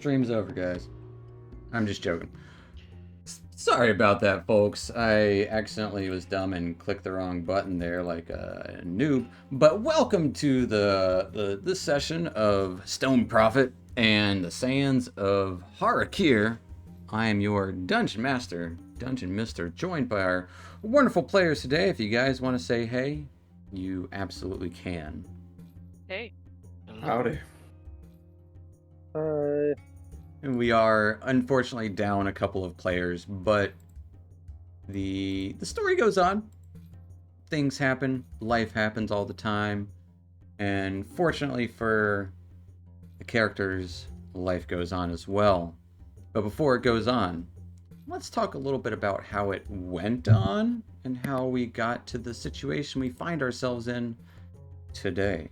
Stream's over, guys. I'm just joking. Sorry about that, folks. I accidentally was dumb and clicked the wrong button there like a noob. But welcome to this session of Stone Prophet and the Sands of Har'Akir. I am your Dungeon Master, Dungeon Mister, joined by our wonderful players today. If you guys want to say hey, you absolutely can. Hey. Howdy. And we are unfortunately down a couple of players, but the story goes on. Things happen, life happens all the time, and fortunately for the characters, life goes on as well. But before it goes on, let's talk a little bit about how it went on and how we got to the situation we find ourselves in today.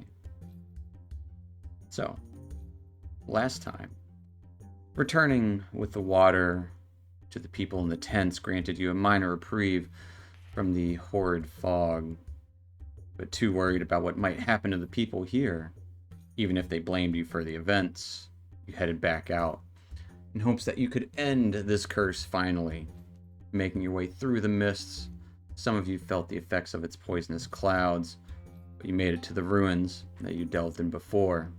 So, last time, returning with the water to the people in the tents granted you a minor reprieve from the horrid fog, but too worried about what might happen to the people here, even if they blamed you for the events, you headed back out in hopes that you could end this curse finally. Making your way through the mists, some of you felt the effects of its poisonous clouds, but you made it to the ruins that you delved in before,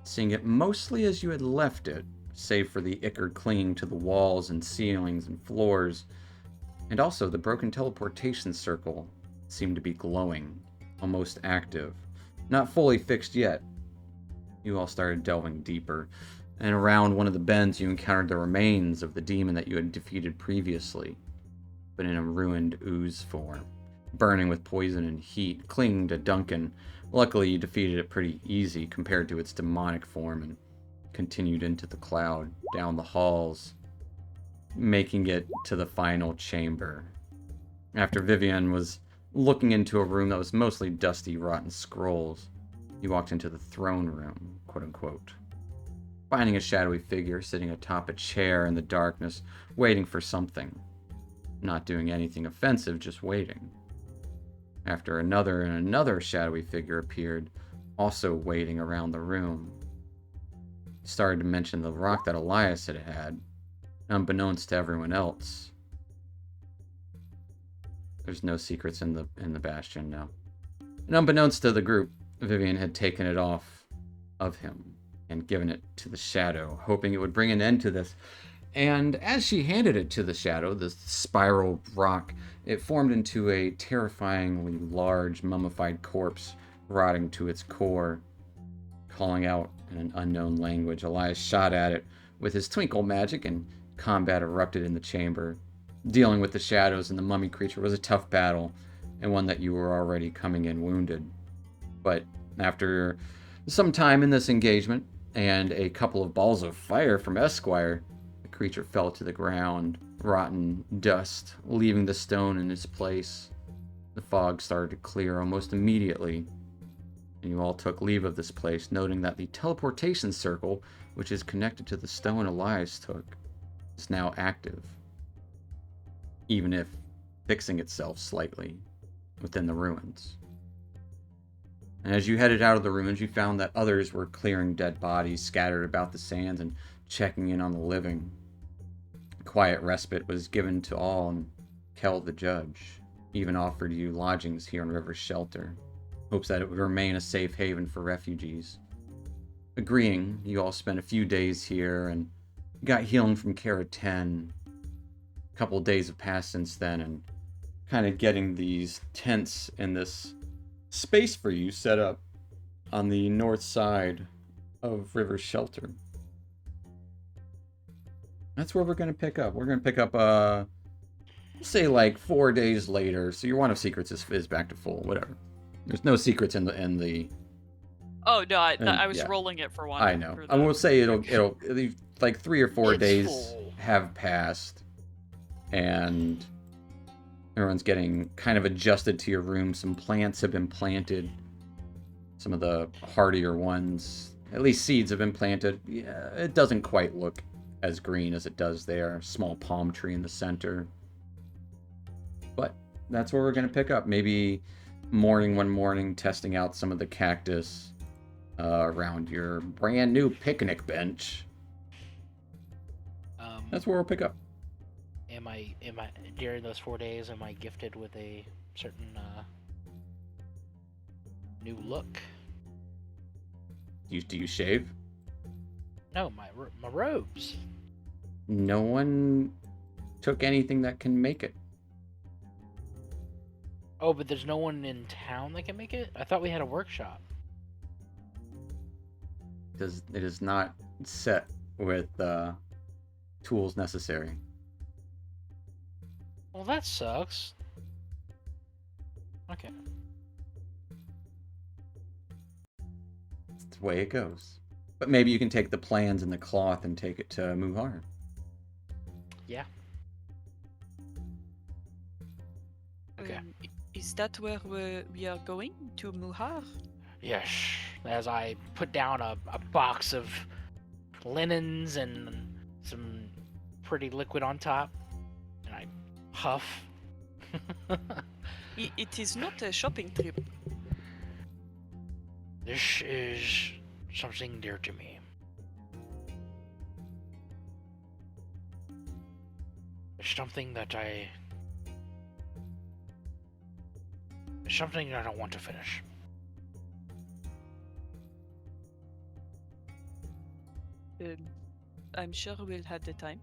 seeing it mostly as you had left it, save for the ichor clinging to the walls and ceilings and floors, and also the broken teleportation circle seemed to be glowing, almost active, not fully fixed yet. You all started delving deeper, and around one of the bends you encountered the remains of the demon that you had defeated previously, but in a ruined ooze form, burning with poison and heat, clinging to Duncan. Luckily, you defeated it pretty easy compared to its demonic form, and continued into the cloud, down the halls, making it to the final chamber. After Vivian was looking into a room that was mostly dusty, rotten scrolls, you walked into the throne room, quote-unquote, finding a shadowy figure sitting atop a chair in the darkness, waiting for something. Not doing anything offensive, just waiting. After another and another shadowy figure appeared, also waiting around the room. Started to mention the rock that Elias had had, unbeknownst to everyone else. There's no secrets in the bastion now. And unbeknownst to the group, Vivian had taken it off of him and given it to the shadow, hoping it would bring an end to this. And as she handed it to the shadow, the spiral rock, it formed into a terrifyingly large mummified corpse, rotting to its core. Calling out in an unknown language, Elias shot at it with his twinkle magic, and combat erupted in the chamber. Dealing with the shadows and the mummy creature was a tough battle, and one that you were already coming in wounded. But after some time in this engagement, and a couple of balls of fire from Esquire, the creature fell to the ground, rotten dust, leaving the stone in its place. The fog started to clear almost immediately, and you all took leave of this place, noting that the teleportation circle, which is connected to the stone Elias took, is now active, even if fixing itself slightly within the ruins. And as you headed out of the ruins, you found that others were clearing dead bodies scattered about the sands and checking in on the living. Quiet respite was given to all, and Kel the judge even offered you lodgings here in River's shelter, hopes that it would remain a safe haven for refugees. Agreeing, you all spent a few days here and got healing from Kara 10. A couple of days have passed since then, and kind of getting these tents and this space for you set up on the north side of River's shelter. That's where we're going to pick up. We're going to pick up, say like 4 days later. So your Wand of Secrets is back to full, whatever. There's no secrets in the. Oh no, I was rolling it for one. I know. I will say it'll like 3 or 4 days full. Have passed, and everyone's getting kind of adjusted to your room. Some plants have been planted. Some of the hardier ones, at least seeds, have been planted. Yeah, it doesn't quite look as green as it does there. Small palm tree in the center. But that's where we're going to pick up. Maybe one morning, testing out some of the cactus around your brand new picnic bench. That's where we'll pick up. Am I during those 4 days? Am I gifted with a certain new look? Do you shave? No, my robes. No one took anything that can make it. Oh, but there's no one in town that can make it? I thought we had a workshop. It is not set with tools necessary. Well, that sucks. Okay. That's the way it goes. But maybe you can take the plans and the cloth and take it to Muhar. Yeah. Okay. Is that where we are going? To Muhar? Yes. As I put down a box of linens and some pretty liquid on top, and I huff. It is not a shopping trip. This is something dear to me. It's something that I want to finish. I'm sure we'll have the time.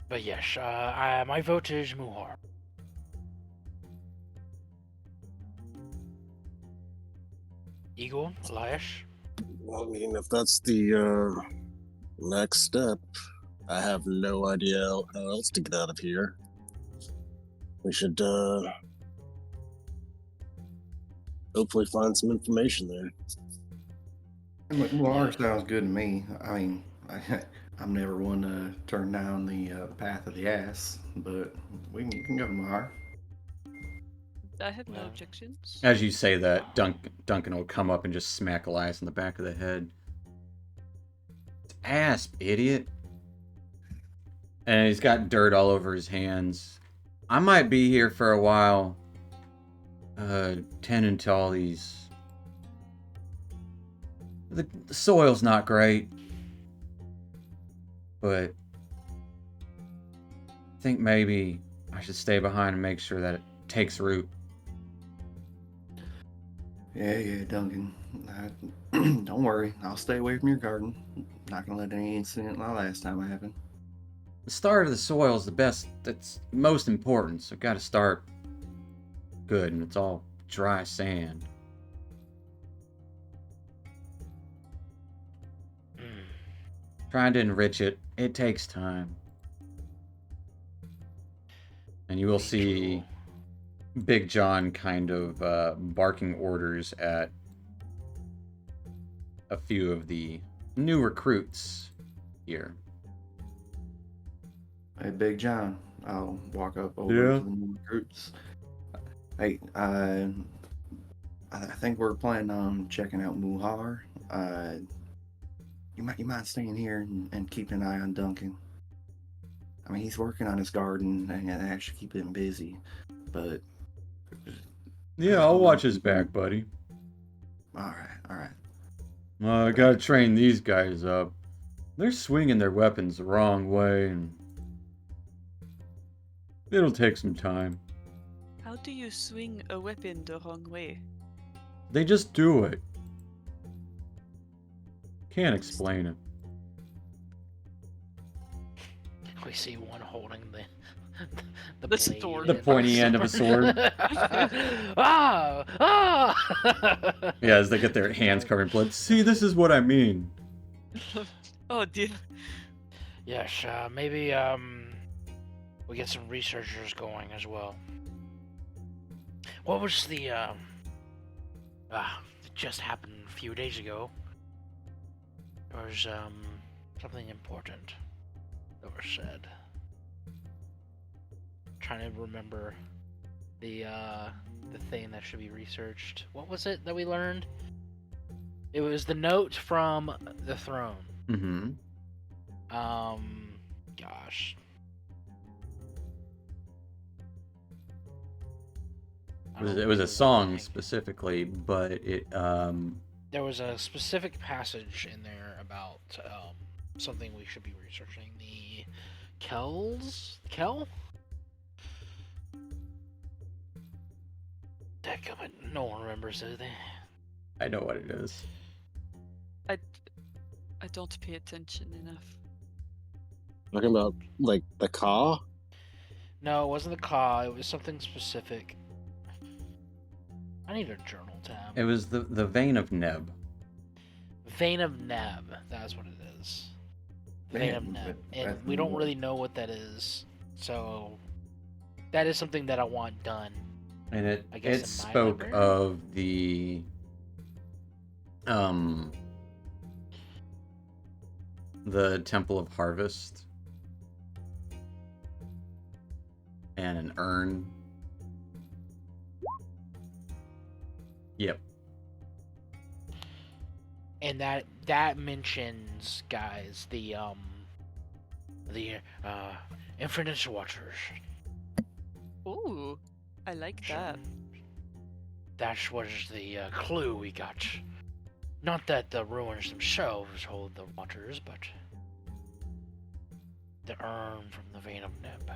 But yes, my vote is Muhar. Eagle, Elias? Well, I mean, if that's the next step, I have no idea how else to get out of here. We should hopefully find some information there. Muhar sounds good to me. I mean, I'm never one to turn down the path of the ass, but we can go to Muhar. I have no objections. As you say that, Duncan will come up and just smack Elias in the back of the head. It's asp, idiot. And he's got dirt all over his hands. I might be here for a while, tending to all these. The soil's not great, but I think maybe I should stay behind and make sure that it takes root. Yeah, Duncan. Don't worry. I'll stay away from your garden. Not gonna let any incident like last time happen. The start of the soil is the best. That's most important. So got to start good, and it's all dry sand. Trying to enrich it, it takes time. And you will see Big John kind of barking orders at a few of the new recruits here. Hey, Big John. I'll walk up over to the new recruits. Hey, I think we're planning on checking out Muhar. You mind staying here and keeping an eye on Duncan? I mean, he's working on his garden and I should keep him busy, but... Yeah, I'll watch his back, buddy. Alright. I gotta train these guys up. They're swinging their weapons the wrong way, and it'll take some time. How do you swing a weapon the wrong way? They just do it. Can't explain it. We see one holding the The blade sword. The pointy end of a sword. Ah! Yeah, as they get their hands covered in blood. See, this is what I mean. Oh dear. Yes, maybe we get some researchers going as well. What was the it just happened a few days ago. There was something important that was said. Trying to remember the thing that should be researched. What was it that we learned? It was the note from the throne. Mm-hmm. Gosh. It was a song specifically, but it there was a specific passage in there about something we should be researching. The Kel? Dadgummit, no one remembers, do they? I know what it is. I don't pay attention enough. Talking about like the car. No, it wasn't the Ka. It was something specific. I need a journal tab. It was the vein of Neb. Vein of Neb. That's what it is. Vein of Neb. And we don't really know what that is. So that is something that I want done. And it I guess in my spoke library? of the Temple of Harvest and an urn. Yep. And that mentions, guys, the Infinite Watchers. Ooh, I like that. That was the clue we got. Not that the ruins themselves hold the waters, but the urn from the Vein of Neb.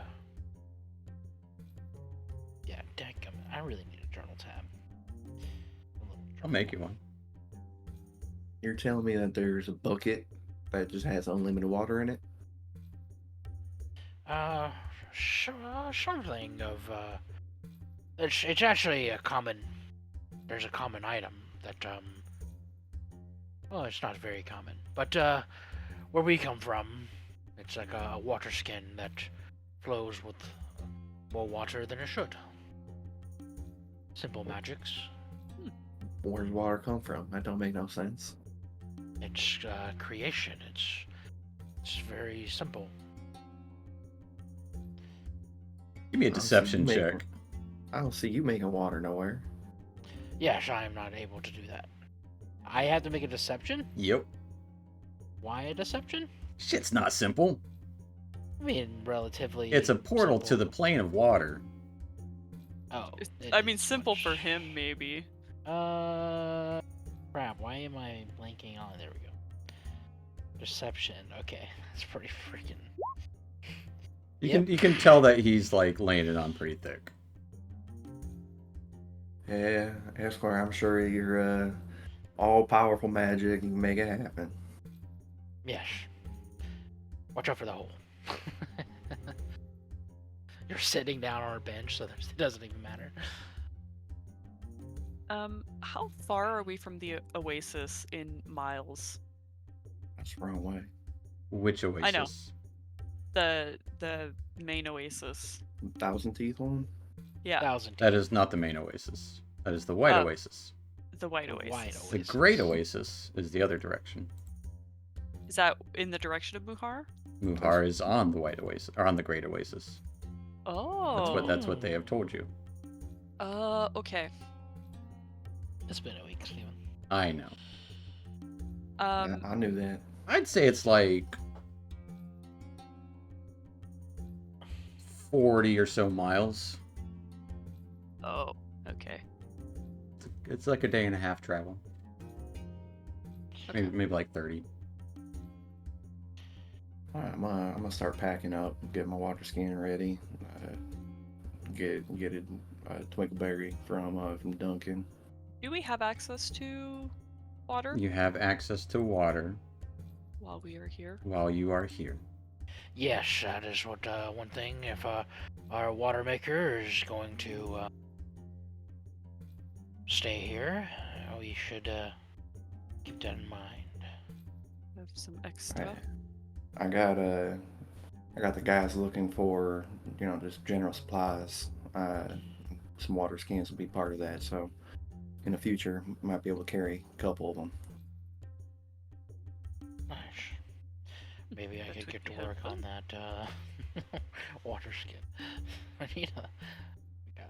Yeah, dadgummit, I really need a journal tab. I'll make you one. You're telling me that there's a bucket that just has unlimited water in it? Something of it's actually a common. There's a common item that well, it's not very common, but where we come from, it's like a water skin that flows with more water than it should. Simple magics. Where's water come from? That don't make no sense. It's creation. It's very simple. Give me a I don't see deception you making- check. I don't see you making water nowhere. Yes, I am not able to do that. I have to make a deception. Yep. Why a deception? Shit's not simple. I mean, relatively. It's a portal to the simple. plane of water. Oh. it I mean, is simple much. for him, maybe. Crap. Why am I blanking on? There we go. Deception. Okay, that's pretty freaking. You can tell that he's like laying it on pretty thick. Yeah, Esquire, I'm sure your all-powerful magic can make it happen. Yes. Watch out for the hole. You're sitting down on a bench, so it doesn't even matter. How far are we from the oasis in miles? That's the wrong way. Which oasis? I know. The main oasis. Thousand Teeth one? Yeah, 1,000. That is not the main oasis. That is the White Uh, Oasis. the white The oasis. white The oasis. Great Oasis is the other direction. Is that in the direction of Muhar? Muhar is on the White Oasis, or on the Great Oasis. Oh. That's what they have told you. Okay. It's been a week, Steven. I know. Yeah, I knew that. I'd say it's like 40 or so miles. Oh, okay. It's like a day and a half travel. Maybe like 30. All right, I'm gonna start packing up, get my water skin ready, get a twinkleberry from Duncan. Do we have access to water You have access to water while we are here? while you are here. Yes, that is what one thing. If our water maker is going to stay here, we should keep that in mind. Have some extra. I got the guys looking for just general supplies. Some water skins will be part of that. So in the future, might be able to carry a couple of them. Nice. Maybe I That could would get to be work helpful. on that water skin. I need a.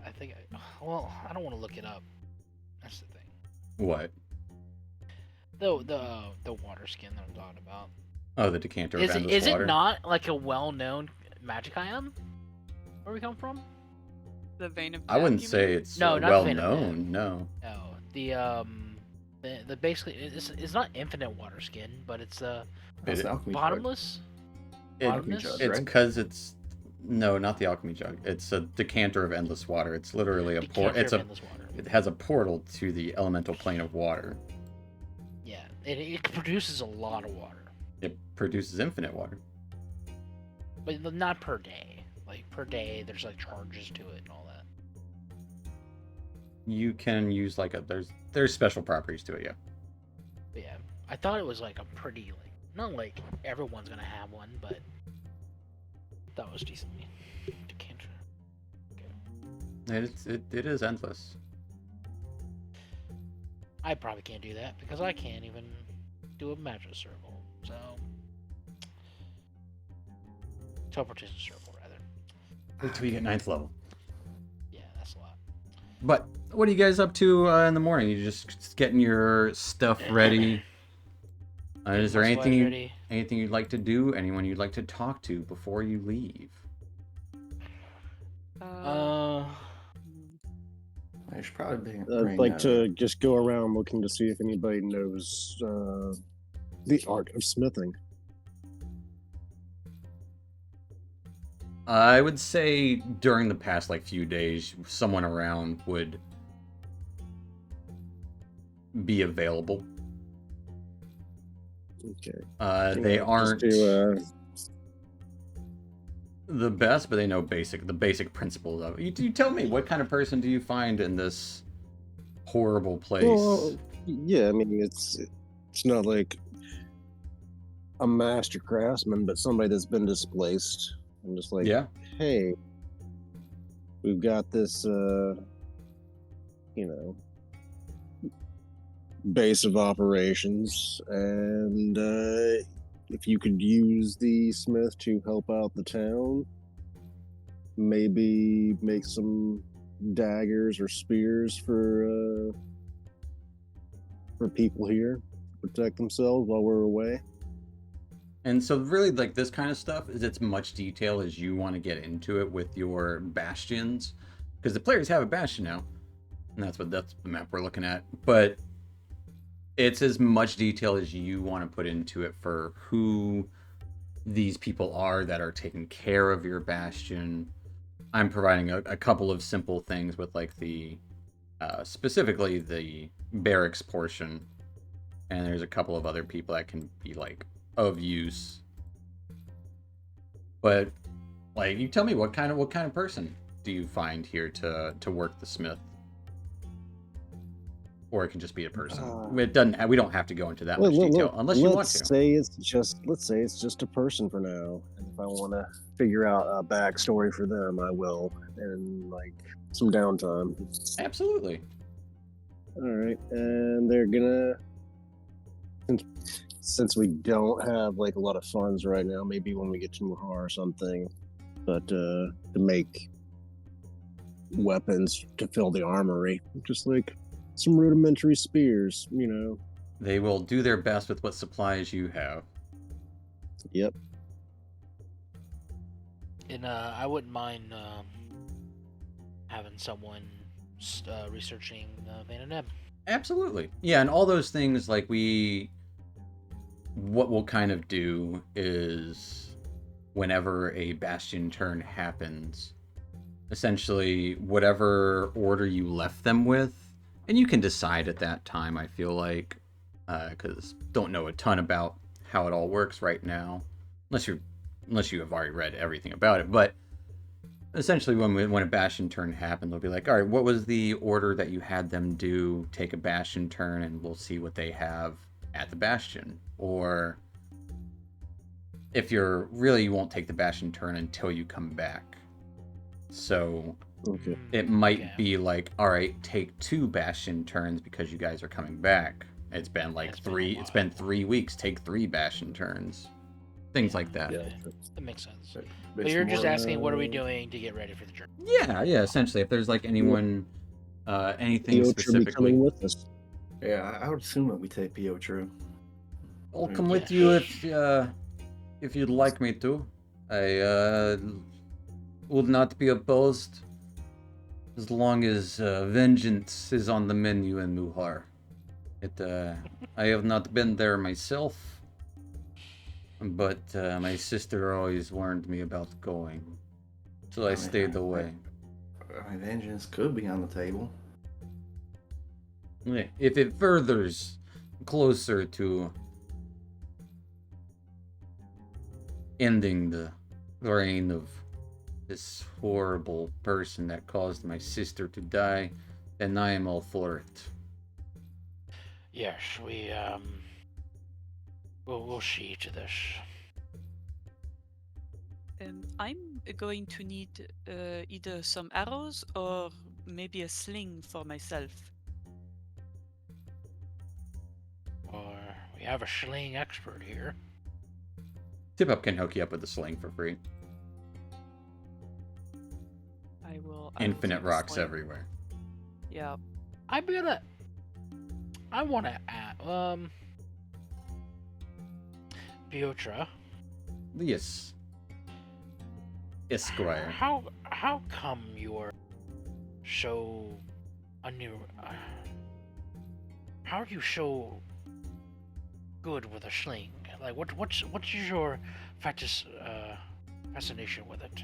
I think I don't want to look it up. That's the thing. What? The water skin that I'm talking about. Oh, the decanter of Is endless water. it not like a well-known magic item? Where we come from? The vein of I wouldn't Neb, you say mean? it's No, not well Venom Man. known. No. No, The basically it's not infinite water skin, but it's That's It- the alchemy jug. bottomless. Alchemy Bottomless? jug, It's right? because it's no, not the alchemy jug. It's a decanter of endless water. It's literally a Decanter It's of a. endless water. It has a portal to the elemental plane of water. Yeah, it produces a lot of water, It produces infinite water. but not per day. Like per day, there's like charges to it and all that. You can use like there's special properties to it. Yeah. But yeah, I thought it was like a pretty like not like everyone's gonna have one, but that was decently decanter. It is endless. I probably can't do that because I can't even do a magic circle. So teleportation circle rather. Wait till you get 9th level. Yeah, that's a lot. But what are you guys up to in the morning? You just getting your stuff ready? Is there My sweater anything ready. anything you'd like to do? Anyone you'd like to talk to before you leave? I should probably I'd bring. like to just go around looking to see if anybody knows the art of smithing. I would say during the past few days, someone around would be available. Okay. They Just aren't to, the best, but they know the basic principles of it. You tell me, what kind of person do you find in this horrible place? well, yeah, I mean it's not like a master craftsman, but somebody that's been displaced. I'm just like, Yeah. hey, we've got this, base of operations, and if you could use the smith to help out the town, maybe make some daggers or spears for people here to protect themselves while we're away. And so really this kind of stuff is as much detail as you want to get into it with your bastions, because the players have a bastion now, and that's the map we're looking at. But it's as much detail as you want to put into it for who these people are that are taking care of your bastion. I'm providing a couple of simple things with the specifically the barracks portion, and there's a couple of other people that can be of use. But you tell me, what kind of person do you find here to work the smith? Or it can just be a person. It doesn't. We don't have to go into that much detail unless you want to. Let's say it's just a person for now. And if I want to figure out a backstory for them, I will, and some downtime. Absolutely. All right, and they're gonna, since we don't have a lot of funds right now, maybe when we get to Muhar or something, but to make weapons to fill the armory, just some rudimentary spears, They will do their best with what supplies you have. Yep. And I wouldn't mind having someone researching Van and Ebb. Absolutely. Yeah, and all those things what we'll kind of do is whenever a bastion turn happens, essentially whatever order you left them with, and you can decide at that time, I feel because don't know a ton about how it all works right now, unless you have already read everything about it. But essentially, when a bastion turn happens, they'll be like, all right, what was the order that you had them do? Take a bastion turn, and we'll see what they have at the bastion. Or if you won't take the bastion turn until you come back. So Okay. it might be all right, take 2 bastion turns because you guys are coming back. It's been it's been 3 weeks, take 3 bastion turns. Things like that. Yeah. That makes sense. But But it's you're just more- asking, what are we doing to get ready for the journey? Yeah, essentially. If there's anyone, anything Theo should be specifically, coming with us. Yeah, I would assume that we take PO True. I'll come with you if you'd like me to. I would not be opposed as long as vengeance is on the menu in Muhar. I have not been there myself, but my sister always warned me about going, so I mean, stayed away. I mean, vengeance could be on the table. Yeah, if it furthers closer to ending the reign of this horrible person that caused my sister to die, then I am all for it. Yes, we'll see to this. I'm going to need either some arrows or maybe a sling for myself. Or we have a sling expert here. Tip Up can hook you up with a sling for free. I will. Infinite take a rocks sling. everywhere. Yeah. I want to add, Piotra, Yes. Esquire. how come you're so how are you so good with a sling? Like, what's your fascination with it?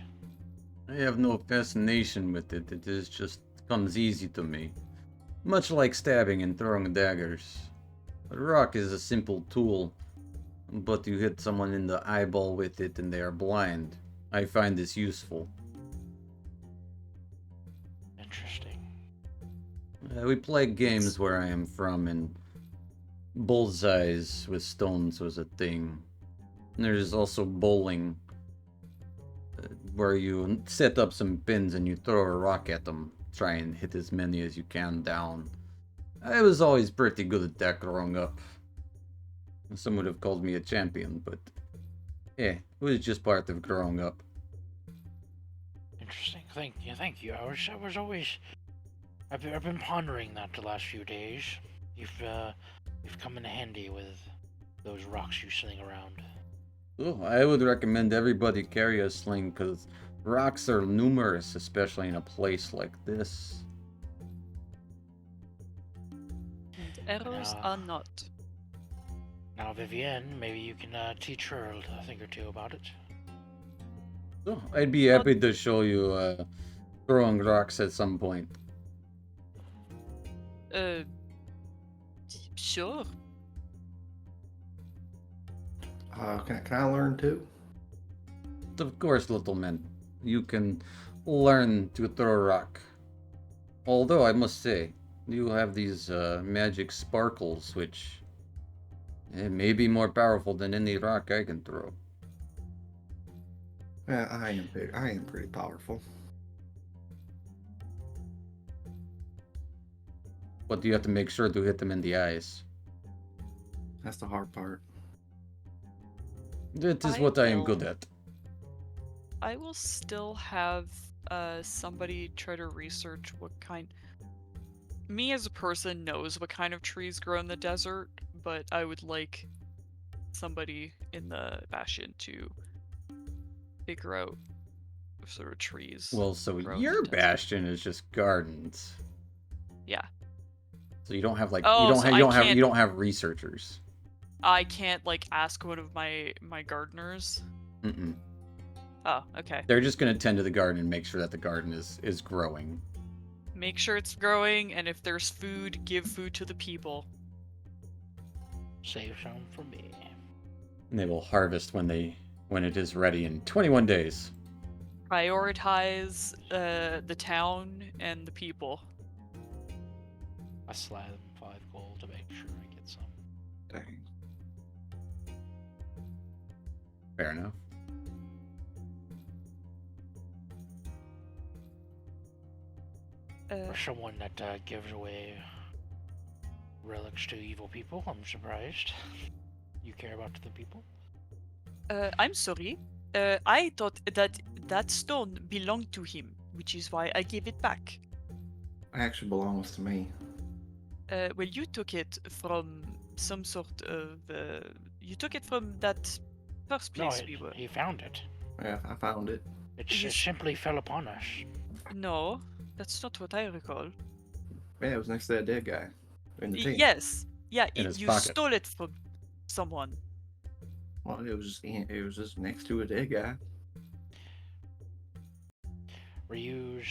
I have no fascination with it. It is just comes easy to me. Much like stabbing and throwing daggers. A rock is a simple tool, but you hit someone in the eyeball with it and they are blind. I find this useful. Interesting. We play games where I am from, and bullseyes with stones was a thing. And there's also bowling, where you set up some pins and you throw a rock at them, try and hit as many as you can down. I was always pretty good at that growing up. Some would have called me a champion, but yeah, it was just part of growing up. Interesting. Thank you. I was always. I've been pondering that the last few days. You've come in handy with those rocks you sling around. Oh, I would recommend everybody carry a sling because rocks are numerous, especially in a place like this. And arrows Yeah. are not. Now, Vivienne, maybe you can teach her a thing or two about it. Oh, I'd be happy to show you throwing rocks at some point. Sure. Can I learn too? Of course, little man, you can learn to throw a rock. Although I must say, you have these magic sparkles, which may be more powerful than any rock I can throw. Yeah, I am pretty powerful. But you have to make sure to hit them in the eyes. That's the hard part. That is I what I am will- good at. I will still have somebody try to research what kind. Me as a person knows what kind of trees grow in the desert, but I would like somebody in the Bastion to figure out what sort of trees. Well, so grow in the your desert. bastion is just gardens. Yeah. So you don't have like Oh, so I can't- you don't have researchers. I can't like ask one of my gardeners. Mm-mm. Oh, okay. They're just gonna tend to the garden and make sure that the garden is growing. Make sure it's growing, and if there's food, give food to the people. Save some for me. And they will harvest when it is ready in 21 days. Prioritize the town and the people. I slide them 5 gold to make sure I get some. Dang. Fair enough. For someone that gives away relics to evil people, I'm surprised. You care about the people? I'm sorry. I thought that stone belonged to him, which is why I gave it back. It actually belongs to me. Well, you took it from some sort of. You took it from that first No, place we were. he found it. Yeah, I found it. It just simply fell upon us. No, that's not what I recall. Yeah, it was next to that dead guy in the tent. Yes, Yeah, in his you pocket. stole it from someone. Well, it was just next to a dead guy. Reuse,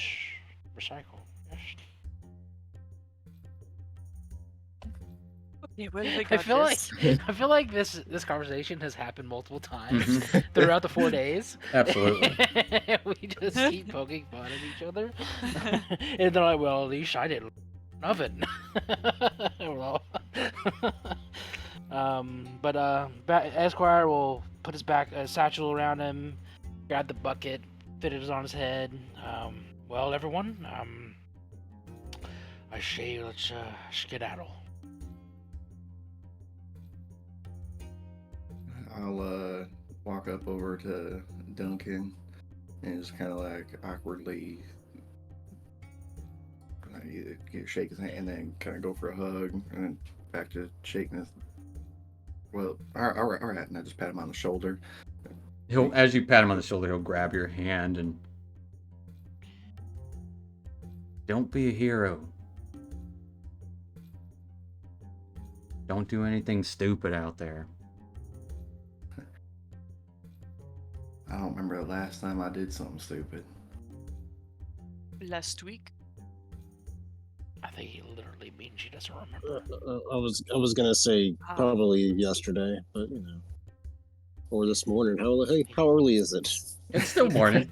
recycle. Yes. Okay, well, we I got feel this. I feel like this conversation has happened multiple times Mhm. throughout the 4 days. Absolutely. We just keep poking fun at each other, and they're like, "Well, at least I didn't nothing." Well, but Esquire will put his satchel around him, grab the bucket, fit it on his head. Well, everyone, I say let's skedaddle. I'll walk up over to Duncan and just kind of like awkwardly shake his hand and then kind of go for a hug and then back to shaking his. Well, all right, and I just pat him on the shoulder. As you pat him on the shoulder, he'll grab your hand and don't be a hero. Don't do anything stupid out there. I don't remember the last time I did something stupid. Last week. I think he literally means he doesn't remember. I was gonna say Ah. probably yesterday, but you know, or this morning. How early is it? It's still morning.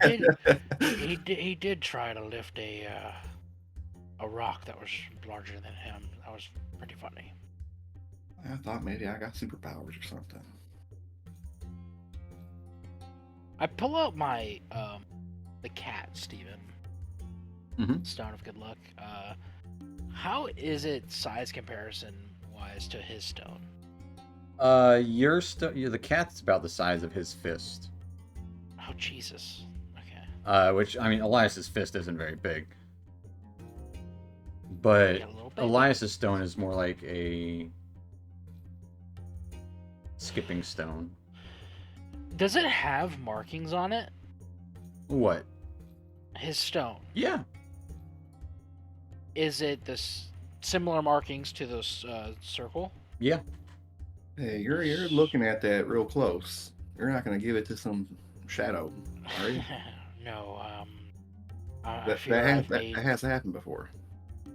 He did try to lift a rock that was larger than him. That was pretty funny. I thought maybe I got superpowers or something. I pull out my the cat, Steven. Mhm. Stone of Good Luck. How is it size comparison wise to his stone? You're the cat's about the size of his fist. Oh Jesus. Okay. Which, I mean, Elias's fist isn't very big. But Yeah, a little bit. Elias's stone is more like a skipping stone. Does it have markings on it? What? His stone. Yeah. Is it this similar markings to this circle? Yeah. Hey, you're looking at that real close. You're not gonna give it to some shadow, are you? No. I That fear that has happened before.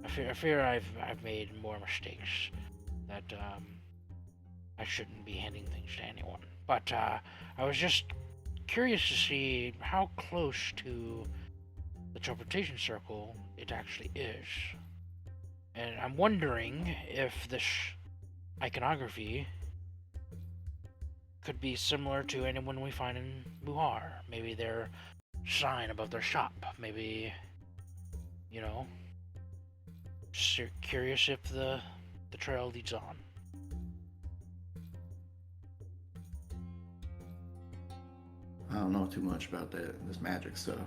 I fear I've made more mistakes that I shouldn't be handing things to anyone. But I was just curious to see how close to the teleportation circle it actually is. And I'm wondering if this iconography could be similar to anyone we find in Muhar. Maybe their sign above their shop. Maybe, you know, just curious if the trail leads on. I don't know too much about this magic stuff.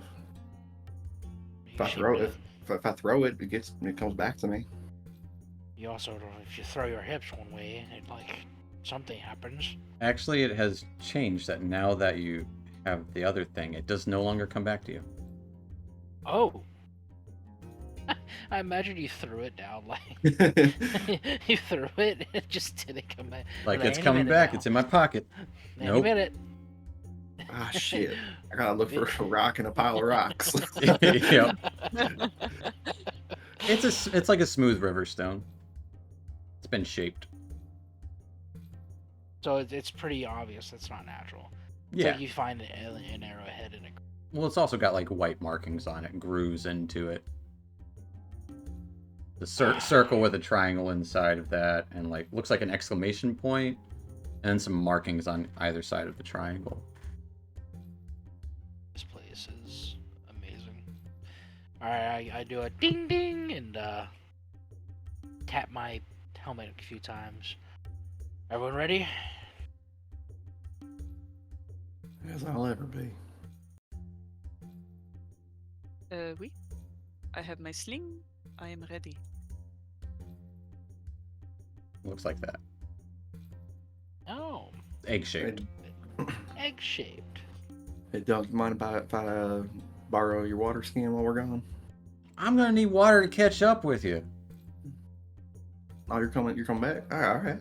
You If I seem throw to- it, if I throw it, it comes back to me. You also, if you throw your hips one way, it something happens. Actually, it has changed that now that you have the other thing, it does no longer come back to you. Oh. I imagine you threw it down you threw it, it just didn't come back. Like, Like, it's any coming minute back, now. it's in my pocket. Any Nope. minute. Ah, shit. I gotta look for a rock in a pile of rocks. Yep. It's like a smooth river stone. It's been shaped. So it's pretty obvious it's not natural. It's Yeah. like you find an arrowhead in a... Well, it's also got like white markings on it, grooves into it. The circle with a triangle inside of that, and like looks like an exclamation point, and then some markings on either side of the triangle. This place is amazing. Alright, I do a ding ding and tap my helmet a few times. Everyone ready? As I'll ever be. Oui. I have my sling. I am ready. Looks like that. Oh, Egg shaped. egg shaped. Hey, Doug, you mind if I borrow your water skin while we're gone? I'm gonna need water to catch up with you. Oh, you're coming back? All right.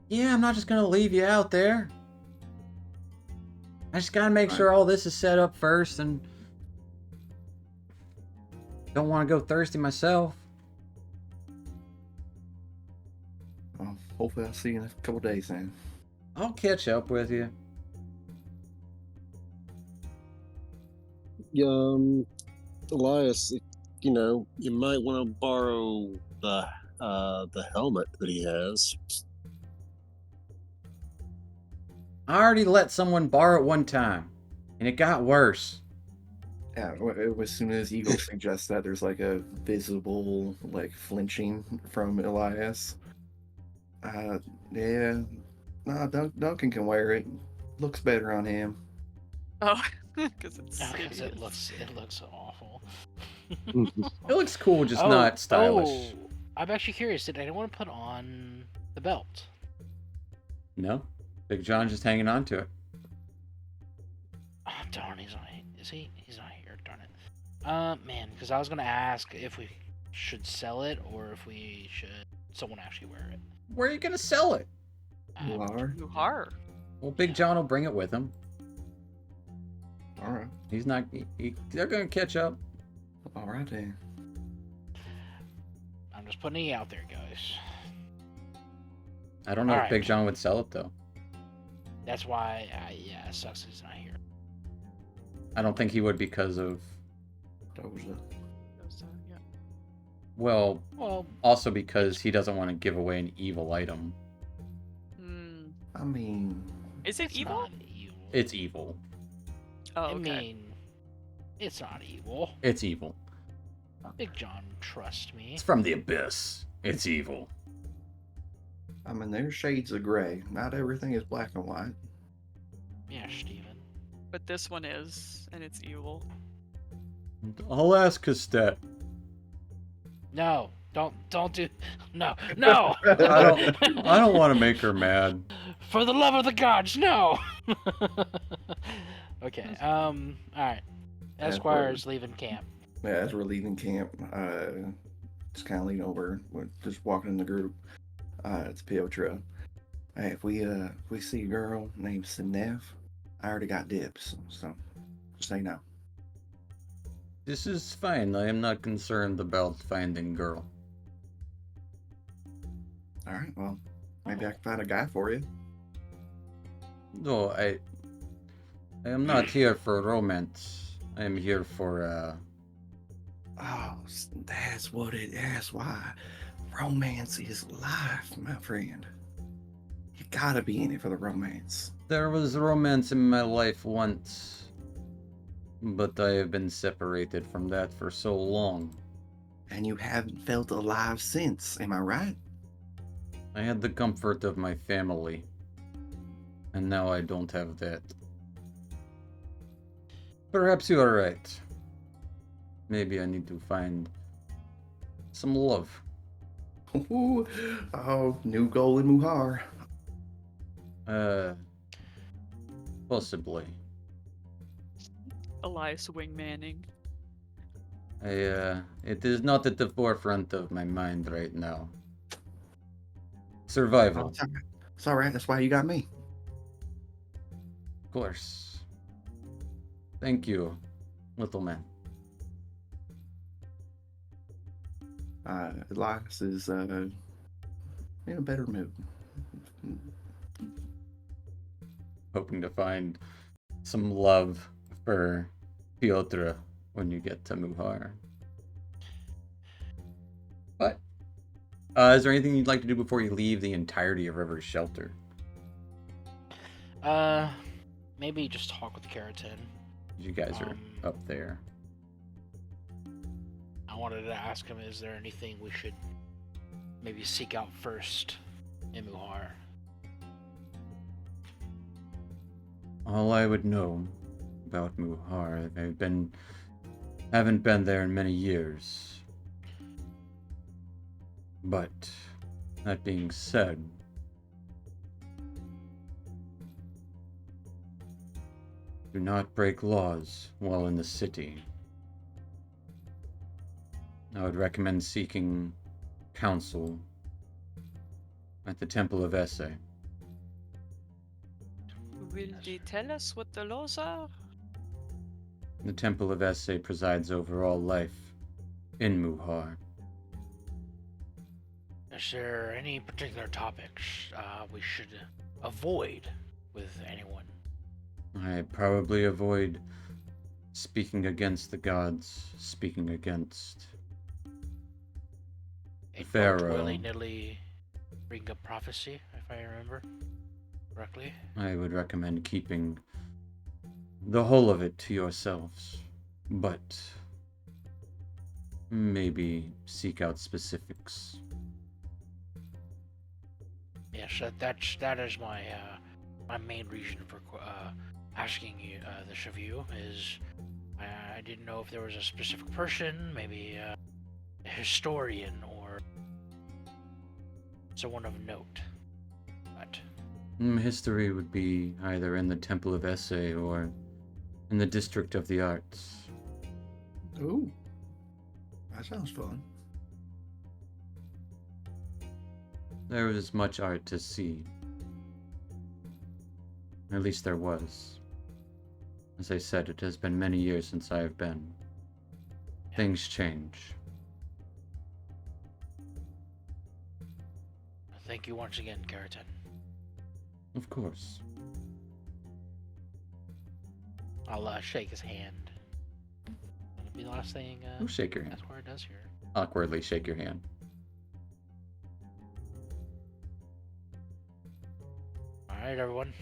Yeah, I'm not just gonna leave you out there. I just gotta make All right. sure all this is set up first, and don't want to go thirsty myself. Well, hopefully I'll see you in a couple days then. I'll catch up with you. Elias, you might want to borrow the helmet that he has. I already let someone borrow it one time, and it got worse. Yeah, as soon as Eagle suggests that, there's like a visible like flinching from Elias. Yeah, no, Duncan can wear it. Looks better on him. Oh, because it's Because hideous. it looks awful. It looks cool, just not stylish. Oh, I'm actually curious. Did anyone put on the belt? No, Big John's just hanging on to it. Oh, darn, he's not. Is he? He's not here. Darn it. Man, because I was gonna ask if we should sell it or if we should someone actually wear it. Where are you gonna sell it? You are? Muhar. Well, Big John will bring it with him. All right. He's not. They're gonna catch up. All right then. I'm just putting it out there, guys. I don't know if Alright. Big John would sell it though. That's why. Yeah, it sucks he's not here. I don't think he would because of. Doja. Yeah. Well, Well, also because he doesn't want to give away an evil item. Hmm. I mean, Is it it's evil? not evil. It's evil. Oh, I okay. mean, it's not evil. It's evil. Big John, trust me. It's from the abyss. It's evil. I mean, there's shades of gray. Not everything is black and white. Yeah, Steven. But this one is, and it's evil. I'll ask Kastet. No, don't do. No, no. I don't want to make her mad. For the love of the gods, no. Okay. All right. That's Esquire's leaving camp. Yeah, as we're leaving camp, just kind of lean over, we're just walking in the group. It's Piotra. Hey, if we see a girl named Sinef, I already got dibs, so just say no. This is fine. I am not concerned about finding girl. All right, well, maybe I can find a guy for you. No, I am not here for romance. I am here for Oh, that's what it. That's why romance is life, my friend. You gotta be in it for the romance. There was romance in my life once, but I have been separated from that for so long. And you haven't felt alive since, am I right? I had the comfort of my family, and now I don't have that. Perhaps you are right. Maybe I need to find some love. Ooh, oh, new goal in Muhar. Possibly. Elias wingmanning. It is not at the forefront of my mind right now. Survival, It's all right. That's why you got me. of course. Thank you, little man. Elias is in a better mood. Hoping to find some love for Piotr when you get to Muhar. But, is there anything you'd like to do before you leave the entirety of River's shelter? Maybe just talk with Keratin. You guys are Um, up there. I wanted to ask him, is there anything we should maybe seek out first in Muhar? All I would know about Muhar, haven't been there in many years. But, that being said, do not break laws while in the city. I would recommend seeking counsel at the Temple of Esse. Will they tell us what the laws are? The Temple of Esse presides over all life in Muhar. Is there any particular topics we should avoid with anyone? I probably avoid speaking against the gods, speaking against And Pharaoh. don't willy-nilly bring up prophecy, if I remember correctly. I would recommend keeping the whole of it to yourselves, but maybe seek out specifics. Yes, that is my my main reason for asking you this of you is I didn't know if there was a specific person, maybe a historian or someone of note. But History would be either in the Temple of Esse or in the District of the Arts. Ooh, that sounds fun. There is much art to see. At least there was. As I said, it has been many years since I have been. Things change. thank you once again, Keratin. Of course. I'll shake his hand. That'll be the last thing. We'll shake your hand. That's where it does here. Awkwardly shake your hand. All right, everyone.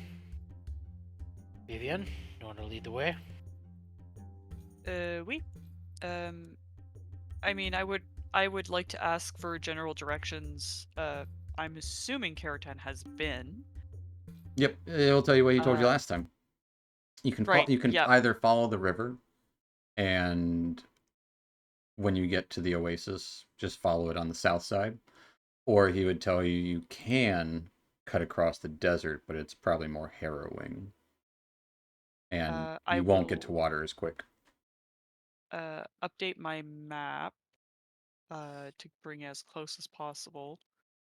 Vivian, you want to lead the way? Oui. I mean, I would like to ask for general directions. I'm assuming Keratin has been. Yep, it'll tell you what he told you last time. You can right, you can yep. either follow the river, and when you get to the oasis, just follow it on the south side, or he would tell you you can cut across the desert, but it's probably more harrowing, and you won't get to water as quick. Update my map to bring as close as possible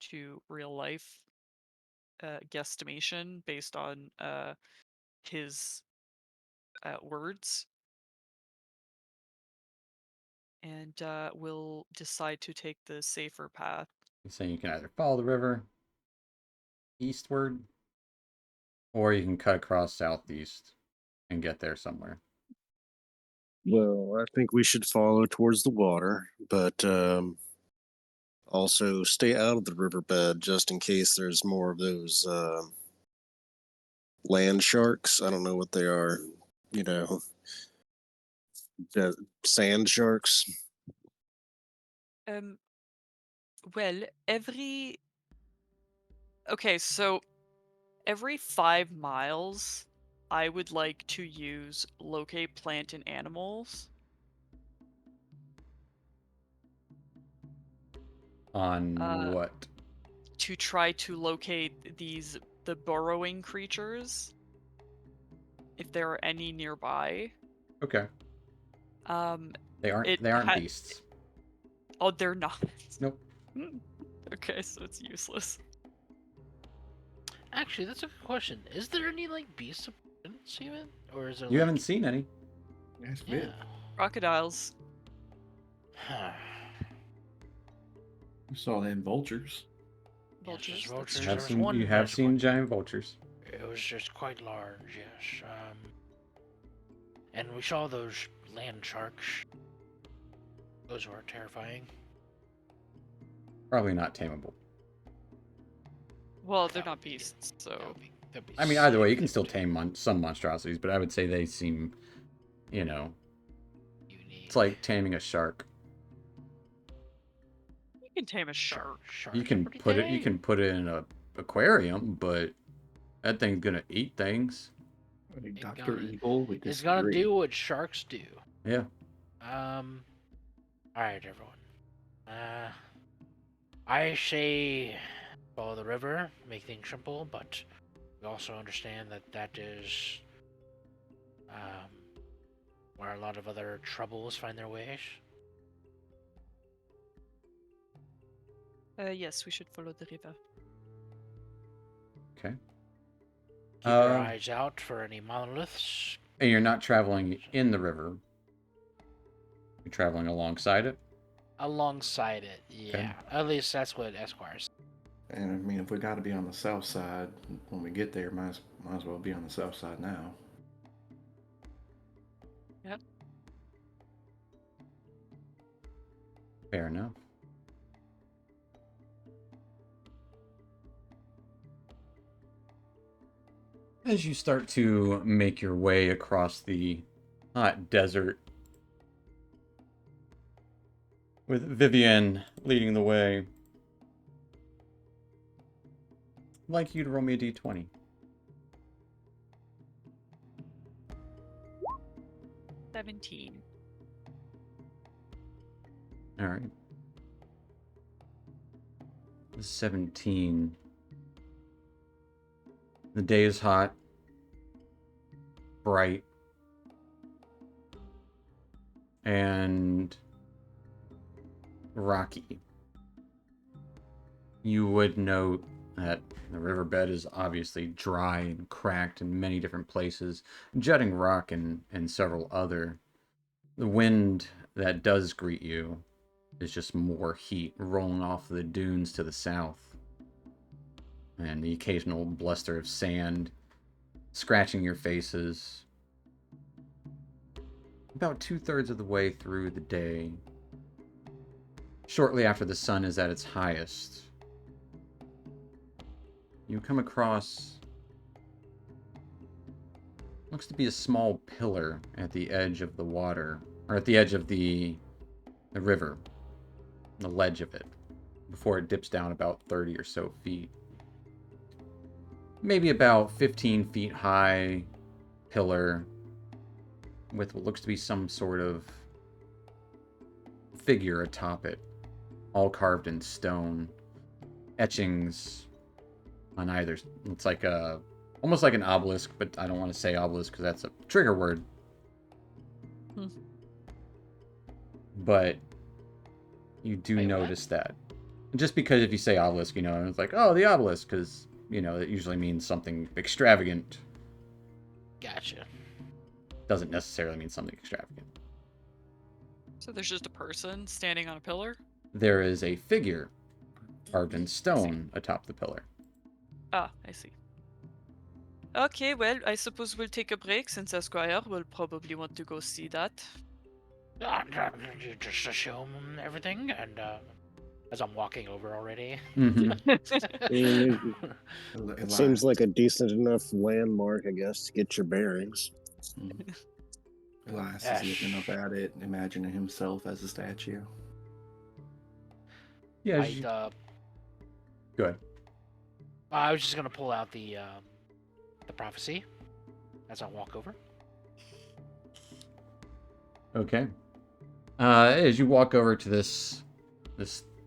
to real life guesstimation based on his words, and we'll decide to take the safer path. He's saying you can either follow the river eastward, or you can cut across southeast and get there somewhere. Well, I think we should follow towards the water, but also stay out of the riverbed just in case there's more of those land sharks. I don't know what they are. You know, sand sharks. Well, okay, so every 5 miles, I would like to use locate plant and animals. On what? To try to locate the burrowing creatures, if there are any nearby. Okay. They aren't beasts. Oh, they're not. Nope. Okay, so it's useless. Actually, that's a good question. Is there any like beasts of even, or is there? You haven't seen any. That's Yeah. good. Crocodiles. You saw them vultures. Vultures. Yes, vultures. You There have was seen, one you have that's seen quite- giant vultures. It was just quite large, yes. And we saw those land sharks. Those were terrifying. Probably not tameable. Well, they're not beasts, so. That'd be I mean, either way, you can sick still to tame some monstrosities, but I would say they seem, unique. it's like taming a shark. You can tame a shark. Sharks You are can pretty put it in a aquarium, but that thing's gonna eat things. It's Dr. gonna- Evil would It's gonna disagree. do what sharks do. Yeah. Alright, everyone. I say follow the river, make things simple, but we also understand that is where a lot of other troubles find their ways. Yes, we should follow the river. Okay. Keep your eyes out for any monoliths. And you're not traveling in the river. You're traveling alongside it? Alongside it, yeah. At least that's what Esquire said. And I mean, if we got to be on the south side when we get there, might as well be on the south side now. Yep. Fair enough. As you start to make your way across the hot desert, with Vivian leading the way, I'd like you to roll me a d20. $17. All right. 17. The day is hot, bright, and rocky. You would note that the riverbed is obviously dry and cracked in many different places, jutting rock and several other. The wind that does greet you is just more heat rolling off the dunes to the south. And the occasional bluster of sand scratching your faces. About 2/3 of the way through the day, shortly after the sun is at its highest, you come across looks to be a small pillar at the edge of the water, or at the edge of the river, the ledge of it, before it dips down about 30 or so feet. Maybe about 15 feet high pillar with what looks to be some sort of figure atop it, all carved in stone. Etchings on either. It's like almost like an obelisk, but I don't want to say obelisk because that's a trigger word. But you do notice that. Just because if you say obelisk, it's like, oh, the obelisk, because it usually means something extravagant. Gotcha. Doesn't necessarily mean something extravagant. So there's just a person standing on a pillar? There is a figure carved in stone atop the pillar. Ah, I see. Okay, well, I suppose we'll take a break since Esquire will probably want to go see that. Just to show him everything, and as I'm walking over already. It seems like a decent enough landmark, I guess, to get your bearings. Elias is looking up at it, imagining himself as a statue. Yeah. Go ahead. I was just gonna pull out the prophecy as I walk over. Okay. As you walk over to this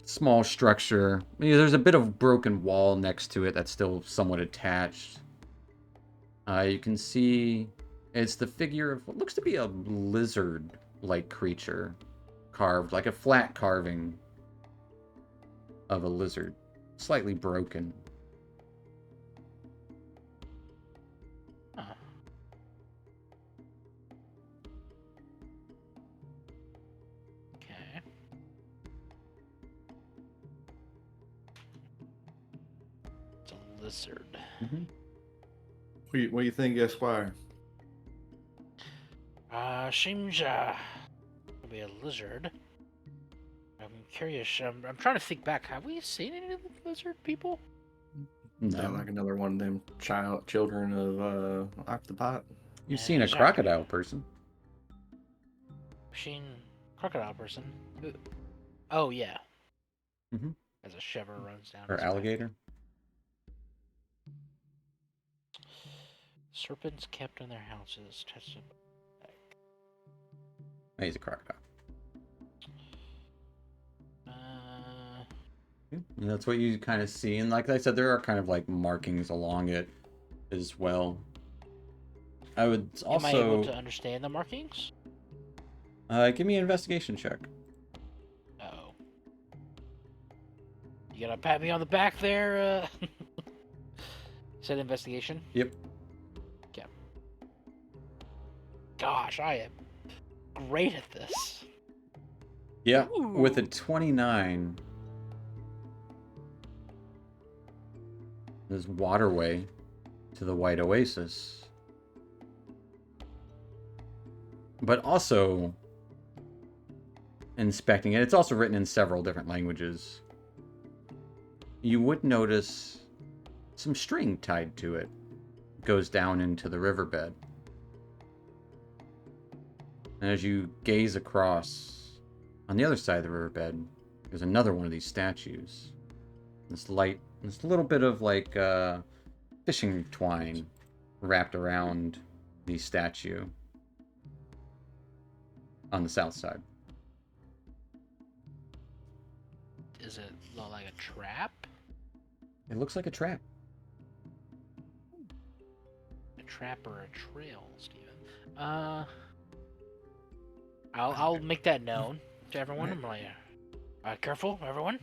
small structure, there's a bit of broken wall next to it that's still somewhat attached. You can see it's the figure of what looks to be a lizard-like creature, carved like a flat carving of a lizard, slightly broken. Okay. It's a lizard. Mm-hmm. What do you think, Esquire? Seems to be a lizard. I'm curious. I'm trying to think back. Have we seen any lizard people? Is that like another one of them children of Octopot? You've seen a crocodile person. Seen crocodile person. Oh yeah. Mm-hmm. As a shiver runs down. Or alligator. Serpents kept in their houses. Tested. He's a crocodile. And that's what you kind of see. And like I said, there are kind of like markings along it as well. I would also... Am I able to understand the markings? Give me an investigation check. Oh. You gonna pat me on the back there, Said investigation? Yep. Okay. Gosh, I am great at this. Yeah, with a Ooh. 29, there's waterway to the White Oasis. But also, inspecting it, it's also written in several different languages. You would notice some string tied to it. It goes down into the riverbed. And as you gaze across, on the other side of the riverbed, there's another one of these statues. This little bit of like fishing twine wrapped around the statue on the south side. Is it like a trap? It looks like a trap. A trap or a trail, Steven? I'll make that known to everyone. I'm like, careful, everyone.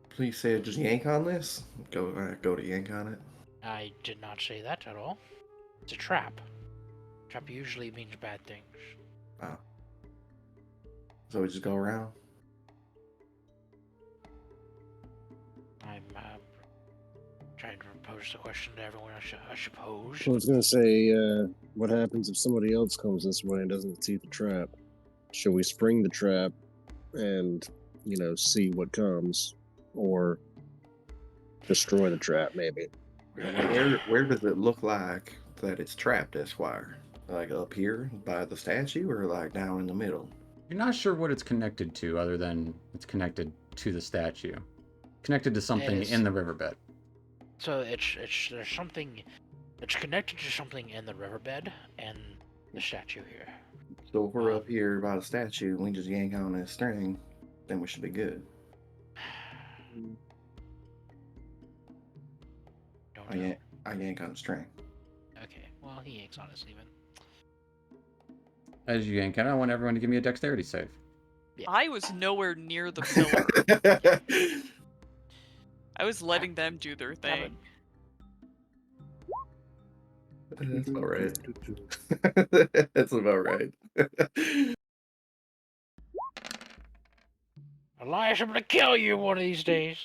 Please say just yank on this. Go to yank on it. I did not say that at all. It's a trap. Trap usually means bad things. Oh. So we just go around. I'm trying to pose the question to everyone. I suppose. I was gonna say, what happens if somebody else comes this way and doesn't see the trap? Should we spring the trap and, see what comes, or destroy the trap? Maybe. Where does it look like that it's trapped, Esquire? Like up here by the statue, or like down in the middle? You're not sure what it's connected to, other than it's connected to the statue. Connected to something in the riverbed. So there's something. It's connected to something in the riverbed and the statue here. So if we're up here by the statue and we just yank on this string, then we should be good. Don't know. I yank on the string. Okay, well, he yanks on it, Steven. As you yank it, I want everyone to give me a dexterity save. Yeah. I was nowhere near the pillar. I was letting them do their thing. That's about right. That's about right. Elias, I'm gonna kill you one of these days.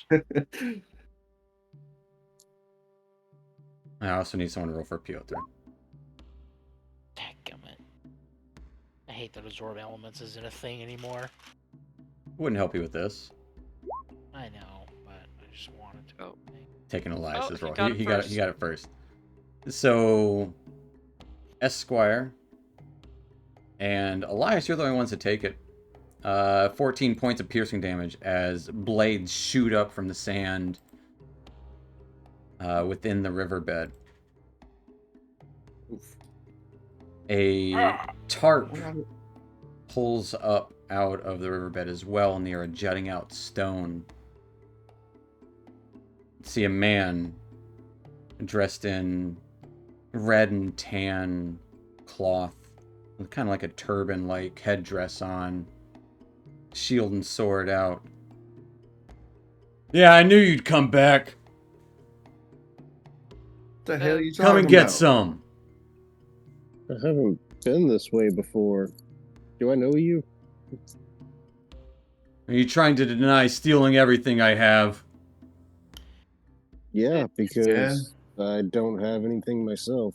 I also need someone to roll for Piotr. Dadgummit. I hate that absorb elements isn't a thing anymore. Wouldn't help you with this. I know, but I just wanted to. Oh. Taking Elias's he roll. got it He got first. it first. So, Esquire and Elias, you're the only ones that take it. 14 points of piercing damage as blades shoot up from the sand within the riverbed. A tarp pulls up out of the riverbed as well near a jutting out stone. See a man dressed in red and tan cloth with kind of like a turban-like headdress on, shield and sword out. Yeah, I knew you'd come back. What the hell are you talking Come and get about? some. I haven't been this way before. Do I know you? Are you trying to deny stealing everything I have? Yeah, because Yeah. I don't have anything myself.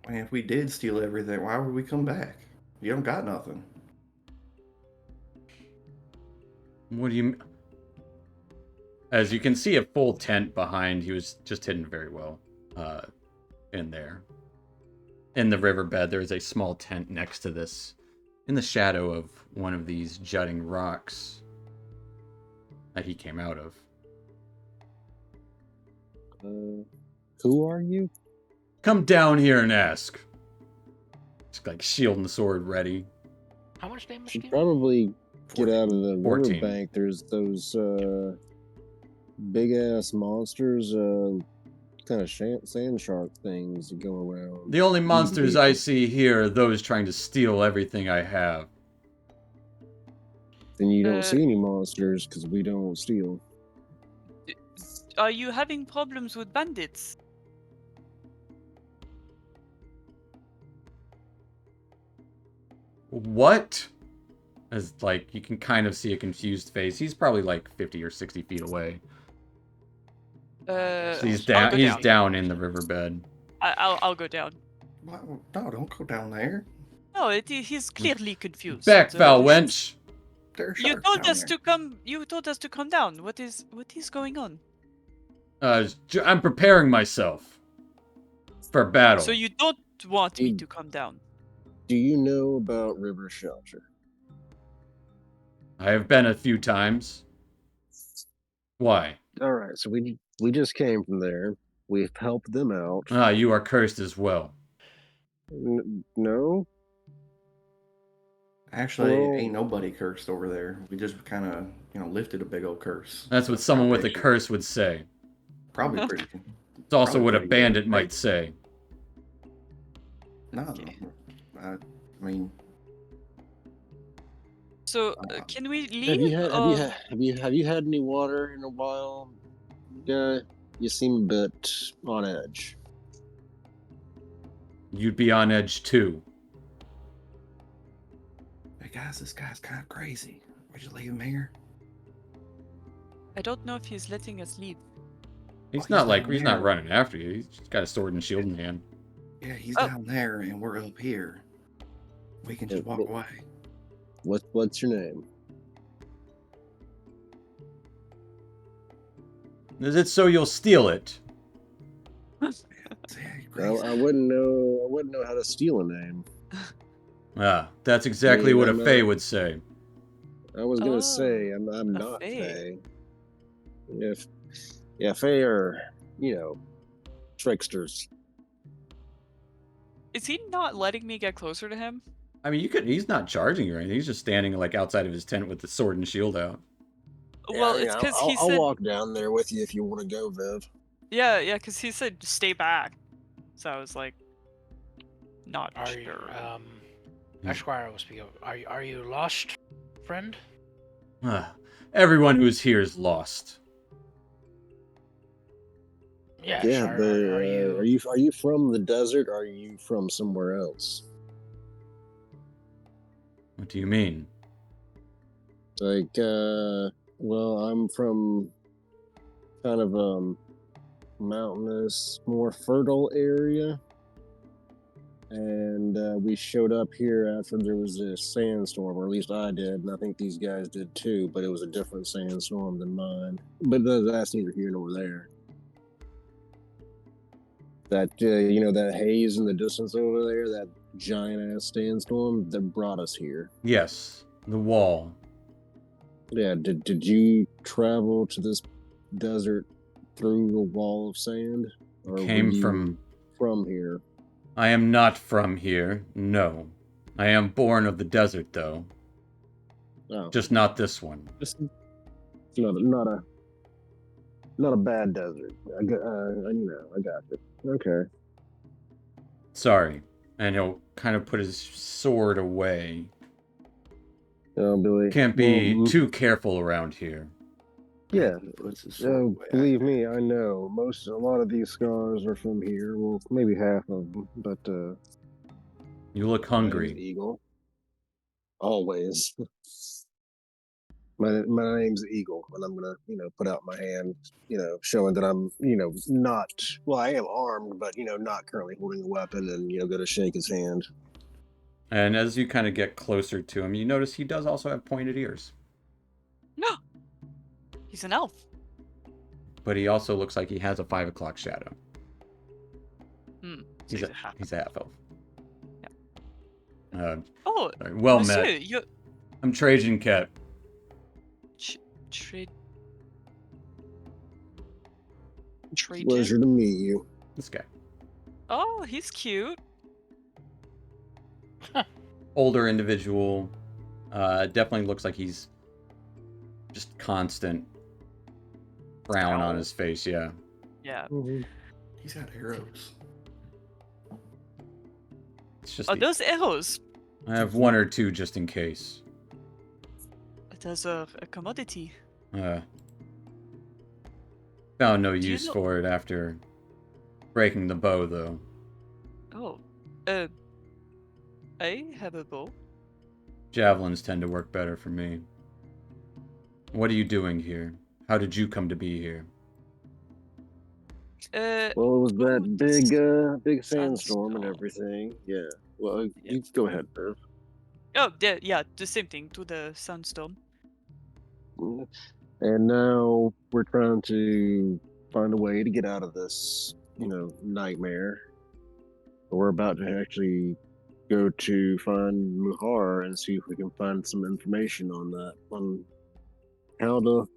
Man, if we did steal everything, why would we come back? You don't got nothing. What do you... As you can see, a full tent behind. He was just hidden very well in there. In the riverbed, there is a small tent next to this, in the shadow of one of these jutting rocks that he came out of. Who are you? Come down here and ask. Just like shield and sword ready. How much damage? Should Steven? probably get out of the 14. riverbank. There's those big ass monsters, kind of sand shark things that go around. The only monsters people. I see here are those trying to steal everything I have. Then you don't see any monsters because we don't steal. Are you having problems with bandits? What? As like you can kind of see a confused face. He's probably like 50 or 60 feet away. Uh, So he's I'll down. go He's down. down in the riverbed. I'll go down. What? No, don't go down there. No, he's clearly confused. Back, foul You should- wench. There are You sharks told down us there. to come. You told us to come down. What is going on? I'm preparing myself for battle. So you don't want me Mm. to come down? Do you know about River Shelter? I have been a few times. Why? All right, so we just came from there. We've helped them out. Ah, you are cursed as well. No, Actually, Well- ain't nobody cursed over there. We just kind of, lifted a big old curse. That's what someone with a Foundation. curse would say. Probably pretty. It's also Probably what a pretty good, bandit right? might say. No, I mean, So can we leave? have you had have you had any water in a while, guy? You seem a bit on edge. You'd be on edge too. hey guys, this guy's kind of crazy. Would you leave him here? I don't know if he's letting us leave. He's he's not like down he's not there. running after you. He's just got a sword and shield in hand. Yeah, he's Oh. down there, and we're up here. We can just Yeah, walk well- away. What's your name? Is it so you'll steal it? Say, hey, Well, crazy. I wouldn't know how to steal a name. Ah, that's exactly mean, what a I'm fae not- would say. I was gonna Oh, say I'm a not fae. Fae. Fae are, tricksters. Is he not letting me get closer to him? I mean, he's not charging you or anything. He's just standing like outside of his tent with the sword and shield out. Well, it's because he I'll said. walk down there with you if you want to go, Viv. Yeah, because he said stay back. So I was like, not Are you, sure. Esquire will speak up. Are you lost, friend? Ah, everyone who's here is lost. Yes. Yeah, are, but are you? are you from the desert? Or are you from somewhere else? What do you mean? Like, well, I'm from kind of mountainous, more fertile area, and we showed up here after there was a sandstorm, or at least I did, and I think these guys did too. But it was a different sandstorm than mine. But that's neither here nor there. That that haze in the distance over there, that giant ass sandstorm that brought us here. Yes, the wall. Yeah, did you travel to this desert through a wall of sand? Or were Came you from here? I am not from here, no. I am born of the desert, though. Oh, Just not this one. just not a bad desert. I got it. Okay. Sorry. And he'll kind of put his sword away. Billy. Can't be well, too careful around here. Yeah. He puts his sword away. Believe me, I know. A lot of these scars are from here. Well, maybe half of them, but You look my name's hungry. Eagle. Always. My name's Eagle, and I'm gonna, put out my hand, showing that I'm, not. Well, I am armed, but not currently holding a weapon, and go to shake his hand. And as you kind of get closer to him, you notice he does also have pointed ears. No, he's an elf. But he also looks like he has a 5 o'clock shadow. Hmm. So He's he's a a half. he's a half elf. Oh, Sorry, well monsieur, met. you I'm Trajan Cat. trade. Trade. Pleasure to meet you. This guy. Oh, he's cute. Older individual. Definitely looks like he's just constant frown on his face, yeah. Yeah. He's got arrows. It's just Are those arrows? I have one or two just in case. There's a commodity. Found no Do you use know- for it after breaking the bow, though. Oh, I have a bow. Javelins tend to work better for me. What are you doing here? How did you come to be here? Well, it was that big sandstorm and Sandstorm. everything. Yeah. Well, Yeah. you go ahead, Irv. Oh, yeah, the same thing to the sandstorm. And now we're trying to find a way to get out of this, nightmare. We're about to actually go to find Muhar and see if we can find some information on that, on how to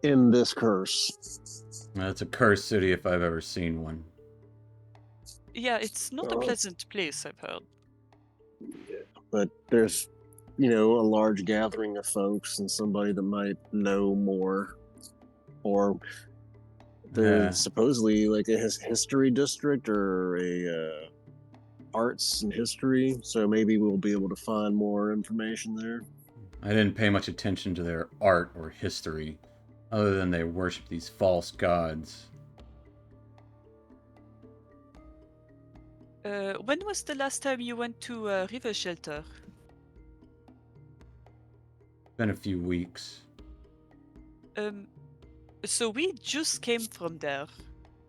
end this curse. It's a cursed city if I've ever seen one. Yeah, it's not a Oh. pleasant place, I've heard. But there's, a large gathering of folks and somebody that might know more, or there's Yeah. supposedly like a history district or a arts and history, so maybe we'll be able to find more information there. I didn't pay much attention to their art or history, other than they worship these false gods. When was the last time you went to River Shelter? Been a few weeks. So we just came from there.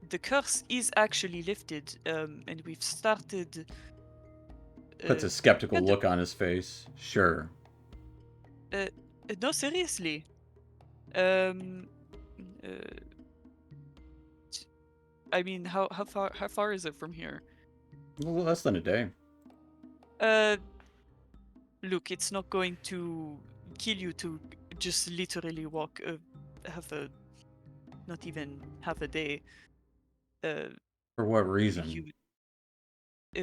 The curse is actually lifted, and we've started. Puts a skeptical kind of- look on his face. Sure. No, seriously. Um, uh, I mean, how far is it from here? Well, less than a day. Look, it's not going to kill you to just literally walk not even half a day. For what reason?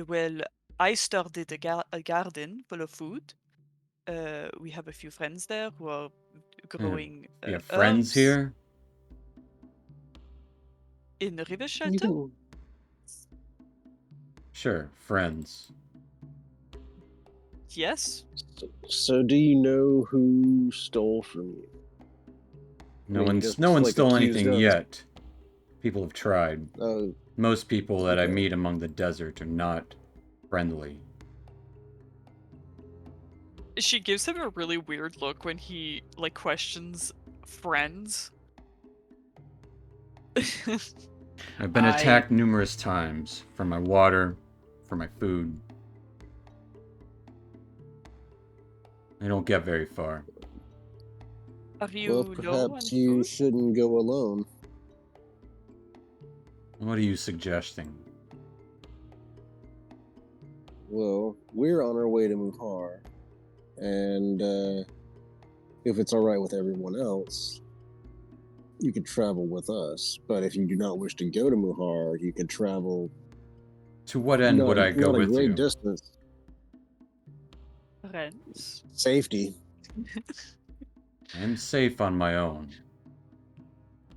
Well, I started a garden full of food. We have a few friends there who are growing You have friends herbs here? in the river You shelter. can, Sure, friends. Yes. so do you know who stole from you? No mean, one's just, no one like, stole accused anything us. yet. People have tried. Uh, Most people that I Okay. meet among the desert are not friendly. She gives him a really weird look when he like questions friends. I've been attacked numerous times for my water, for my food. I don't get very far. Are you well, low perhaps on you food? shouldn't go alone. What are you suggesting? Well, we're on our way to Muhar, and if it's all right with everyone else, you could travel with us. But if you do not wish to go to Muhar, you could travel To what end would I go not a with great you? distance. Friends. Safety. I am safe on my own.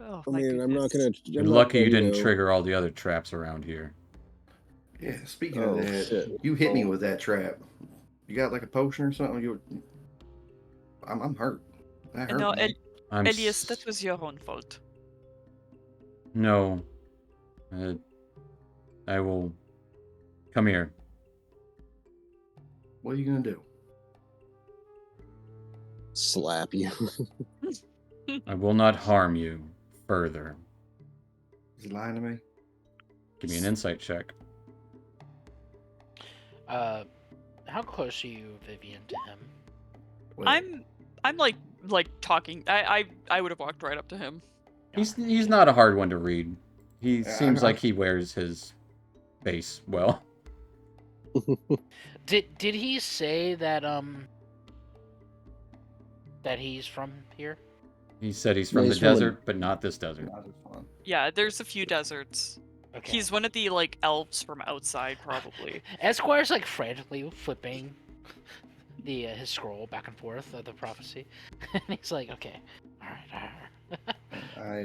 Oh I my mean, I'm not goodness. gonna. You're I'm not lucky gonna, you didn't trigger all the other traps around here. Yeah, speaking Oh, of that, shit. you hit me Oh. with that trap. You got like a potion or something? I'm hurt. That hurt. No, man. I'm Elias, that was your own fault. No. I will... Come here. What are you gonna do? Slap you. I will not harm you further. Is he lying to me? Give me an insight check. How close are you, Vivian, to him? Well, I'm like talking. I would have walked right up to him. He's not a hard one to read. He I'm- seems like I'm- he wears his base well. Did he say that that he's from here? He said he's from Yeah, the he's from a- desert, but not this desert. not this one. Yeah, there's a few deserts. Okay. He's one of the like elves from outside, probably. Esquire's like frantically flipping the his scroll back and forth of the prophecy, and he's like, "Okay, all right." I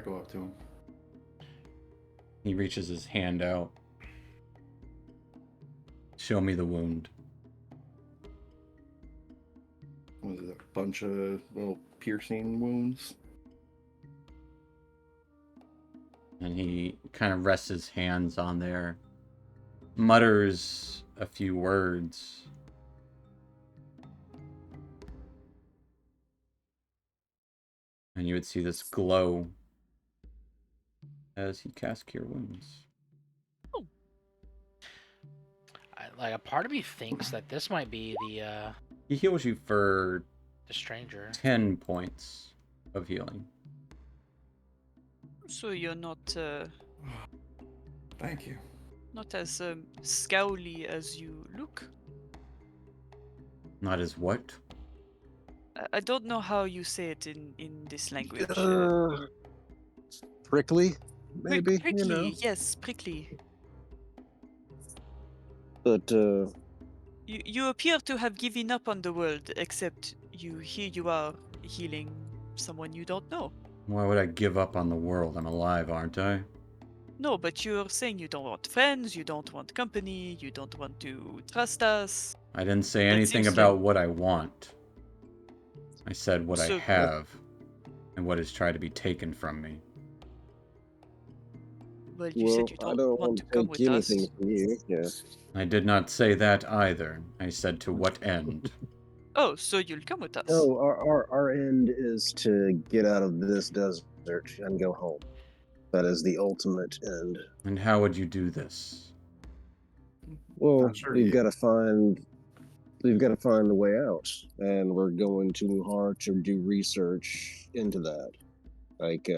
go up to him. He reaches his hand out. Show me the wound. Was it a bunch of little piercing wounds? And he kind of rests his hands on there, mutters a few words. And you would see this glow as he casts Cure Wounds. Like, a part of me thinks that this might be He heals you for the stranger. 10 points of healing. So you're not Thank you. not as scowly as you look. Not as what? I don't know how you say it in this language. Prickly, maybe, prickly, you know. yes, prickly. But You appear to have given up on the world, except here you are healing someone you don't know. Why would I give up on the world? I'm alive, aren't I? No, but you're saying you don't want friends, you don't want company, you don't want to trust us. I didn't say That anything seems about like- what I want. I said what I So- have and what is tried to be taken from me. Well, you well, said you I don't don't want want to to come take with anything us. from you. Yeah. I did not say that either. I said to what end. Oh, so you'll come with us. No, our end is to get out of this desert and go home. That is the ultimate end. And how would you do this? Well, I'm sure we've you- got to find the way out, and we're going to Muhar to do research into that. Like,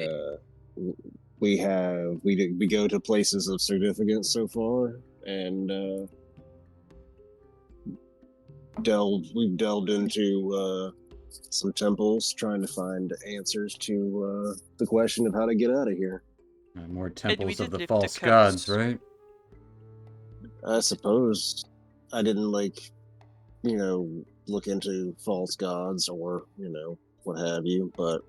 we go to places of significance so far, and we've delved into some temples trying to find answers to the question of how to get out of here. More temples of did the lift the false curse. gods, right? I suppose I didn't look into false gods or what have you, but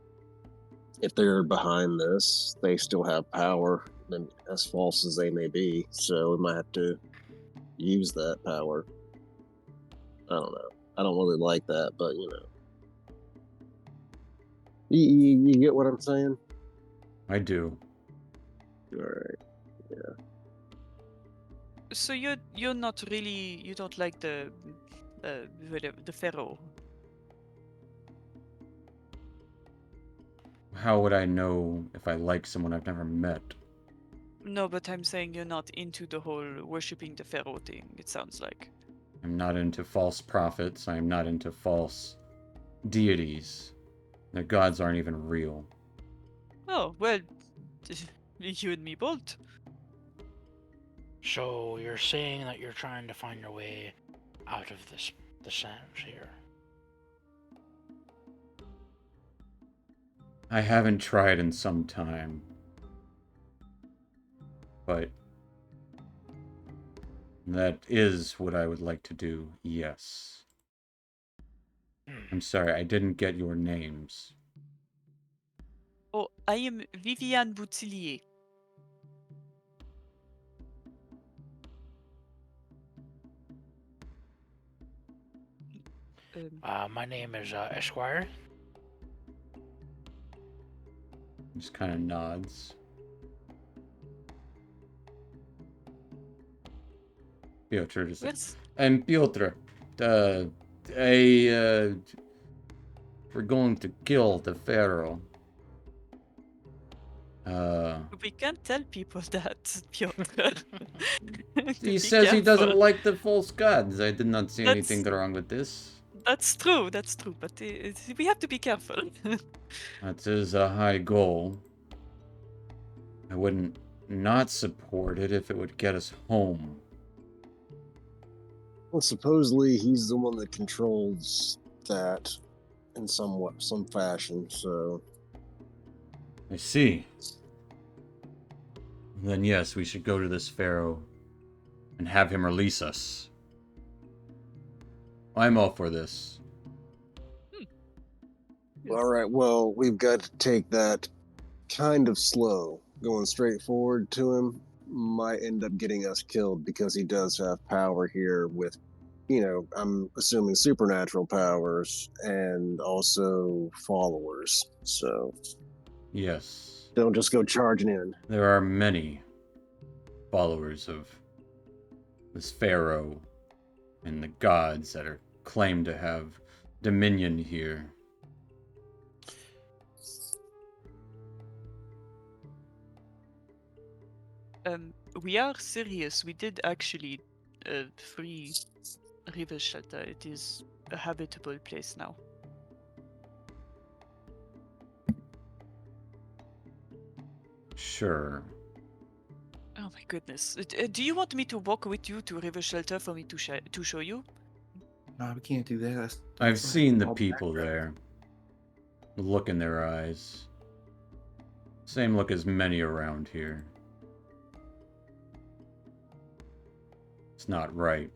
if they're behind this, they still have power, and as false as they may be, so we might have to use that power. I don't know. I don't really like that, but you get what I'm saying? I do. All right. So you're not really, you don't like the pharaoh. How would I know if I like someone I've never met? No, but I'm saying you're not into the whole worshipping the pharaoh thing. It sounds like. I'm not into false prophets. I am not into false deities. Their gods aren't even real. Oh well, you and me both. So you're saying that you're trying to find your way out of the sands here. I haven't tried in some time. But that is what I would like to do, yes. I'm sorry, I didn't get your names. Oh, I am Viviane Boutillier. My name is Esquire. Just kind of nods. Piotr just Where's I'm Piotr. We're going to kill the pharaoh. we can't tell people that, Piotr. He Be says he doesn't careful. like the false gods. I did not see That's- anything wrong with this. That's true, but we have to be careful. That is a high goal. I wouldn't not support it if it would get us home. Well, supposedly he's the one that controls that in some fashion. So I see. Then yes, we should go to this pharaoh and have him release us. I'm all for this. all right. Well, we've got to take that kind of slow. Going straight forward to him might end up getting us killed because he does have power here with, I'm assuming supernatural powers and also followers. So Yes. Don't just go charging in. There are many followers of this pharaoh and the gods that are claimed to have dominion here. We are serious. We did actually free River Shelter. It is a habitable place now. Sure. Oh my goodness. Do you want me to walk with you to River Shelter for me to show you? No, we can't do that. I've That's seen the all people background. there. The look in their eyes. Same look as many around here. It's not right.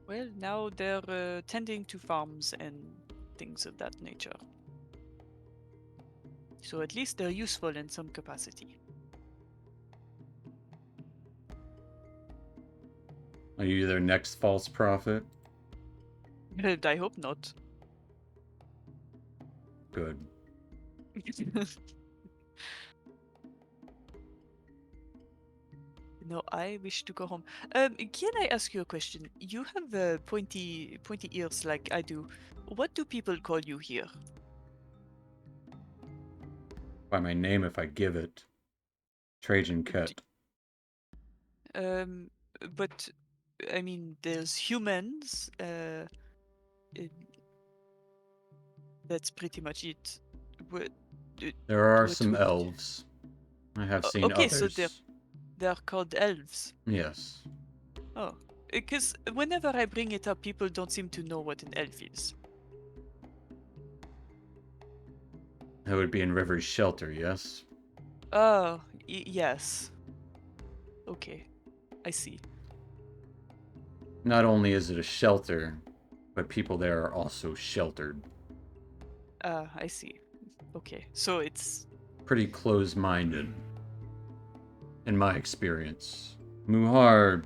Well, now they're tending to farms and things of that nature. So at least they're useful in some capacity. Are you their next false prophet? I hope not. Good. No, I wish to go home. Can I ask you a question? You have pointy ears like I do. What do people call you here? By my name if I give it. Trajan Ket. But I mean, there's humans. That's pretty much it. What? There are what some would- elves. I have seen okay, others. so they're called elves. Yes. Oh, because whenever I bring it up, people don't seem to know what an elf is. That would be in River's Shelter, yes? Oh, yes. Okay, I see. Not only is it a shelter, but people there are also sheltered. I see. Okay, so it's Pretty close-minded, in my experience. Muhar,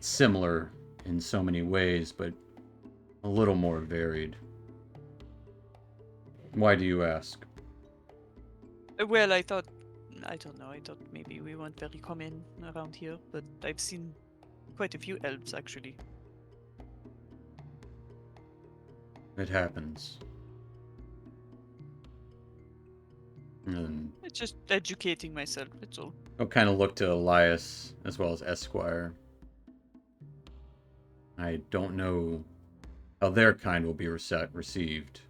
similar in so many ways, but a little more varied. Why do you ask? well. I don't know. I thought maybe we weren't very common around here, but I've seen quite a few elves actually. It happens. And It's just educating myself. That's all. I'll kind of look to Elias as well as Esquire. I don't know how their kind will be received.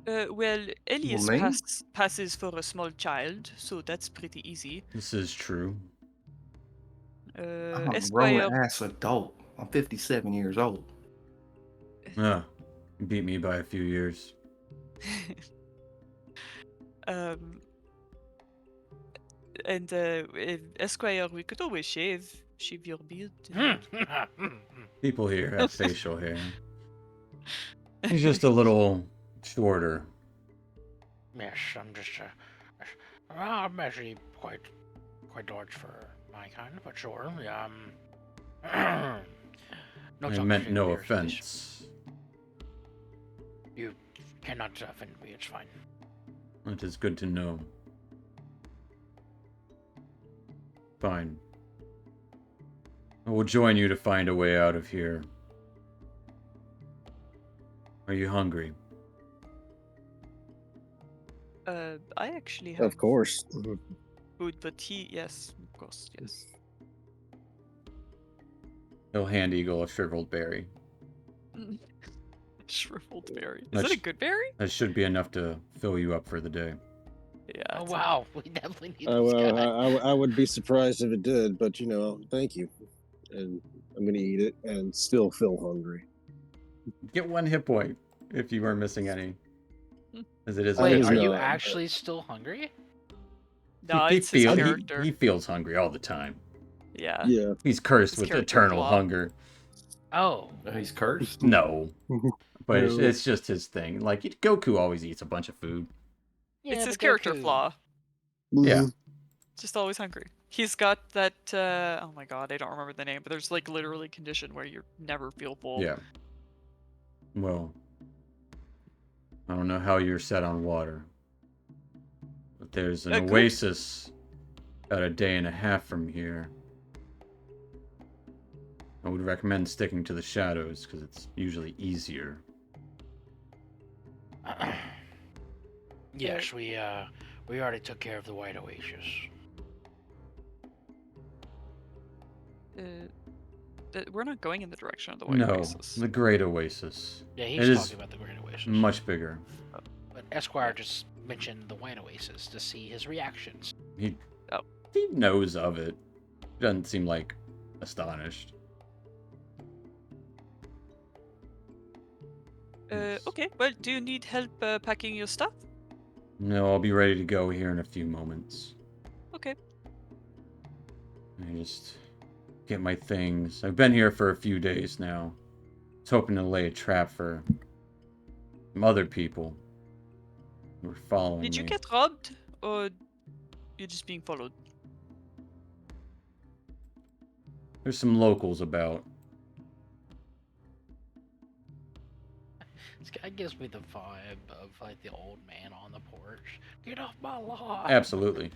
Well, Elias me? passes for a small child, so that's pretty easy. This is true. I'm a Esquire. grown ass adult. I'm 57 years old. Ah, you beat me by a few years. And Esquire, we could always shave your beard. People here have facial hair. He's just a little shorter. Yes, I'm just, I'm actually quite large for my kind, but sure. No I talk meant between no beers, please. offense. You cannot offend me, it's fine. That is good to know. Fine. I will join you to find a way out of here. Are you hungry? I actually have Of course. food, but yes, of course, yes. He'll hand Eagle a shriveled berry. Shriveled berry. Is That's- that a good berry? That should be enough to fill you up for the day. Yeah. Oh it's wow, we definitely need Oh, this well, guy. I would be surprised if it did, but thank you. And I'm gonna eat it and still feel hungry. Get 1 hit point if you are missing any. As it is I Wait, was are you not, but- actually still hungry? No, it's his character. he feels hungry all the time. Yeah. Yeah. He's cursed His with character eternal flaw. hunger. Oh, He's cursed. No. But No. it's just his thing. Like, Goku always eats a bunch of food. yeah, It's his but character Goku- flaw. Yeah. Mhm. Just always hungry. He's got that, oh my god, I don't remember the name, but there's like literally a condition where you never feel full. Yeah. Well, I don't know how you're set on water. But there's an Good. oasis about a day and a half from here. I would recommend sticking to the shadows because it's usually easier. Yes, we already took care of the White Oasis. We're not going in the direction of the White No, Oasis. the Great Oasis. Yeah, It he's is talking about the Great Oasis. much bigger. But Esquire just mentioned the White Oasis to see his reactions. He knows of it. Doesn't seem like astonished. Okay, well, do you need help packing your stuff? No, I'll be ready to go here in a few moments. Okay. I just get my things. I've been here for a few days now. I was hoping to lay a trap for some other people who were following Did you me. get robbed, or you're just being followed? There's some locals about. This guy gives me the vibe of like the old man on the porch. Get off my lawn! Absolutely.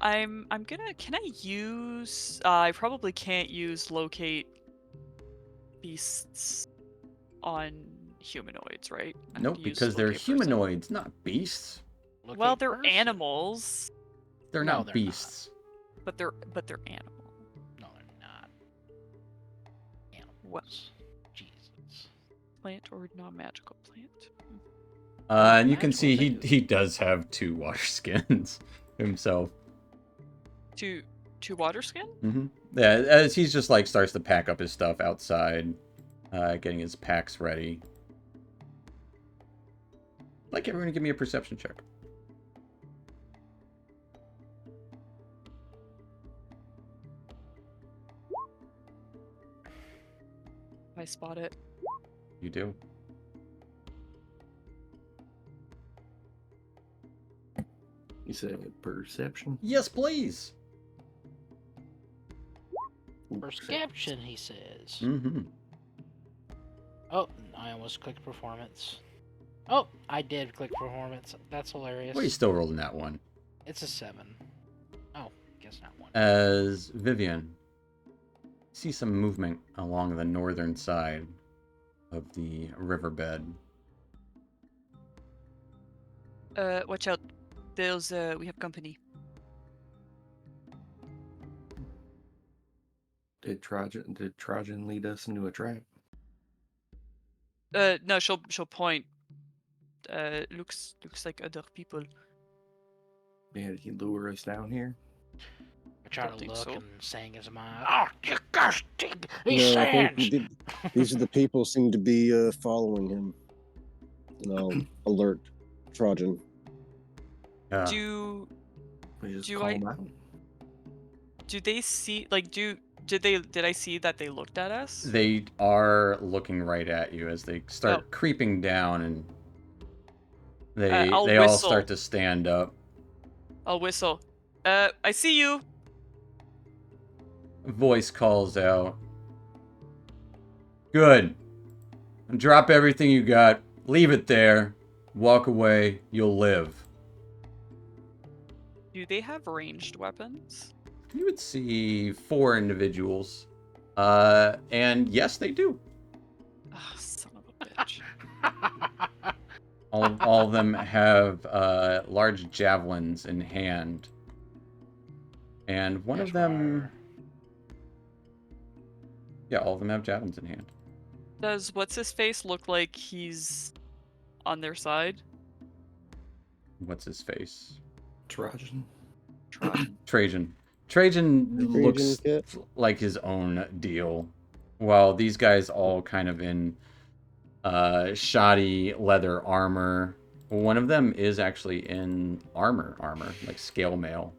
I'm gonna. Can I use? I probably can't use locate beasts on humanoids, right? I have Nope, to use because they're locate person. humanoids, not beasts. Look Well, at they're person. animals, They're No, not they're not. beasts. but they're animal. No, they're not. Animals. What? Jesus. Plant or non-magical plant? And you can Magical see too. he does have 2 water skins himself. Two water skin? Yeah, as he's just like starts to pack up his stuff outside, getting his packs ready. I'd like everyone to give me a perception check. I spot it. You do. You said perception? Yes, please. Perception, he says. Mm-hmm. Oh, I almost clicked performance. Oh, I did click performance. That's hilarious. Well, you still rolling that one. It's a 7. Oh, guess not 1. As Vivian, see some movement along the northern side of the riverbed. Watch out. There's we have company. Did Trajan lead us into a trap? No, she'll point. Looks like other people. Yeah, did he lure us down here? I try Don't to think look so. and saying as mine. Oh, you gosh, these No, I think sands! these are the people seem to be following him. And I'll alert Trajan. Do We just Do call I- him out. do they see did I see that they looked at us? They are looking right at you as they start Oh. creeping down, and they I'll all whistle. start to stand up. I'll whistle. I see you. A voice calls out. Good. Drop everything you got. Leave it there. Walk away. You'll live. Do they have ranged weapons? You would see 4 individuals. And yes, they do. Ah, son of a bitch. All of them have large javelins in hand. And one of them... Yeah, all of them have javelins in hand. Does what's his face look like he's on their side? What's his face? Trajan? Trajan. Trajan looks kit? like his own deal. While these guys all kind of in shoddy leather armor. One of them is actually in armor, like scale mail.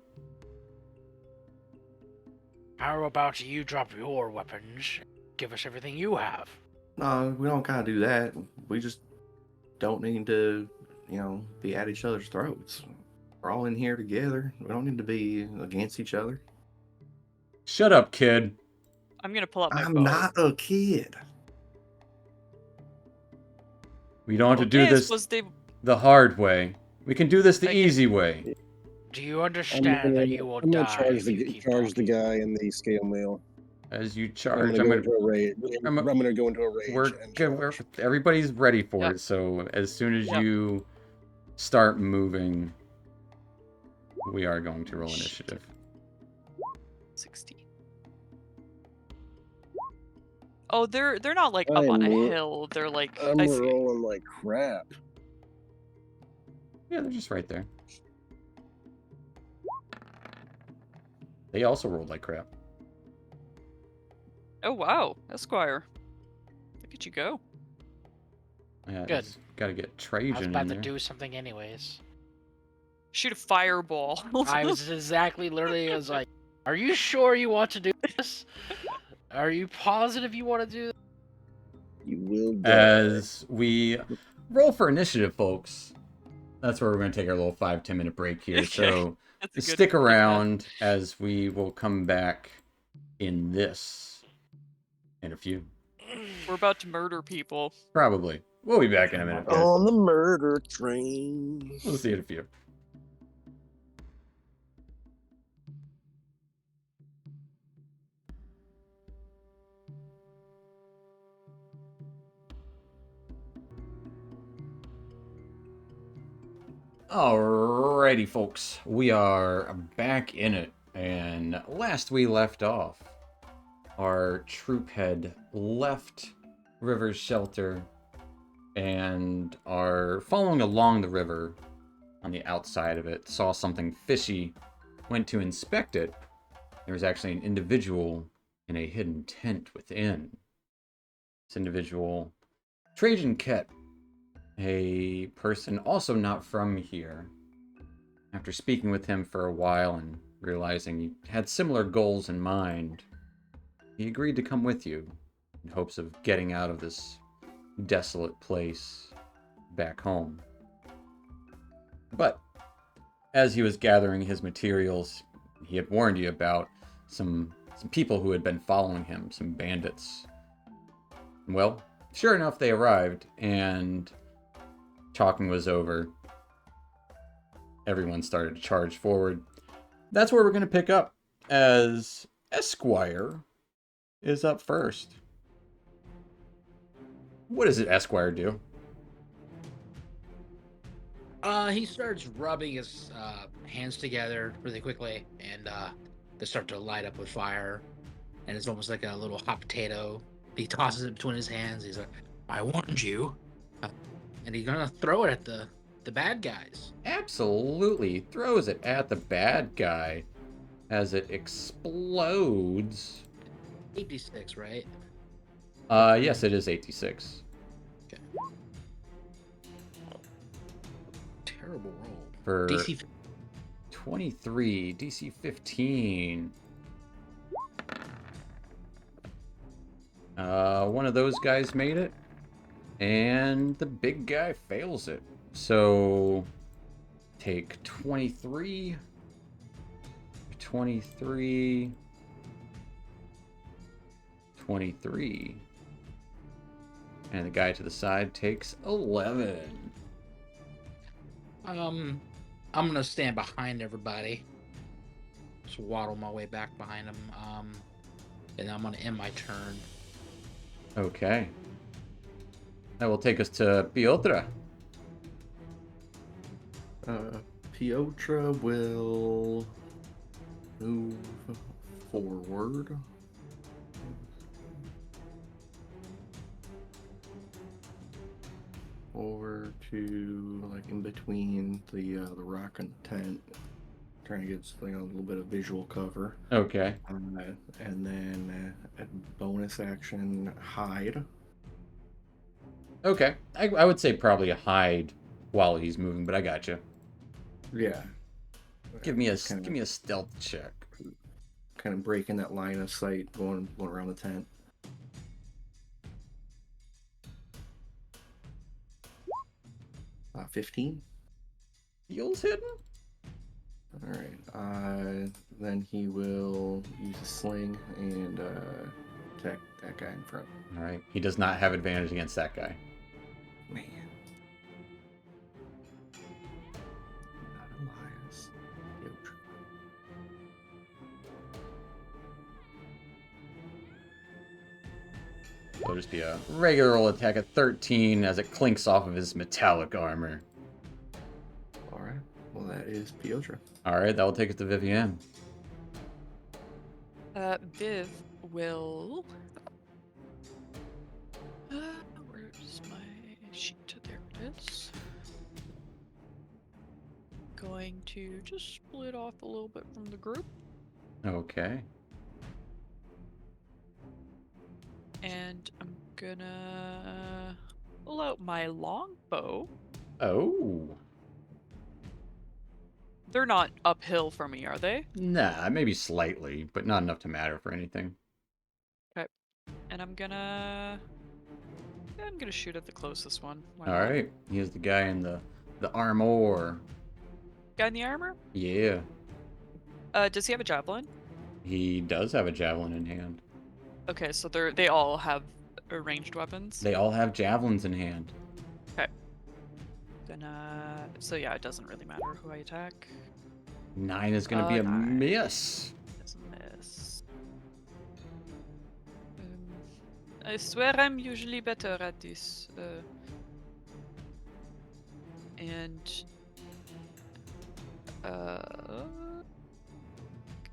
How about you drop your weapons? Give us everything you have. No, we don't kind of do that. We just don't need to, be at each other's throats. We're all in here together. We don't need to be against each other. Shut up, kid. I'm gonna pull out my I'm bow. not a kid. We don't have to do Yes, this was they the hard way. We can do this the I can- easy way. Do you understand that you will I'm gonna die if you keep charge the talking? guy in the scale mail. As you I'm charge, gonna go into a rage. I'm I'm gonna go into a rage and charge. everybody's ready for Yep. it. So as soon as Yep. you start moving, we are going to roll initiative. 16. Oh, they're not like up I on a am- hill. They're like I'm I see. rolling like crap. Yeah, they're just right there. They also rolled like crap. Oh wow, Esquire. Look at you go. Yeah, Good. Got to get I was Trajan about in to there. do something anyways. Shoot a fireball. I was literally, I was like, are you sure you want to do this? Are you positive you want to do this? You will die. As we roll for initiative, folks. That's where we're going to take our little 5-10 minute break here. Okay. So That's a good stick idea. around as we will come back in this in a few. We're about to murder people. Probably. We'll be back in a minute, guys. On the murder train. We'll see you in a few. Alrighty, folks. We are back in it. And last we left off, our troop had left River's shelter and are following along the river on the outside of it. Saw something fishy, went to inspect it. There was actually an individual in a hidden tent within. This individual, Trajan Ket, a person also not from here. After speaking with him for a while and realizing he had similar goals in mind, he agreed to come with you in hopes of getting out of this desolate place back home. But as he was gathering his materials, he had warned you about some people who had been following him, some bandits. Well, sure enough, they arrived, and talking was over. Everyone started to charge forward. That's where we're going to pick up, as Esquire is up first. What does it Esquire do? He starts rubbing his hands together really quickly, and they start to light up with fire. And it's almost like a little hot potato. He tosses it between his hands. He's like, "I warned you," and he's gonna throw it at the bad guys. Absolutely throws it at the bad guy as it explodes. 86, right? Yes, it is 86. Terrible roll. For DC 23, DC 15. One of those guys made it, and the big guy fails it. So take 23, 23, 23. And the guy to the side takes 11. I'm gonna stand behind everybody. Just waddle my way back behind them. And I'm gonna end my turn. Okay. That will take us to Piotra. Piotra will move forward. Over to like in between the rock and the tent, trying to get something, a little bit of visual cover. Okay. And then a bonus action, hide. Okay. I would say probably a hide while he's moving, but I got you. Yeah. Give me a stealth check. Kind of breaking that line of sight, going around the tent. Uh, 15. Feels hidden? All right. Then he will use a sling and attack that guy in front. All right. He does not have advantage against that guy. Man. Not Elias. It'll just be a regular roll attack at 13 as it clinks off of his metallic armor. All right. Well, that is Piotra. Alright, that will take us to Vivienne. Viv will. Where's my sheet? There it is. Going to just split off a little bit from the group, Okay. and I'm gonna pull out my longbow. Oh. They're not uphill for me, are they? Nah, maybe slightly, but not enough to matter for anything. And I'm gonna shoot at the closest one. Why not? Alright. Here's the guy in the armor. Guy in the armor? Yeah. Does he have a javelin? He does have a javelin in hand. Okay, so they all have ranged weapons. They all have javelins in hand. So yeah, it doesn't really matter who I attack. 9 is going to be a 9. miss. It's a miss. I swear I'm usually better at this. And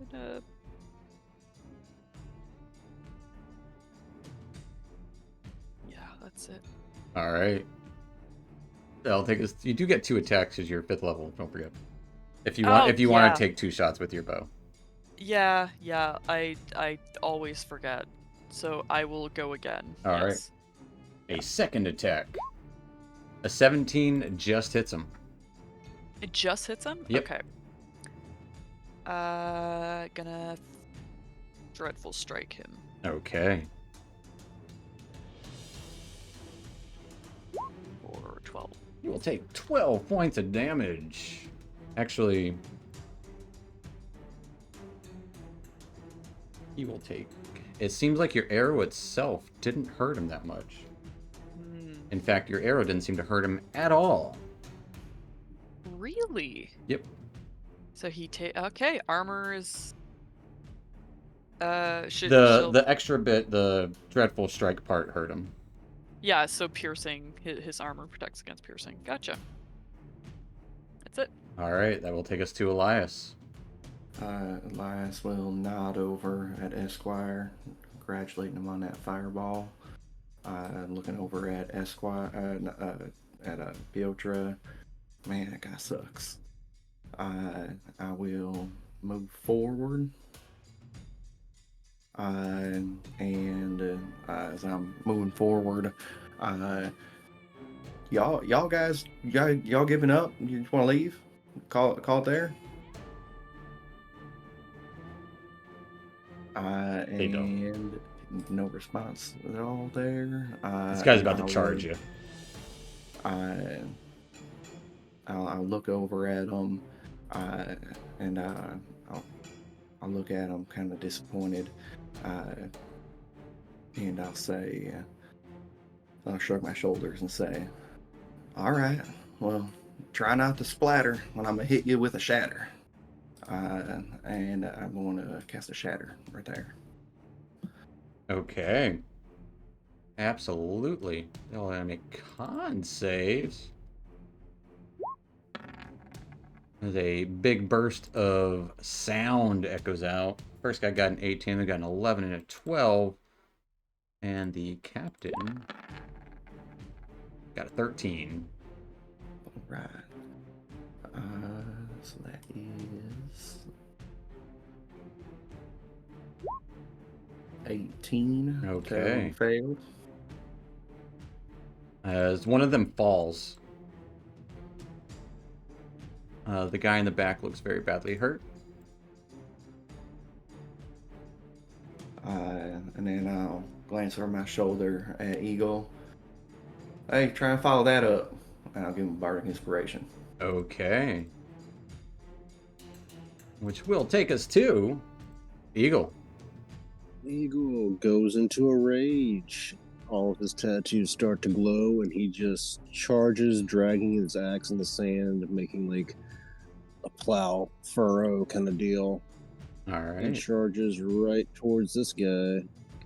gonna. Yeah, that's it. Alright. That'll take us. You do get 2 attacks as your 5th level, don't forget. If you want yeah. to take 2 shots with your bow. Yeah, I always forget. So I will go again. All right. Yes. A second attack. A 17 just hits him. It just hits him? Yep. Okay. Gonna dreadful strike him. Okay. For 12. You will take 12 points of damage. Actually, he will take... It seems like your arrow itself didn't hurt him that much. In fact, your arrow didn't seem to hurt him at all. Really? Yep. So he okay, armor is The extra bit, the dreadful strike part hurt him. Yeah, so piercing, his armor protects against piercing. Gotcha. That's it. Alright, that will take us to Elias. Elias will nod over at Esquire, congratulating him on that fireball. Looking over at Esquire, at Piotra. Man, that guy sucks. I will move forward. And as I'm moving forward, y'all guys, y'all giving up? You just want to leave? Call it there. They don't. And no response at all there. This guy's about to charge you. I'll look over at him, and I'll look at him kind of disappointed, and I'll say, I'll shrug my shoulders and say, "All right, well, try not to splatter when I'm gonna hit you with a shatter." And I'm going to cast a shatter right there. Okay. Absolutely. They'll make con saves. There's a big burst of sound echoes out. First guy got an 18, they got an 11 and a 12. And the captain got a 13. All right. So that is 18. Okay. Failed. As one of them falls, the guy in the back looks very badly hurt. And then I'll glance over my shoulder at Eagle. Hey, try and follow that up. And I'll give him Bardic Inspiration. Okay. Which will take us to Eagle. Eagle goes into a rage. All of his tattoos start to glow, and he just charges, dragging his axe in the sand, making like a plow furrow kind of deal. All And right. charges right towards this guy.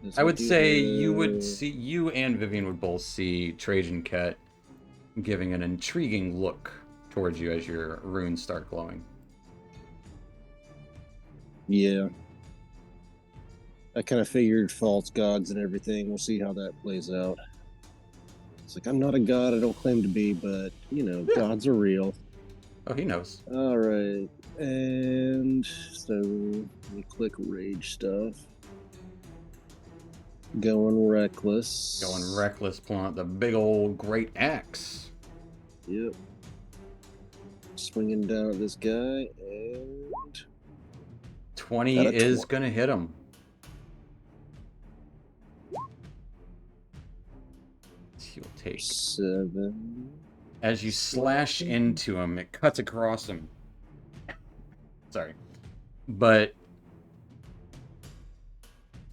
As I would do say you would the- see, you and Vivian would both see Trajan Ket giving an intriguing look towards you as your runes start glowing. Yeah. I kind of figured false gods and everything. We'll see how that plays out. It's like, I'm not a god, I don't claim to be, but, you know, Yeah. gods are real. Oh, he knows. Alright. And so, let me click rage stuff. Going reckless. Going reckless, pulling out the big old great axe. Yep. Swinging down at this guy, and 20 Got a is 20. going to hit him. He'll take. 7. As you slash into him, it cuts across him. Sorry. But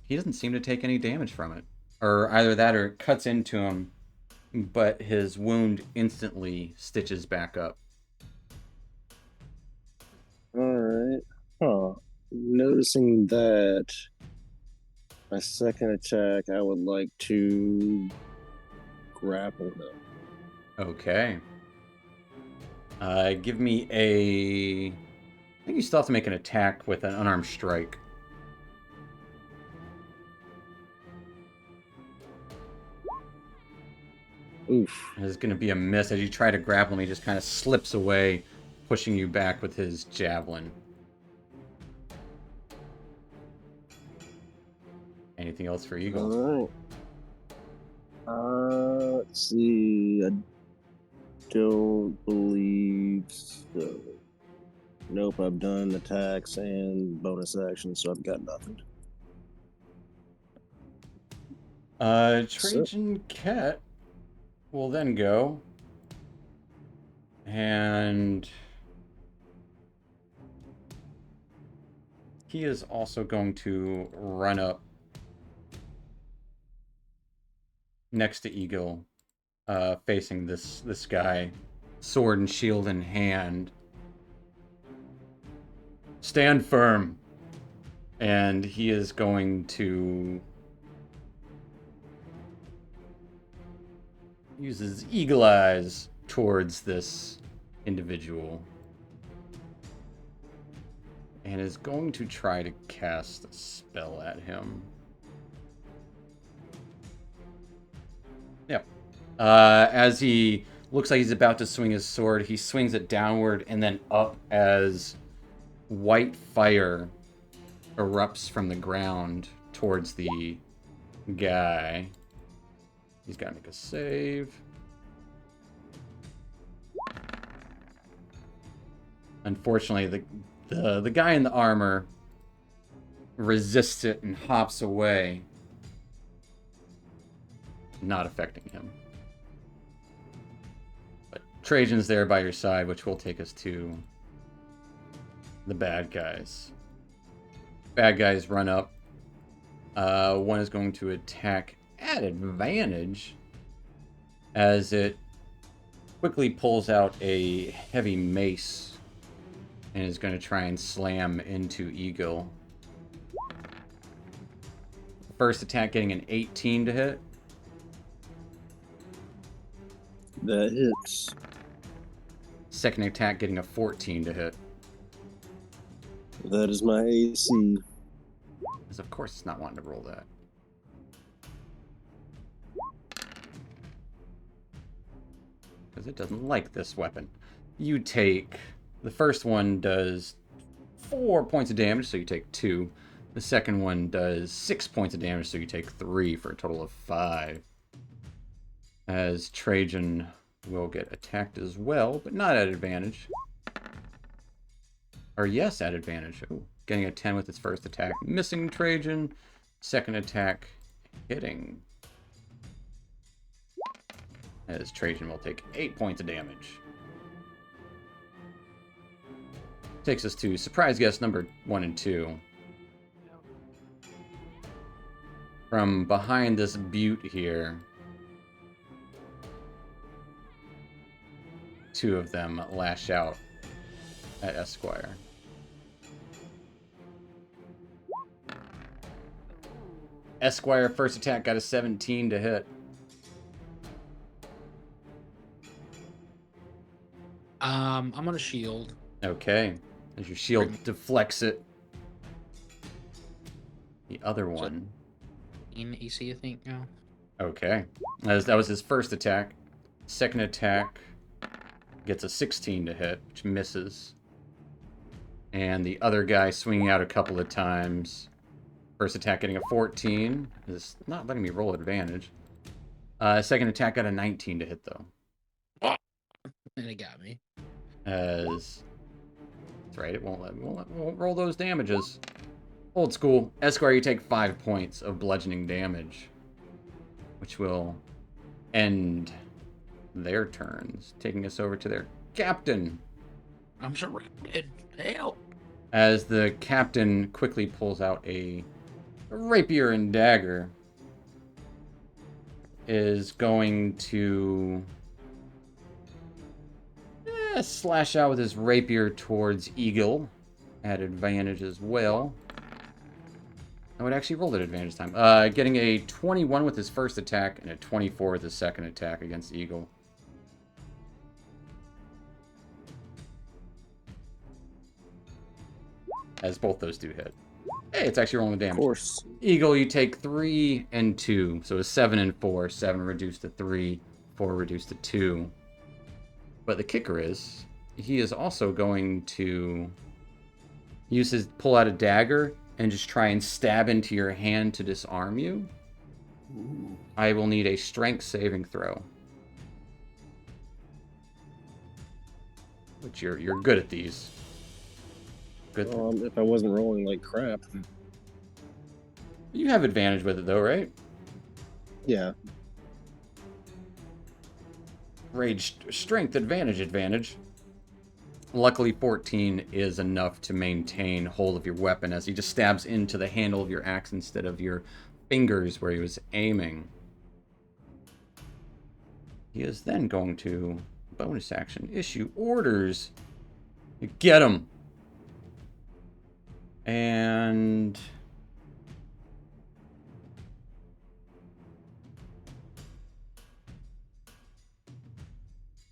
he doesn't seem to take any damage from it. Or either that or it cuts into him, but his wound instantly stitches back up. Alright. Huh. Noticing that, my second attack, I would like to grapple him. Okay. Give me a... I think you still have to make an attack with an unarmed strike. Oof. It's going to be a miss. As you try to grapple him, he just kind of slips away, pushing you back with his javelin. Anything else for Eagle? Alright. Let's see. I don't believe so. Nope, I've done attacks and bonus actions, so I've got nothing. Trajan Ket will then go. And he is also going to run up next to Eagle, facing this guy, sword and shield in hand. Stand firm. And he is going to use his eagle eyes towards this individual. And is going to try to cast a spell at him. Yep. As he looks like he's about to swing his sword, he swings it downward and then up as white fire erupts from the ground towards the guy. He's got to make a save. Unfortunately, the guy in the armor resists it and hops away, not affecting him. But Trajan's there by your side, which will take us to the bad guys. Bad guys run up. One is going to attack at advantage as it quickly pulls out a heavy mace and is going to try and slam into Eagle. First attack getting an 18 to hit. That hits. Second attack getting a 14 to hit. That is my AC. Because of course it's not wanting to roll that. Because it doesn't like this weapon. You take... The first one does 4 points of damage, so you take 2. The second one does 6 points of damage, so you take 3 for a total of 5. As Trajan will get attacked as well, but not at advantage. Or yes, at advantage. Ooh, getting a 10 with its first attack. Missing Trajan. Second attack hitting. As Trajan will take 8 points of damage. Takes us to surprise guest number 1 and 2. From behind this butte here, 2 of them lash out at Esquire. Esquire first attack got a 17 to hit. I'm gonna shield. Okay. As your shield deflects it. The other So- one. In AC, I think. Yeah. Okay. That was his first attack. Second attack gets a 16 to hit, which misses. And the other guy swinging out a couple of times. First attack getting a 14. Is not letting me roll advantage. Second attack got a 19 to hit, though. And it got me. As that's right, it won't roll those damages. Old school. Esquire, you take 5 points of bludgeoning damage, which will end their turns, taking us over to their captain. I'm surrounded. Help! As the captain quickly pulls out a rapier and dagger, is going to slash out with his rapier towards Eagle at advantage as well. I would actually roll at advantage time. Getting a 21 with his first attack and a 24 with his second attack against Eagle. As both those do hit. Hey, it's actually rolling the Of damage. course. Eagle, you take 3 and 2. So it's 7 and 4. 7 reduced to 3. 4 reduced to 2. But the kicker is, he is also going to pull out a dagger and just try and stab into your hand to disarm you. Ooh. I will need a strength saving throw. Which you're good at these. Good. If I wasn't rolling like crap. You have advantage with it though, right? Yeah. Rage strength advantage. Luckily 14 is enough to maintain hold of your weapon as he just stabs into the handle of your axe instead of your fingers where he was aiming. He is then going to bonus action issue orders. You get him. And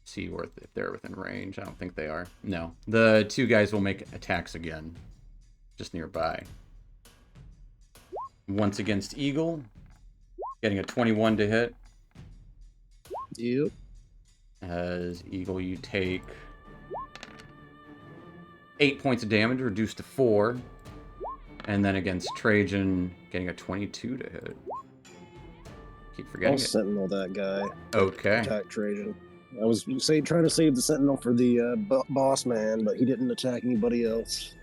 see if they're within range. I don't think they are. No. The two guys will make attacks again. Just nearby. Once against Eagle. Getting a 21 to hit. Yep. As Eagle, you take 8 points of damage, reduced to 4. And then against Trajan, getting a 22 to hit. Keep forgetting I'll it. sentinel that guy. Okay. Attack Trajan. I was trying to save the sentinel for the boss man, but he didn't attack anybody else.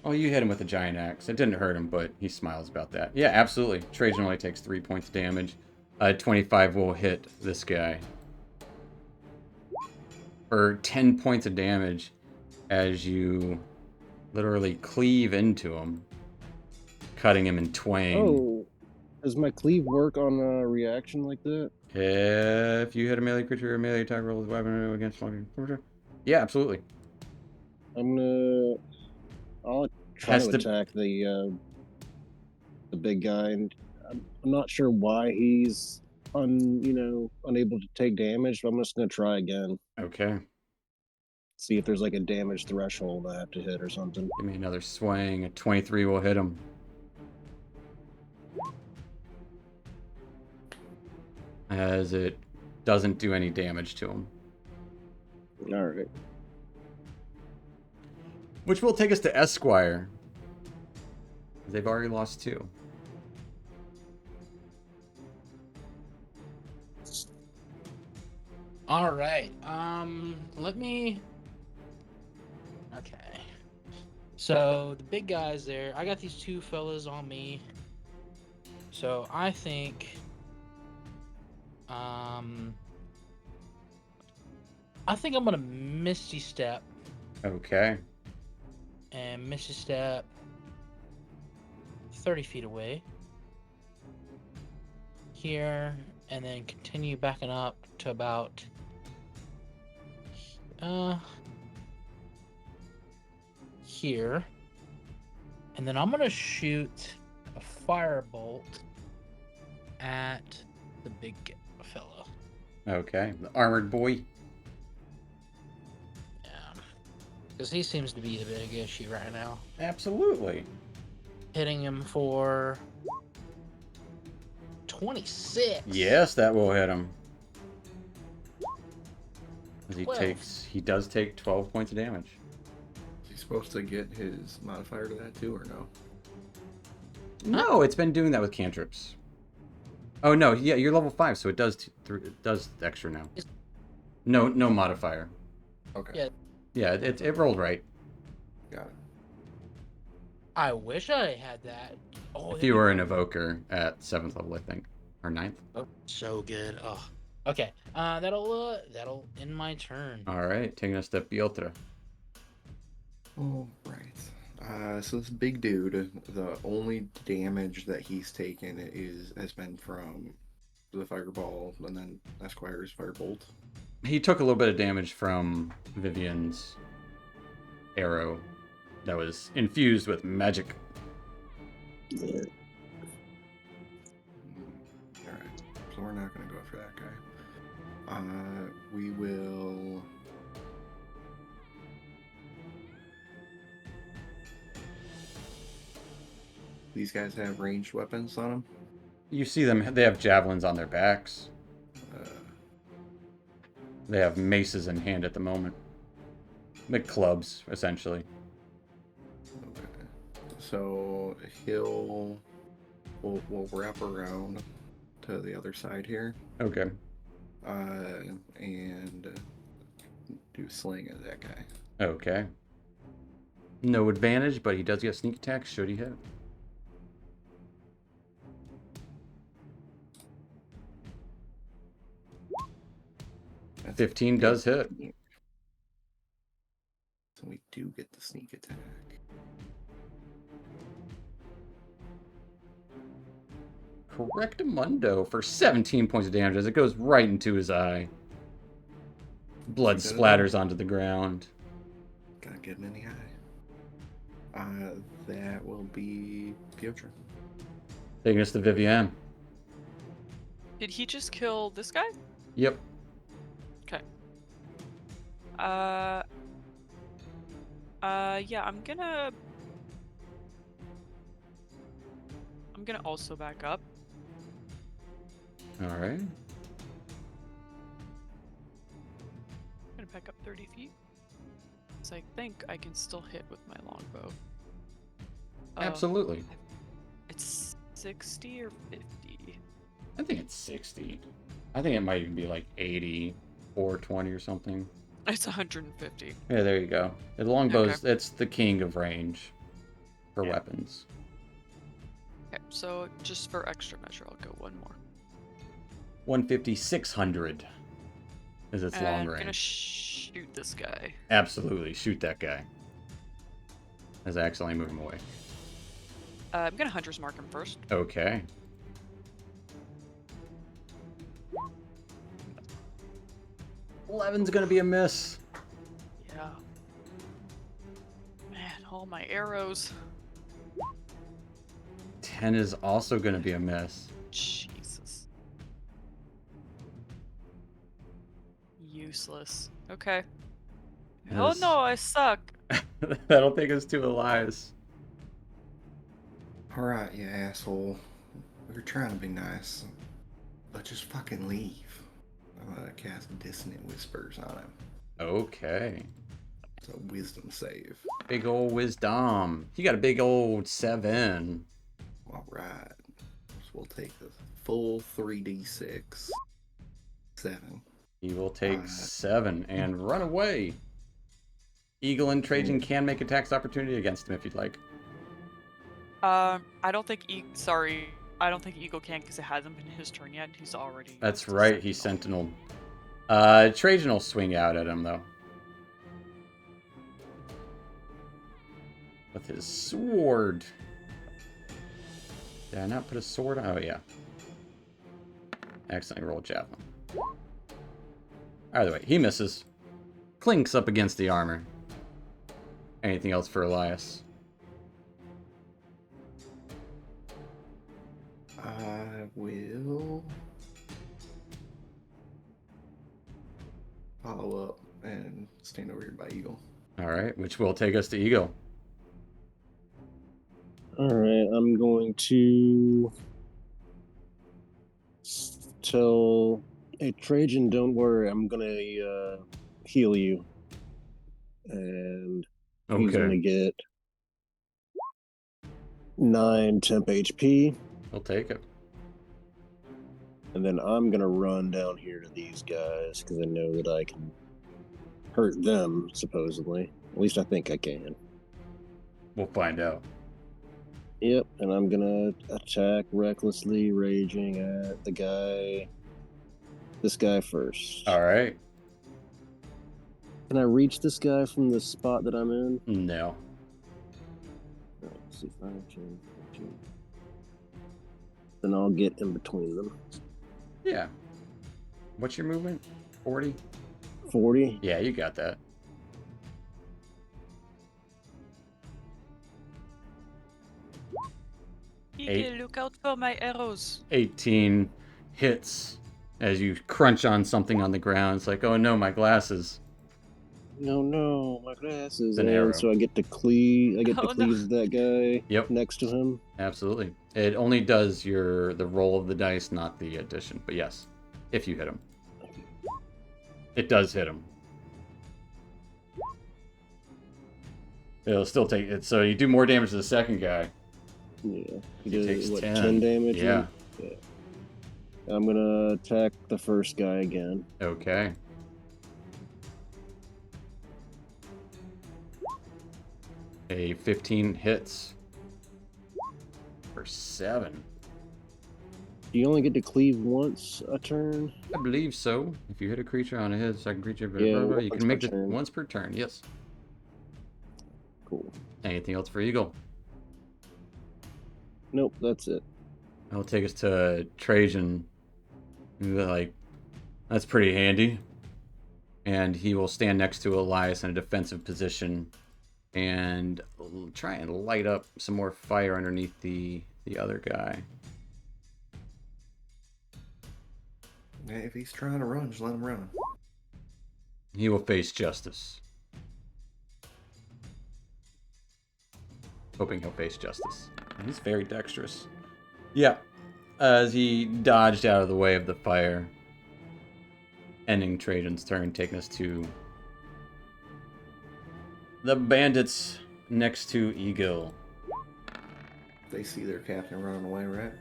Well, you hit him with a giant axe. It didn't hurt him, but he smiles about that. Yeah, absolutely. Trajan only takes 3 points of damage. 25 will hit this guy. For 10 points of damage as you literally cleave into him, cutting him in twain. Oh, does my cleave work on a reaction like that? If you hit a melee creature or melee attack roll with weapon against flanking. Yeah, absolutely. I'll try Has to to- attack the big guy, and I'm not sure why he's unable to take damage, but I'm just gonna try again. Okay. See if there's like a damage threshold I have to hit or something. Give me another swing. A 23 will hit him. As it doesn't do any damage to him. All right. Which will take us to Esquire. They've already lost 2. All right. Let me. Okay. So the big guy's there. I got these 2 fellas on me. So I think. I think I'm gonna Misty Step Okay. and Misty Step 30 feet away. Here, and then continue backing up to about here. And then I'm gonna shoot a firebolt at the big fella. Okay. The armored boy. Yeah. Because he seems to be the big issue right now. Absolutely. Hitting him for 26. Yes, that will hit him. As he 12. he does take 12 points of damage. Is he supposed to get his modifier to that too, or no? No, it's been doing that with cantrips. Oh no, yeah, you're level 5, so it does it does extra now. No modifier. Okay. Yeah. Yeah, it rolled right. Got it. I wish I had that. Oh, If you were an evoker at 7th level, I think, or 9th. Oh, so good. Oh. Okay. That'll end my turn. All right, taking us to Piotr. All right. So this big dude, the only damage that he's taken has been from the fireball and then Esquire's firebolt. He took a little bit of damage from Vivian's arrow that was infused with magic. Yeah. All right. So we're not going to go after that guy. We will. These guys have ranged weapons on them. You see them, they have javelins on their backs. They have maces in hand at the moment. Like clubs, essentially. Okay. So we'll wrap around to the other side here. Okay. And do sling at that guy. Okay. No advantage, but he does get sneak attack should he hit. That's 15 does hit. So we do get the sneak attack. Correctamundo for 17 points of damage as it goes right into his eye. Blood Good. splatters onto the ground. Gotta get him in the eye. That will be Piotr. Taking us to Vivienne. Did he just kill this guy? Yep. Okay. Yeah, I'm gonna also back up. All right. I'm gonna back up 30 feet. So I think I can still hit with my longbow. Absolutely. It's 60 or 50? I think it's 60. I think it might even be like 80 or 20 or something. It's 150. Yeah, there you go. The longbow's, it's the king of range for weapons. Okay, so just for extra measure, I'll go one more. 150, 600 is its And long I'm range. gonna shoot this guy. Absolutely, shoot that guy. As I accidentally move him away. I'm gonna hunter's mark him first. Okay. Eleven's gonna be a miss. Yeah. Man, all my arrows. 10 is also gonna be a miss. Jesus. Useless. Okay. Oh Yes. no, I suck. That'll take us to Elias. Alright, you asshole. We were trying to be nice. But just fucking leave. I'm gonna cast Dissonant Whispers on him. Okay. It's a wisdom save. Big old wisdom. You got a big old 7. Alright. So we'll take the full 3d6. 7. He will take 7 and run away. Eagle and Trajan can make a tax opportunity against him if you'd like. I don't think I don't think Eagle can because it hasn't been his turn yet. He's already. That's right, he's Sentinel. Trajan will swing out at him though. With his sword. Did I not put a sword on? Oh yeah. Accidentally rolled javelin. Either way, he misses. Clinks up against the armor. Anything else for Elias? I will follow up and stand over here by Eagle. All right, which will take us to Eagle. All right, I'm going to tell, hey Trajan, don't worry, I'm gonna heal you, and he's gonna Okay, get 9 temp HP, we'll take it. and then I'm gonna run down here to these guys because I know that I can hurt them, supposedly. At least I think I can. We'll find out. Yep, and I'm gonna attack recklessly, raging at this guy first. All right. Can I reach this guy from the spot that I'm in? No. Let's see, 5, 10, 15. Then I'll get in between them. Yeah. What's your movement? 40? 40. Yeah, you got that. Eagle, look out for my arrows. 18 hits as you crunch on something on the ground. It's like, oh no, my glasses. No, my glasses. An And arrow. so I get to cleave. I get to Oh, no. cleave that guy Yep, next to him. absolutely. It only does the roll of the dice, not the addition. But yes, if you hit him. It does hit him. It'll still take it. So you do more damage to the second guy. Yeah. He He does takes what, 10. 10 damage? Yeah. Yeah. I'm gonna attack the first guy again. Okay. A 15 hits for 7. You only get to cleave once a turn. I believe so. If you hit a creature on a hit, second creature, blah, Yeah, blah, blah, you once can make per it turn. once per turn. Yes. Cool. Anything else for Eagle? Nope, that's it. That'll take us to Trajan. Like, that's pretty handy. And he will stand next to Elias in a defensive position and try and light up some more fire underneath the other guy. Yeah, if he's trying to run, just let him run. He will face justice. Hoping he'll face justice. And he's very dexterous. Yeah. As he dodged out of the way of the fire, ending Trajan's turn, taking us to the bandits next to Eagle. They see their captain running away, right?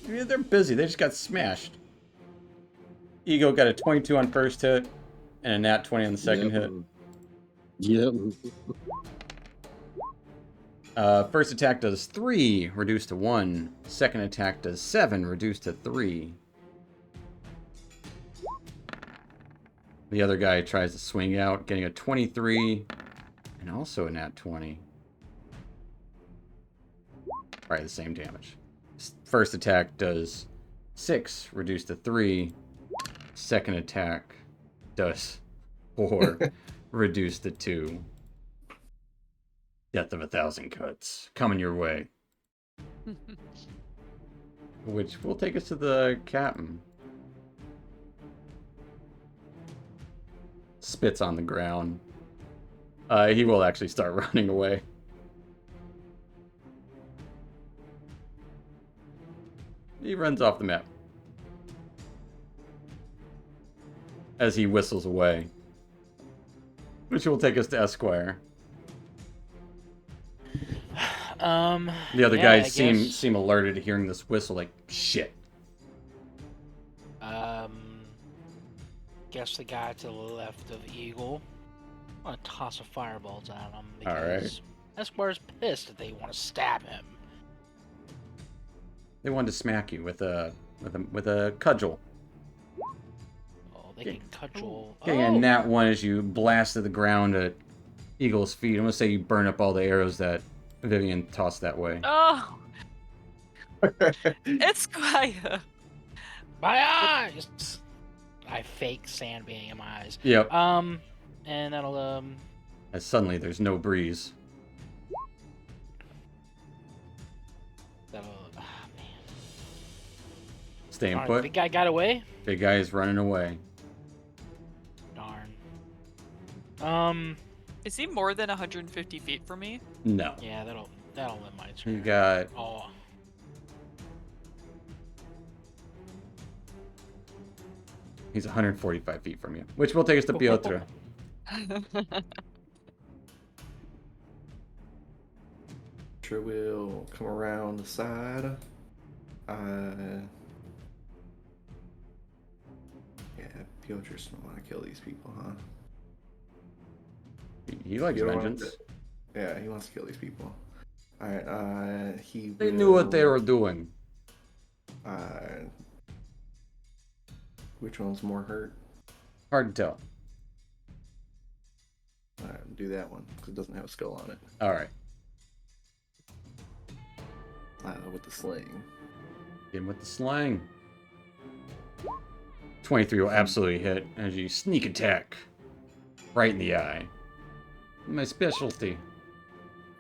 They're busy. They just got smashed. Eagle got a 22 on first hit and a nat 20 on the second hit. Yep. First attack does 3, reduced to 1. Second attack does 7, reduced to 3. The other guy tries to swing out, getting a 23 and also a nat 20. Probably the same damage. First attack does 6, reduced to 3. Second attack does 4, reduced to 2. Death of 1,000 cuts coming your way. Which will take us to the captain. Spits on the ground. He will actually start running away. He runs off the map. As he whistles away. Which will take us to Esquire. The other yeah, guys seem alerted to hearing this whistle, like, shit. Guess the guy to the left of Eagle. I'm gonna toss a firebolt at him All right. because Esquire's pissed that they want to stab him. They wanted to smack you with a cudgel. Oh, they can cudgel. Getting a nat 1 as you blast to the ground at Eagle's feet. I'm gonna say you burn up all the arrows that Vivian tossed that way. Oh, Esquire. My eyes! I fake sand being in my eyes. Yep. And that'll As suddenly there's no breeze. That'll. Ah, man. Staying Darn, the put. big guy got away. Big guy is running away. Darn. Is he more than 150 feet from me? No. Yeah, that'll end my turn. You got. Oh. He's 145 feet from you, which will take us to Piotr. Sure will come around the side. Yeah, Piotr's don't want to kill these people, huh? He likes You don't vengeance. want to- Yeah, he wants to kill these people. Alright, They knew what they were doing. Which one's more hurt? Hard to tell. Do that one, because it doesn't have a skull on it. Alright. With the sling. Get him with the slang. 23 will absolutely hit as you sneak attack. Right in the eye. My specialty.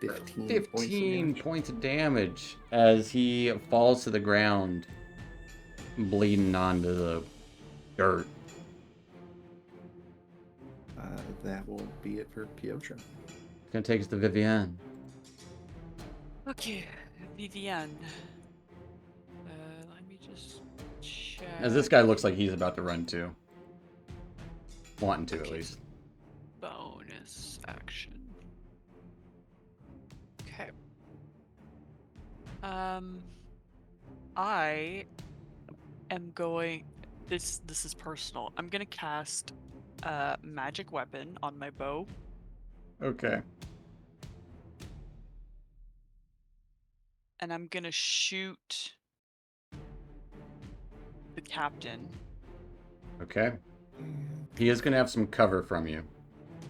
15 points of damage as he falls to the ground, bleeding onto the dirt. That will be it for Piotr. It's gonna take us to Vivienne. Okay, Vivienne. Let me just check. As this guy looks like he's about to run too. Wanting to, at least. Bonus action. Okay. I am going. This is personal. I'm gonna cast magic weapon on my bow. Okay. And I'm gonna shoot the captain. Okay. He is gonna have some cover from you,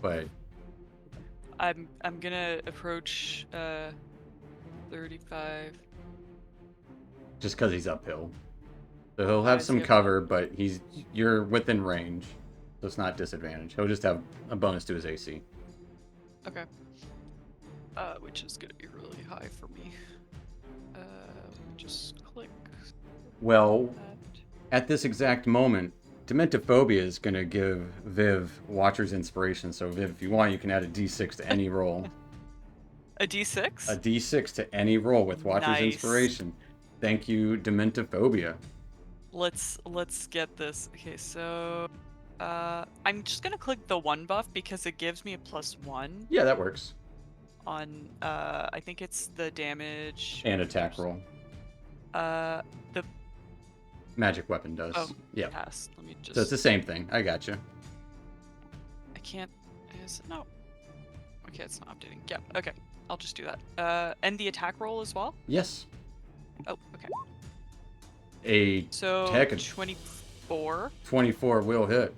but I'm gonna approach 35. just because he's uphill. So he'll have Is some he cover, but you're within range. So it's not disadvantage. He'll just have a bonus to his AC. Okay. Which is gonna be really high for me. Let me just click Well, that. at this exact moment, Dementophobia is going to give Viv Watcher's Inspiration. So, Viv, if you want, you can add a d6 to any roll. A D6? A d6 to any roll with Watcher's Nice. Inspiration. Thank you, Dementophobia. Let's get this. Okay, so I'm just gonna click the 1 buff because it gives me a +1 Yeah, that works. on I think it's the damage And attack roll. the Magic weapon does. Oh, Yeah. cast. Let me just So it's the same thing. I got you. I can't no. Okay, it's not updating. Yeah, okay. I'll just do that. And the attack roll as well? Yes. Oh, okay. A So Attack of- 24. 24 will hit.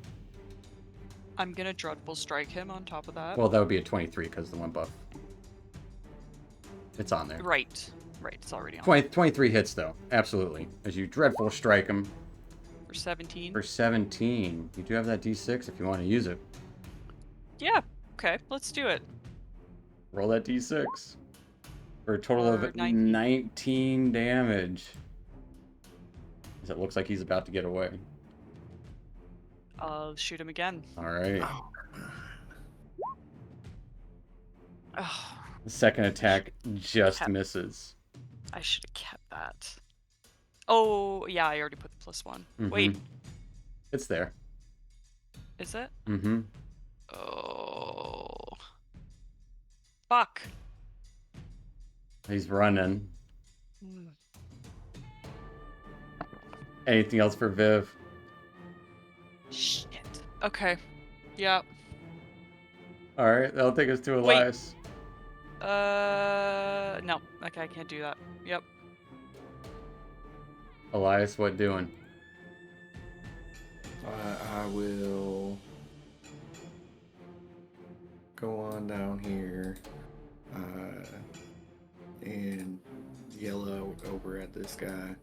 I'm gonna dreadful strike him on top of that. Well, that would be a 23 because the one buff. It's on there. Right, it's already on 23 hits, though. Absolutely. As you dreadful strike him for 17. for 17. You do have that d6 if you want to use it. Yeah, okay, let's do it. Roll that d6. For a total For of 19. 19 damage. As it looks like he's about to get away. I'll shoot him again. Alright. Oh, Oh, The second attack just Kept. misses. I should have kept that. Oh, yeah, I already put the +1. Wait, Mhm. It's there. is it? Mm-hmm. Oh. Fuck. He's running. Hmm. Anything else for Viv? Shit. Okay. Yeah. Alright, that'll take us to Wait. Elias. No. Okay, I can't do that. Yep. Elias, what doing? I will go on down here and yell over at this guy.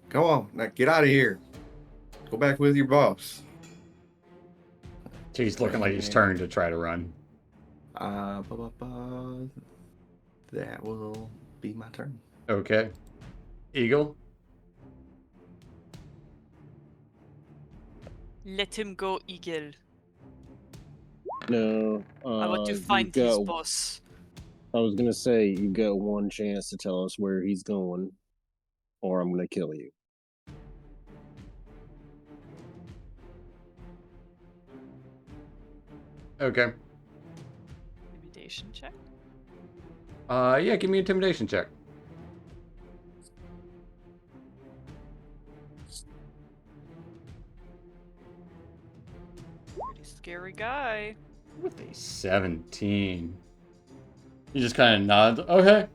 Go on, now get out of here. Go back with your boss. So he's looking like he's turned to try to run. That will be my turn. Okay. Eagle? Let him go, Eagle. No. I want to you've find his got- boss. I was gonna say you got one chance to tell us where he's going, or I'm gonna kill you. Okay. Intimidation check. Yeah, give me an intimidation check. Pretty scary guy. With a 17. You just kind of nod. Okay.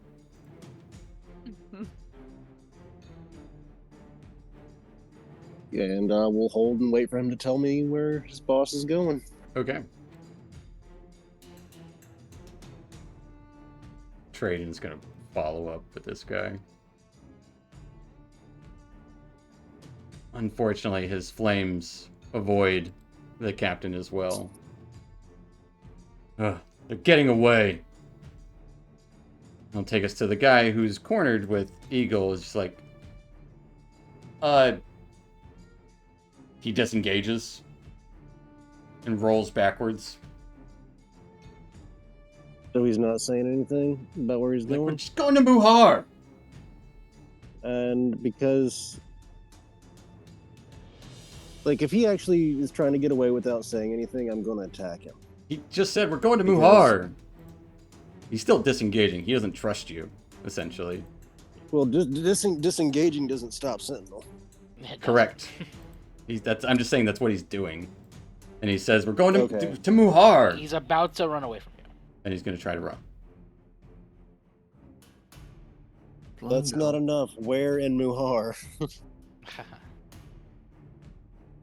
Yeah, and we'll hold and wait for him to tell me where his boss is going. Okay. Traden's gonna follow up with this guy. Unfortunately, his flames avoid the captain as well. Ugh, they're getting away. He'll take us to the guy who's cornered with Eagle. Is just like, he disengages and rolls backwards. So he's not saying anything about where he's Like, we're going. just going to Muhar. And because, like, if he actually is trying to get away without saying anything, I'm going to attack him. He just said we're going to Because- Muhar. He's still disengaging. He doesn't trust you, essentially. Well, disengaging doesn't stop Sentinel. Correct. I'm just saying that's what he's doing. And he says we're going to Okay. to Muhar, He's about to run away from you. and he's going to try to run. That's not enough. Where in Muhar?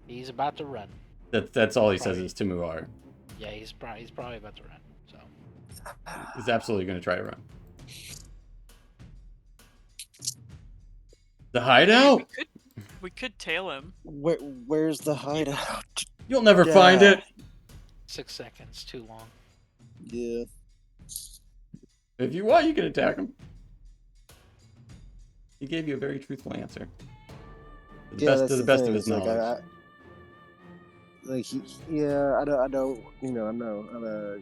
He's about to run. That's all he says is to Muhar. Yeah, he's probably about to run. So He's absolutely going to try to run. The hideout? We could tail him. Where's the hideout? You'll never find it. 6 seconds, too long. Yeah. If you want, you can attack him. He gave you a very truthful answer. To That's the the best thing, of his it's like, knowledge. I don't, you know, I know.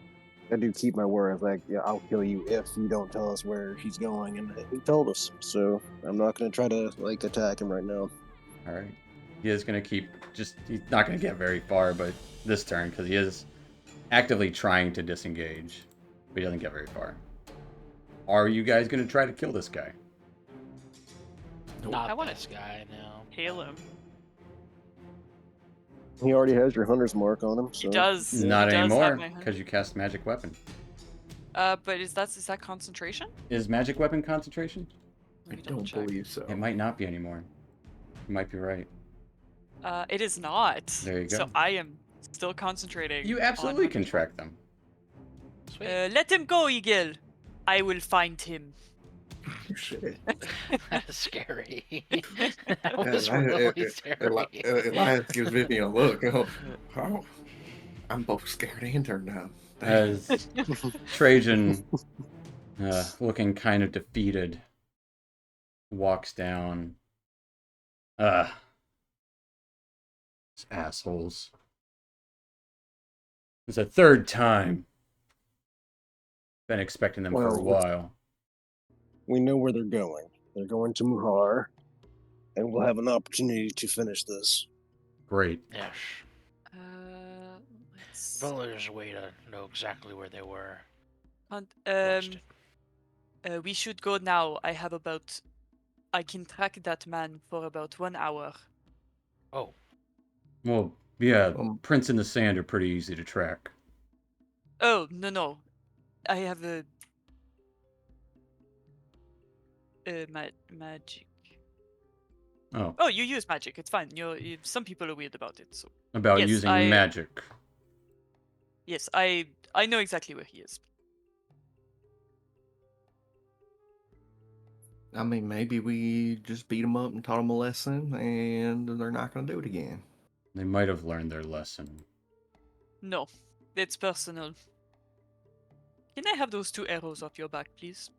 I do keep my word. Like, yeah, I'll kill you if you don't tell us where he's going, and he told us. So I'm not gonna try to like attack him right now. All right. He is going to keep he's not going to get very far, but this turn, because he is actively trying to disengage, but he doesn't get very far. Are you guys going to try to kill this guy? Not I wanna- this guy, no. Tail him. He already has your hunter's mark on him. So He does. Not he does anymore, have my hun- because you cast magic weapon. But is that concentration? Is magic weapon concentration? I Let me double don't check. believe so. It might not be anymore. You might be right. It is not. There you go. So I am still concentrating. You on absolutely can Hunter's track them. Sweet. Let him go, Eagle. I will find him. Shit. That's scary. That Yeah, was really scary. Elias gives Vivian a look. Oh, I'm both scared and turned down. As Trajan, looking kind of defeated, walks down. These assholes. It's a third time. Been expecting them for a Well, while. we know where they're going. They're going to Muhar, and we'll have an opportunity to finish this. Great. Yes. Let's. If only there's a way to know exactly where they were. Hunt- Lost it. we should go now. I can track that man for about 1 hour. Oh, Well, yeah, Um, prints in the sand are pretty easy to track. Oh, no. I have a magic. Oh, Oh, you use magic. It's fine. Some people are weird about it. So about yes, using I- magic. yes, I know exactly where he is. I mean, maybe we just beat them up and taught them a lesson, and they're not going to do it again. They might have learned their lesson. No, it's personal. Can I have those 2 arrows off your back, please?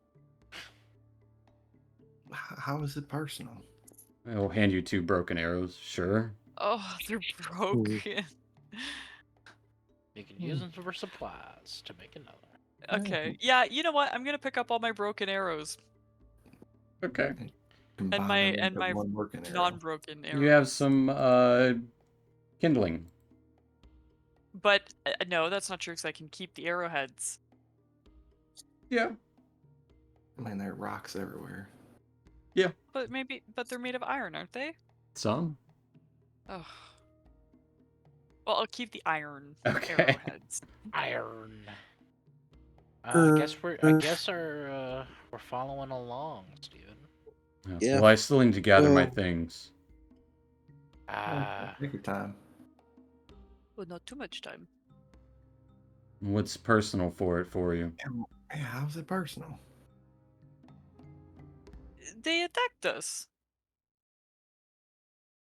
How is it personal? I'll hand you 2 broken arrows. Sure. Oh, they're broken. You can use them for supplies to make another. Okay. Yeah, you know what? I'm gonna pick up all my broken arrows Okay. Combine my- them and into my one working arrow. non-broken arrows. You have some kindling. But no, that's not true because I can keep the arrowheads. Yeah. I mean, there are rocks everywhere. But they're made of iron, aren't they? Some. Oh. Well, I'll keep the iron Okay. arrowheads. Iron. I guess we're following along, Steven. Yeah. Well, I still need to gather my Well- things. Take your time. Well, not too much time. What's personal for you? Yeah, how's it personal? They attacked us.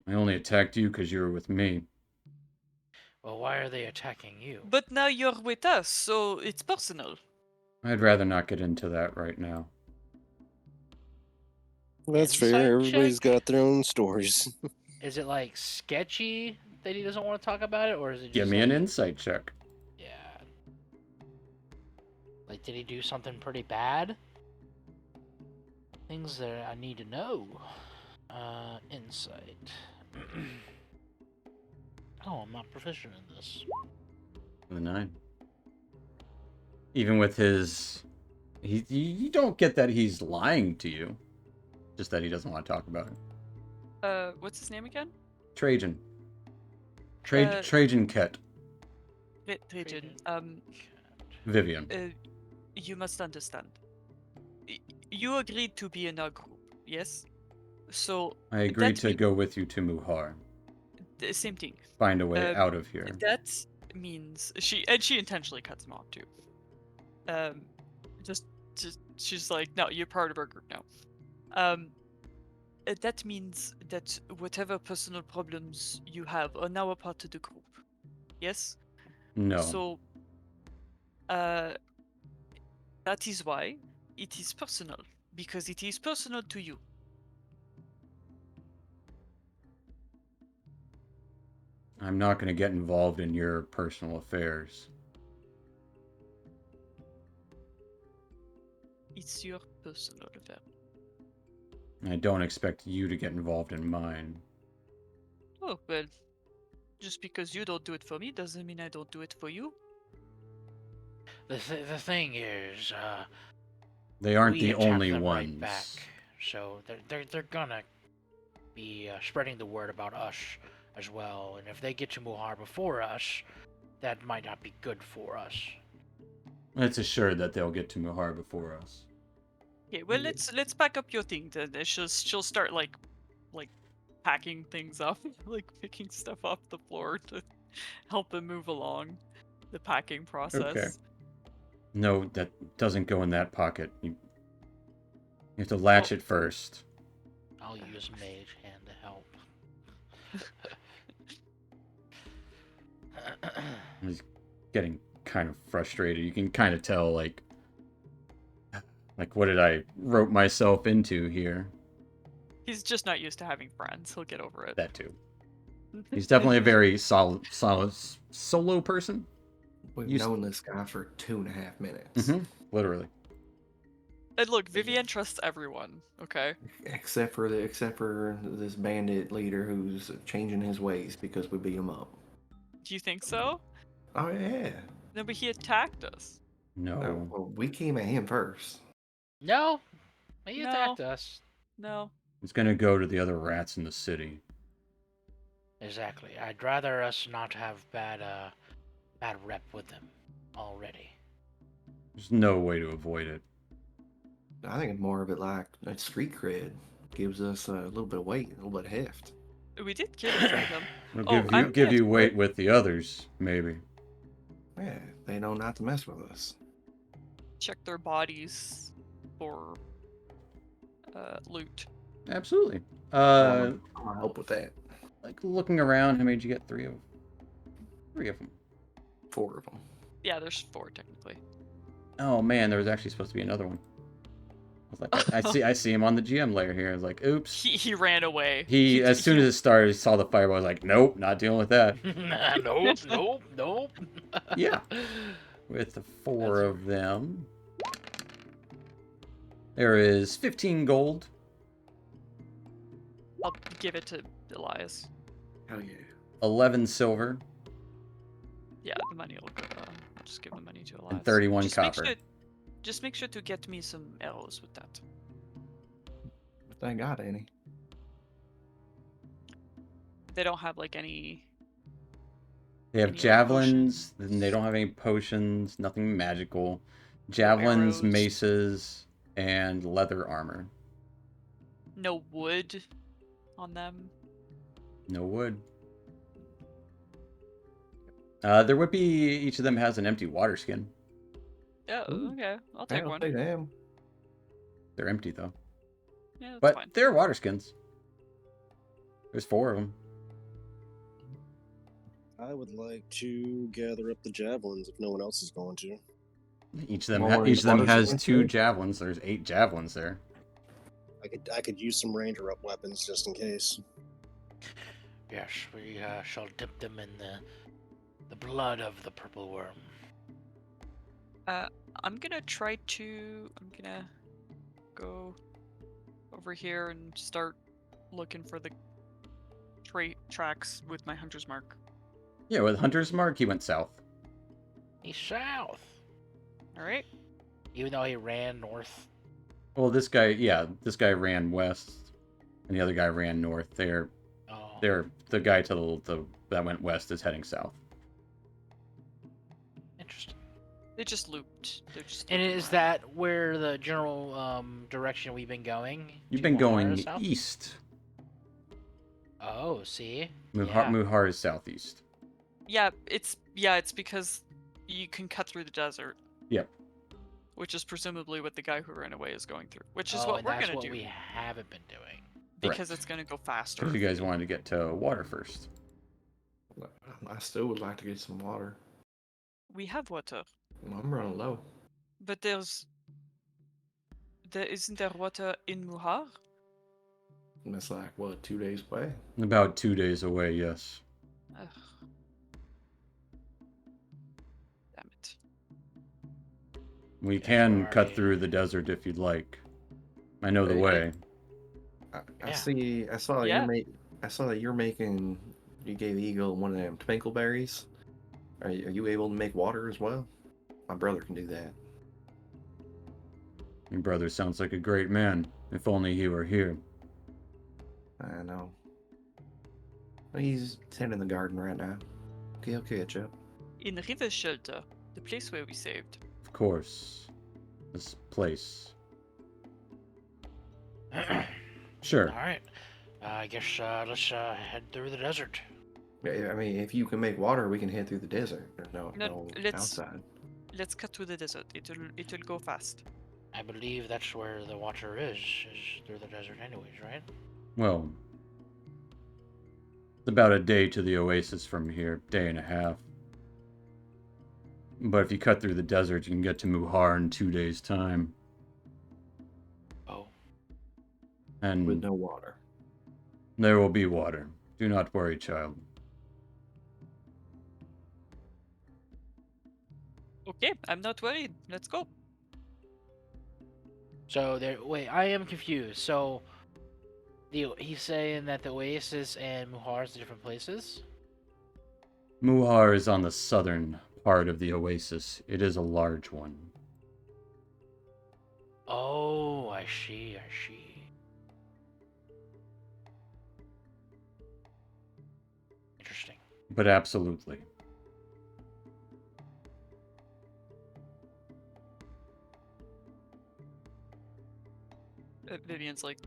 I only attacked you because you were with me. Well, why are they attacking you? But now you're with us, so it's personal. I'd rather not get into that right now. That's Insight fair. Everybody's check? got their own stories. Is it like sketchy that he doesn't want to talk about it, or is it just Give me like, an insight check. yeah, like did he do something pretty bad? Things that I need to know. Insight. Oh, I'm not proficient in this. The 9. Even with his... You don't get that he's lying to you. Just that he doesn't want to talk about it. What's his name again? Trajan. Uh, Trajan Ket. Trajan. Vivian. You must understand. You agreed to be in our group, yes? So I agreed that to mean- go with you to Muhar. the same thing. Find a way out of here. That means she intentionally cuts him off too. Just she's like, no, you're part of our group now. That means that whatever personal problems you have are now a part of the group. Yes. No. So, that is why it is personal, because it is personal to you. I'm not going to get involved in your personal affairs. It's your personal affair. I don't expect you to get involved in mine. Oh, well, just because you don't do it for me doesn't mean I don't do it for you. The thing is, They aren't we the attacked only them ones. right back, so they're gonna be spreading the word about us as well. And if they get to Muhar before us, that might not be good for us. It's assured that they'll get to Muhar before us. Okay, well, let's pack up your thing. Then she'll start like packing things up, like picking stuff off the floor to help them move along the packing process. Okay. No, that doesn't go in that pocket. You have to latch it first. I'll use Mage Hand to help. He's getting kind of frustrated. You can kind of tell, like what did I rope myself into here? He's just not used to having friends. He'll get over it. That too. He's definitely a very solid solo person. We've You known this guy for 2.5 minutes. Literally. And look, Vivian trusts everyone. Okay. Except for this bandit leader who's changing his ways because we beat him up. Do you think so? Oh yeah. No, but he attacked us. No. No, well, we came at him first. No, he No. attacked us. No. He's gonna go to the other rats in the city. Exactly. I'd rather us not have bad rep with them already. There's no way to avoid it. I think it's more of it like that street cred gives us a little bit of weight, a little bit of heft. We did kill a few of them. It'll Oh, I'm give gonna- you weight with the others, maybe. Yeah, they know not to mess with us. Check their bodies for loot. Absolutely. I'm gonna help with that. Like looking around, how many did you get? 3 of them. 4 of them. Yeah, there's 4 technically. Oh man, there was actually supposed to be another one. was like, I see him on the GM layer here. I was like, oops. He ran away. He as soon as it started, he saw the fireball. I was like, nope, not dealing with that. Nope. Yeah. With the 4 That's- of them, there is 15 gold. I'll give it to Elias. Hell yeah. 11 silver, Yeah, the money will go. I'll just give the money to Elias. and 31 just copper. Just make sure to get me some arrows with that. But thank God, any. They don't have like any. They have Any, like, javelins, potions? and they don't have any potions, nothing magical. Javelins, arrows? maces, and leather armor. No wood on them. No wood. There would be, each of them has an empty water skin. Oh, Ooh. okay. I'll take one. Take them. They're empty though. Yeah, that's But fine. they're water skins. There's 4 of them. I would like to gather up the javelins if no one else is going to. Each of them, More each of them water has skins, 2 too? javelins. There's 8 javelins there. I could use some ranger up weapons just in case. Yes, we shall dip them in the blood of the purple worm. I'm gonna try to. I'm gonna go over here and start looking for the tracks with my hunter's mark. Yeah, with Hunter's Mark, he went south. He's south. All right. Even though he ran north. Well, this guy ran west, and the other guy ran north. They're the guy to the that went west is heading south. Interesting. They just looped. They're just. And looping is around. that where the general direction we've been going? You've To been Muhar going south? east. Oh, see. Muhar is southeast. Yeah, it's because you can cut through the desert. Yep. Which is presumably what the guy who ran away is going through. Which is Oh, what and we're that's gonna what do we haven't been doing. because Correct. it's gonna go faster. Because you guys wanted to get to water first. I still would like to get some water. We have water, I'm running low. but there isn't there water in Muhar? And that's like, what, 2 days away? About 2 days away, yes. Ugh. Damn it. We Yes, can we're cut already- through the desert if you'd like. I know the Hey, way. I Yeah. I saw that Yeah. I saw that you gave Eagle one of them twinkle berries. Are you able to make water as well? My brother can do that. Your brother sounds like a great man. If only he were here. I know. He's tending the garden right now. Okay, he'll catch up. In River Shelter, the place where we saved. Of course. This place. Sure. All right. I guess let's head through the desert. Yeah, I mean, if you can make water, we can head through the desert. There's no let's- outside. Let's cut through the desert. It'll go fast. I believe that's where the water is through the desert anyways, right? Well, it's about a day to the oasis from here. Day and a half. But if you cut through the desert, you can get to Muhar in 2 days' time. Oh, And With no water. there will be water. Do not worry, child. Okay, I'm not worried. Let's go. so there. Wait, I am confused. So, he's saying that the Oasis and Muhar is different places. Muhar is on the southern part of the oasis. It is a large one. Oh, I see. Interesting. But absolutely. Vivian's like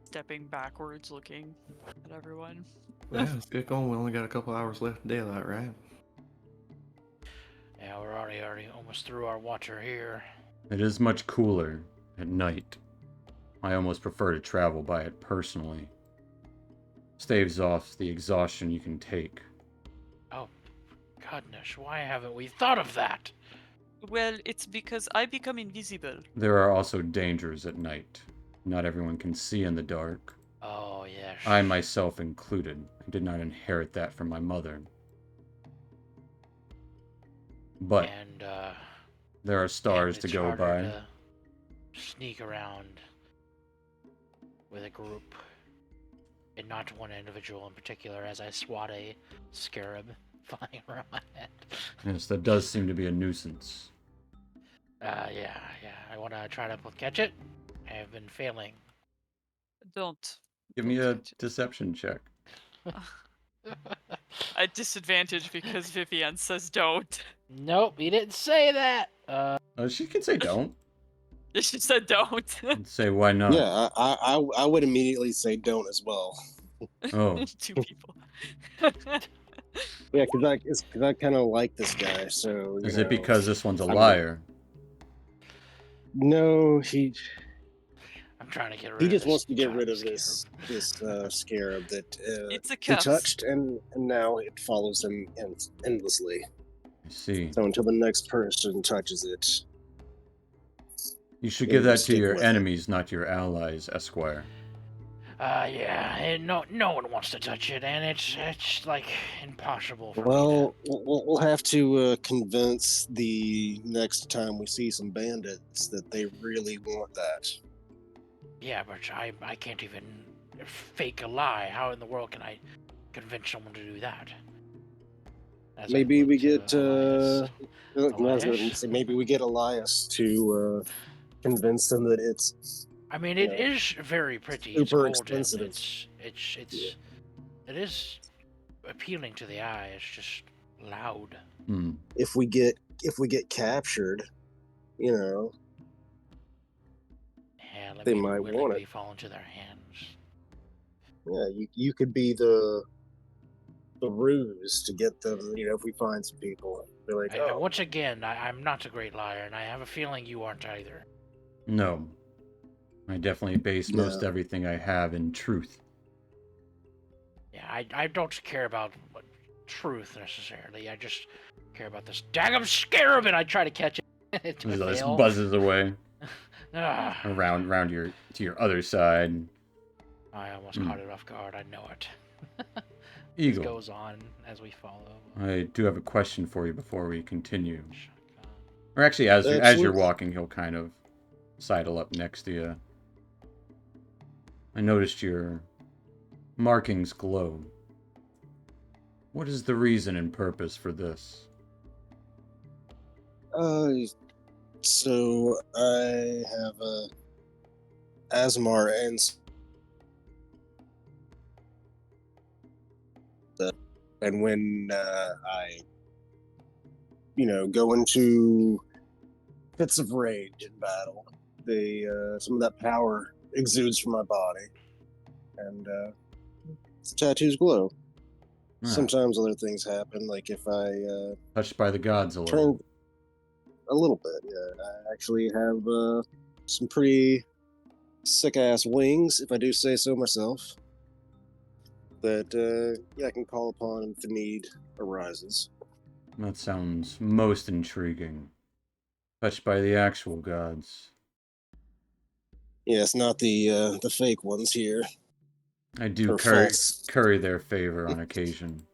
stepping backwards, looking at everyone. Yeah, let's get going. We only got a couple hours left in daylight, right? Yeah, we're already almost through our water here. It is much cooler at night. I almost prefer to travel by it personally. Staves off the exhaustion you can take. Oh, goodness, why haven't we thought of that? Well, it's because I become invisible. There are also dangers at night. Not everyone can see in the dark. Oh, yes. I myself included. I did not inherit that from my mother. But And, there are and stars to it's go harder by. to sneak around with a group and not one individual in particular as I swat a scarab flying around my head. Yes, that does seem to be a nuisance. Yeah. I want to try to catch it. I have been failing. Don't. Give Don't me a catch it. deception check. At disadvantage because Vivian says don't. Nope, he didn't say that. She can say don't. She said don't. And say why not. Yeah, I would immediately say don't as well. Oh, 2 people. Yeah, because I kind of like this guy, so is it because this one's a I'm- liar? No, I'm trying to get rid he of just this wants to get giant rid of scarab. this scarab that It's a he curse. touched, and now it follows him endlessly. I see. So until the next person touches it, You should it give will that to stick your with it. enemies, not your allies, Esquire. Yeah, and no one wants to touch it, and it's like impossible for me Well, we'll have to convince the next time we see some bandits that they really want that. to. Yeah, but I can't even fake a lie. How in the world can I convince someone to do that? As I Maybe look we to get Elias. look, I was Elias? gonna say maybe we get Elias to convince them that it's I mean, you it know, is very pretty. super it's golden. expensive. It is appealing to the eye. It's just loud. Hmm. if we get captured, you know, Yeah, let they me might want willingly it. fall into their hands. Yeah, you could be the ruse to get them. You know, if we find some people, they're like, oh, Once again, I'm not a great liar, and I have a feeling you aren't either. No. I definitely base No. most everything I have in truth. Yeah, I don't care about truth necessarily. I just care about this daggum scarab, and I try to catch it. to This fail. buzzes away Ah, around to your other side. I almost caught it off guard. I know it. This Eagle, goes on as we follow. I do have a question for you before we continue. Shotgun. Or actually, as you're Absolutely. walking, he'll kind of sidle up next to you. I noticed your markings glow. What is the reason and purpose for this? So I have a Asmar and when I, go into fits of rage in battle, some of that power exudes from my body, and the tattoos glow. Ah, Sometimes other things happen, like if I touched by the gods a turn little. a little bit. Yeah, I actually have some pretty sick ass wings, if I do say so myself. That I can call upon if the need arises. That sounds most intriguing. Touched by the actual gods. Yes, not the fake ones here. I do Or false. curry their favor on occasion.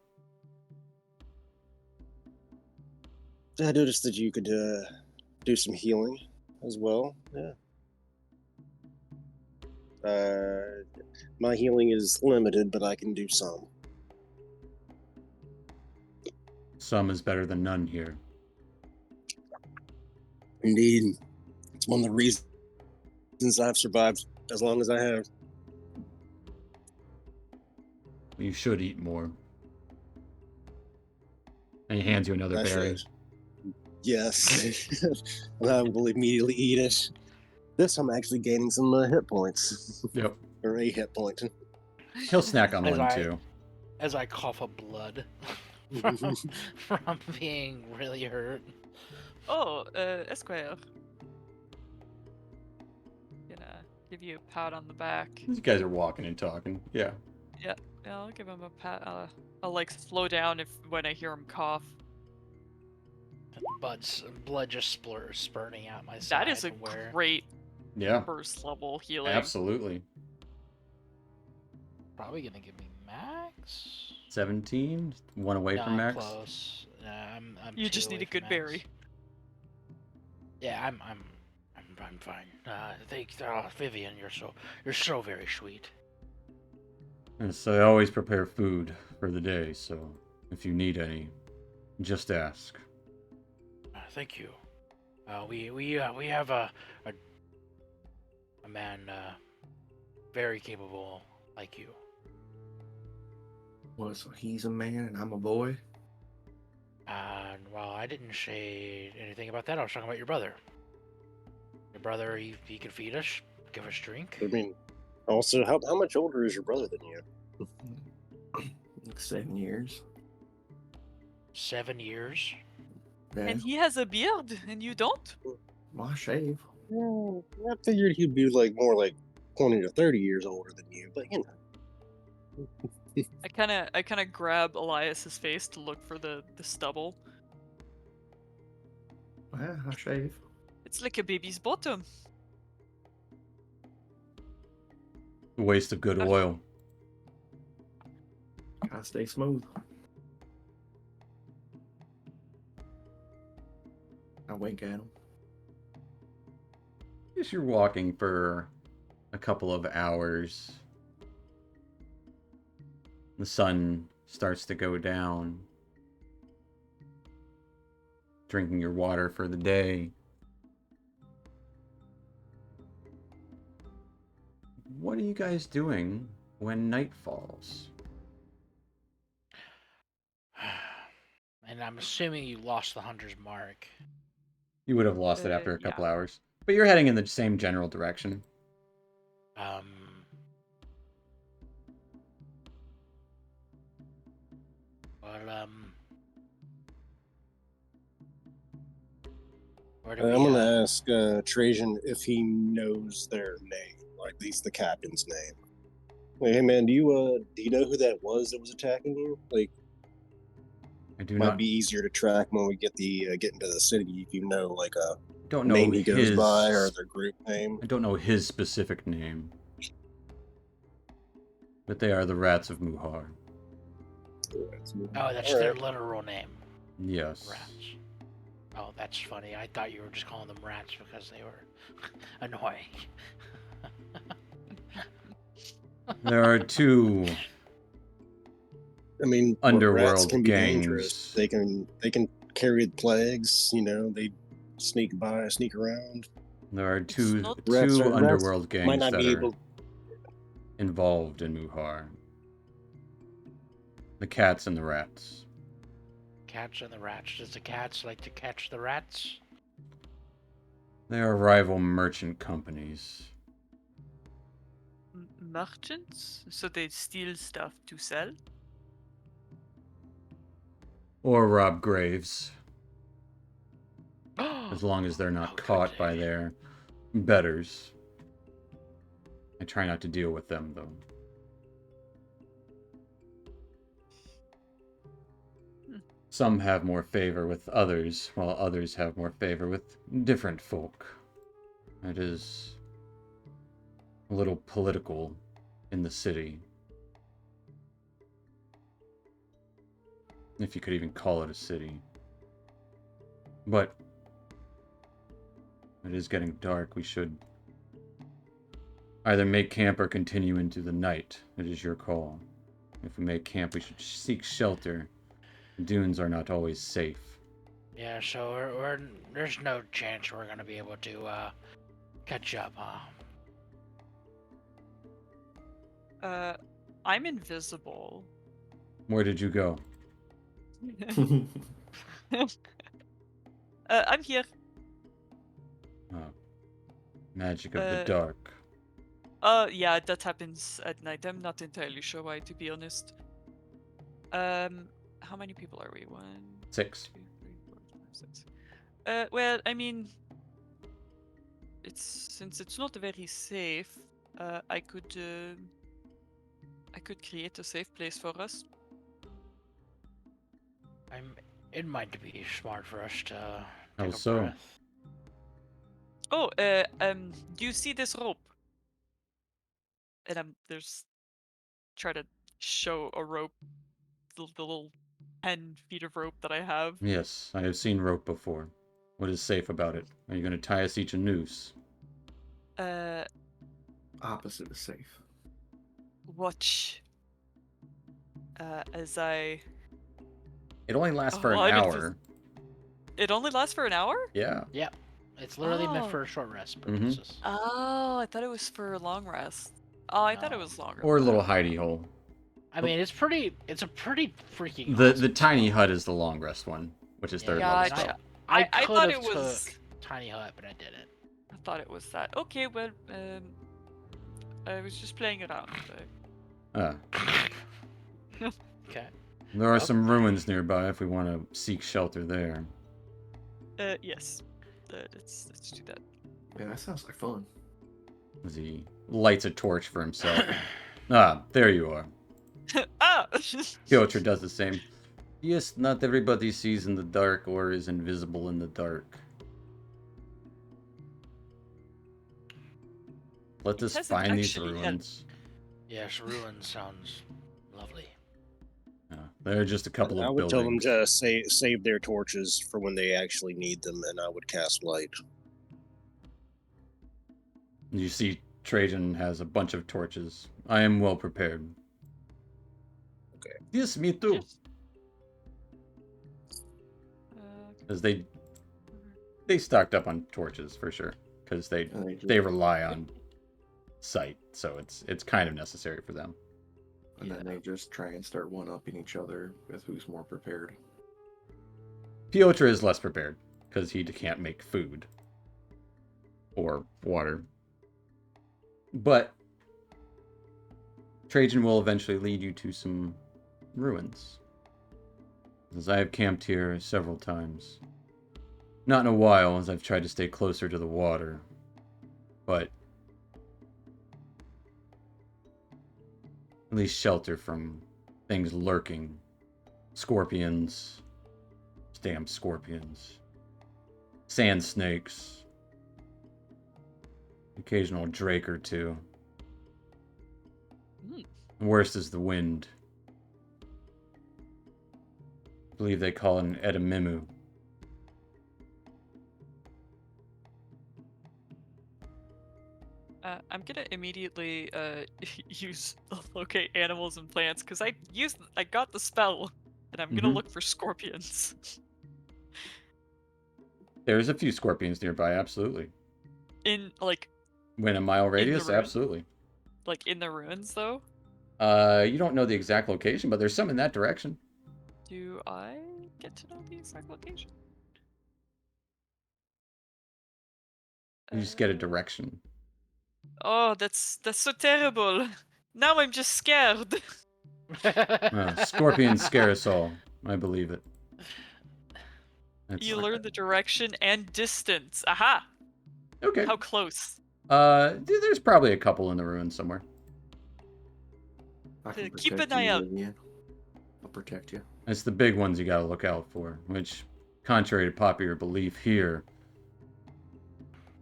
I noticed that you could do some healing as well. Yeah. My healing is limited, but I can do some. Some is better than none here. Indeed, it's one of the reasons I've survived as long as I have. You should eat more. And he hands you another I berry. should. Yes, and I will immediately eat it. This time, I'm actually gaining some hit points, Yep. or a hit point. He'll snack on As one I- too. As I cough up blood from being really hurt. Oh, Esquire. Gonna give you a pat on the back. You guys are walking and talking. Yeah. Yeah, I'll give him a pat. I'll like slow down when I hear him cough. blood just spurting out my side. That is a from where... great Yeah, first level healing. absolutely. Probably gonna give me max. 17, one away No, from I'm max. close. I'm You two just need away a from good max. berry. Yeah, I'm fine. Vivian, you're so very sweet. Yes, I always prepare food for the day, so if you need any, just ask. Thank you. We have a man very capable like you. Well, so he's a man and I'm a boy. And well, I didn't say anything about that. I was talking about your brother. Your brother, he can feed us, give us drink. I mean, also, how much older is your brother than you? Like 7 years. 7 years. Yeah. And he has a beard, and you don't? Well, I shave. Well, I figured he'd be more like 20 to 30 years older than you, but you know. I kind of grab Elias's face to look for the stubble. Yeah, I shave. It's like a baby's bottom. A waste of good oil. Gotta stay smooth. I wink at him. As you're walking for a couple of hours, the sun starts to go down. Drinking your water for the day. What are you guys doing when night falls? And I'm assuming you lost the hunter's mark. You would have lost it after a couple Yeah. hours. But you're heading in the same general direction. Well, where do we? I'm gonna ask Trajan if he knows their name, or at least the captain's name. Like, hey man, do you know who that was attacking you? Like, I do might not be easier to track when we get into the city if you know like a don't know name he goes his by or their group name. I don't know his specific name. But they are the rats of Muhar. Oh, that's All their right. literal name. Yes. Rats. Oh, that's funny. I thought you were just calling them rats because they were annoying. There are two I mean, underworld rats can be gangs. dangerous. They can carry plagues. You know, they sneak around. There are It's two not- Rats are- underworld Might gangs not that be are able. involved in Muhar. The cats and the rats. Cats and the rats. Does the cats like to catch the rats? They are rival merchant companies. Merchants? So they steal stuff to sell? Or rob graves. As long as they're not Oh, good caught by day. their betters. I try not to deal with them, though. Some have more favor with others, while others have more favor with different folk. It is a little political in the city. If you could even call it a city. But it is getting dark. We should either make camp or continue into the night. It is your call. If we make camp, we should seek shelter. Dunes are not always safe. Yeah, so there's no chance we're gonna be able to catch up, huh? I'm invisible. Where did you go? I'm here. Oh, magic of the Uh, dark. Yeah, that happens at night. I'm not entirely sure why, to be honest. How many people are we? 1, 6. 2, 3, 4, 5, 6. Well, I mean, since it's not very safe, I could create a safe place for us. It might be smart for us to How take a so? breath. Oh, do you see this rope? And there's try to show a rope, the little 10 feet of rope that I have. Yes, I have seen rope before. What is safe about it? Are you going to tie us each a noose? Uh, Opposite is safe. watch. As I. It only lasts for Oh, an I didn't hour. It only lasts for an hour? Yeah. Yep. It's literally meant Oh. for short rest Mhm. purposes. Oh, I thought it was for long rest. Oh, I thought it No. was longer. Or a than little that. hidey hole. I mean, it's a pretty freaking The awesome tiny spell. hut is the long rest one, which is third level Gotcha. spell. I I could thought have it was. took tiny hut, but I didn't. I thought it was that. Okay, well, I was just playing around. Okay. There are Well, some ruins nearby if we want to seek shelter there. Yes. Let's do that. Yeah, that sounds like fun. As he lights a torch for himself. Ah, there you are. Ah! Piotr does the same. Yes, not everybody sees in the dark or is invisible in the dark. Let us hasn't find these actually had- ruins. Yes, ruin sounds lovely. There are just a couple I of would tell them buildings. to save their torches for when they actually need them, and I would cast light. You see Trajan has a bunch of torches. I am well prepared. Okay. Yes, me too. Yes. Because they stocked up on torches for sure. Because they rely on sight, so it's kind of necessary for them. And then they just try and start one-upping each other with who's more prepared. Piotr is less prepared because he can't make food or water. But Trajan will eventually lead you to some ruins, as I have camped here several times. Not in a while, as I've tried to stay closer to the water, but at least shelter from things lurking. Scorpions. Damn scorpions. Sand snakes. Occasional drake or two. Worst is the wind. I believe they call it an edemimu. I'm gonna immediately use locate animals and plants because I got the spell, and I'm gonna Mhm. look for scorpions. There's a few scorpions nearby, absolutely. In like Within a mile radius, ruin? absolutely. like in the ruins though. You don't know the exact location, but there's some in that direction. Do I get to know the exact location? You just get a direction. Oh, that's so terrible. Now I'm just scared. Scorpions scare us all. I believe it. You learn the direction and distance. Aha! Okay. How close? There's probably a couple in the ruins somewhere. I can Keep protect an eye you, out. Vivian. I'll protect you. It's the big ones you gotta look out for, which, contrary to popular belief here,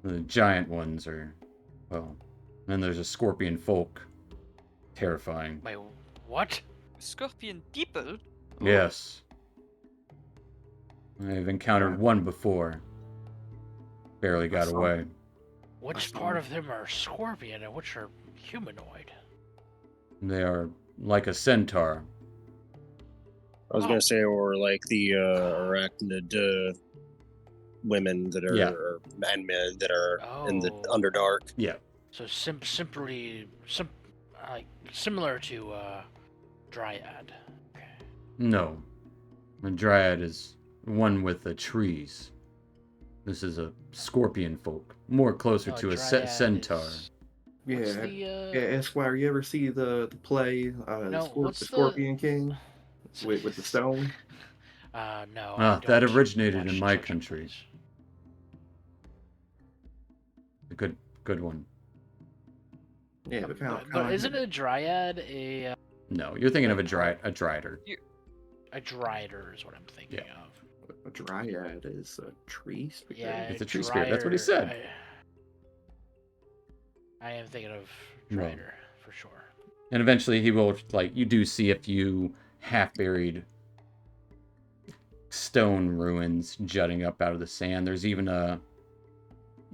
the giant ones are, well, then there's a scorpion folk. Terrifying. Wait, what? Scorpion people? Yes. I've encountered one before. Barely got saw away. Which saw part him. of them are scorpion and which are humanoid? They are like a centaur. I was Oh. gonna say, or like the arachnid women that are, Yeah. and men that are in the Oh. Underdark. Yeah. So like similar to Dryad. Okay. No. A dryad is one with the trees. This is a scorpion folk. More closer No, to a Dryad centaur. is- Yeah, What's the yeah, Esquire. You ever see the play No, what's the the- Scorpion King with the stone? No. Ah, I that don't originated watch in my such country. plays. A good one. Yeah, but kind But isn't a Dryad No, you're thinking of a Like, drider. a Dryder is what I'm thinking Yeah. of. dryad is a tree speaker. Yeah, It's a tree spirit, that's what he said. I am thinking of Well. Drider for sure. And eventually he will, like, you do see a few half-buried stone ruins jutting up out of the sand. There's even a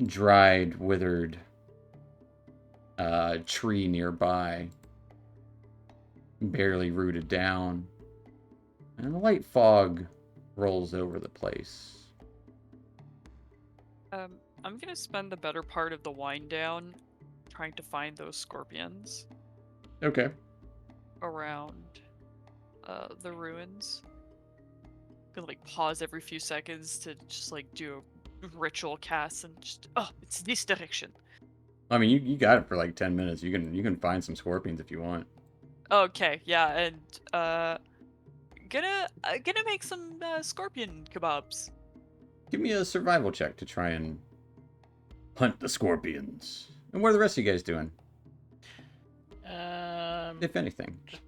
dried, withered tree nearby, barely rooted down. And a light fog rolls over the place. I'm gonna spend the better part of the wind down trying to find those scorpions Okay. around the ruins. Gonna like pause every few seconds to just like do a ritual cast and just it's this direction. I mean, you got it for like 10 minutes. You can find some scorpions if you want. Okay, yeah, and gonna make some scorpion kebabs. Give me a survival check to try and hunt the scorpions. And what are the rest of you guys doing, if anything? Just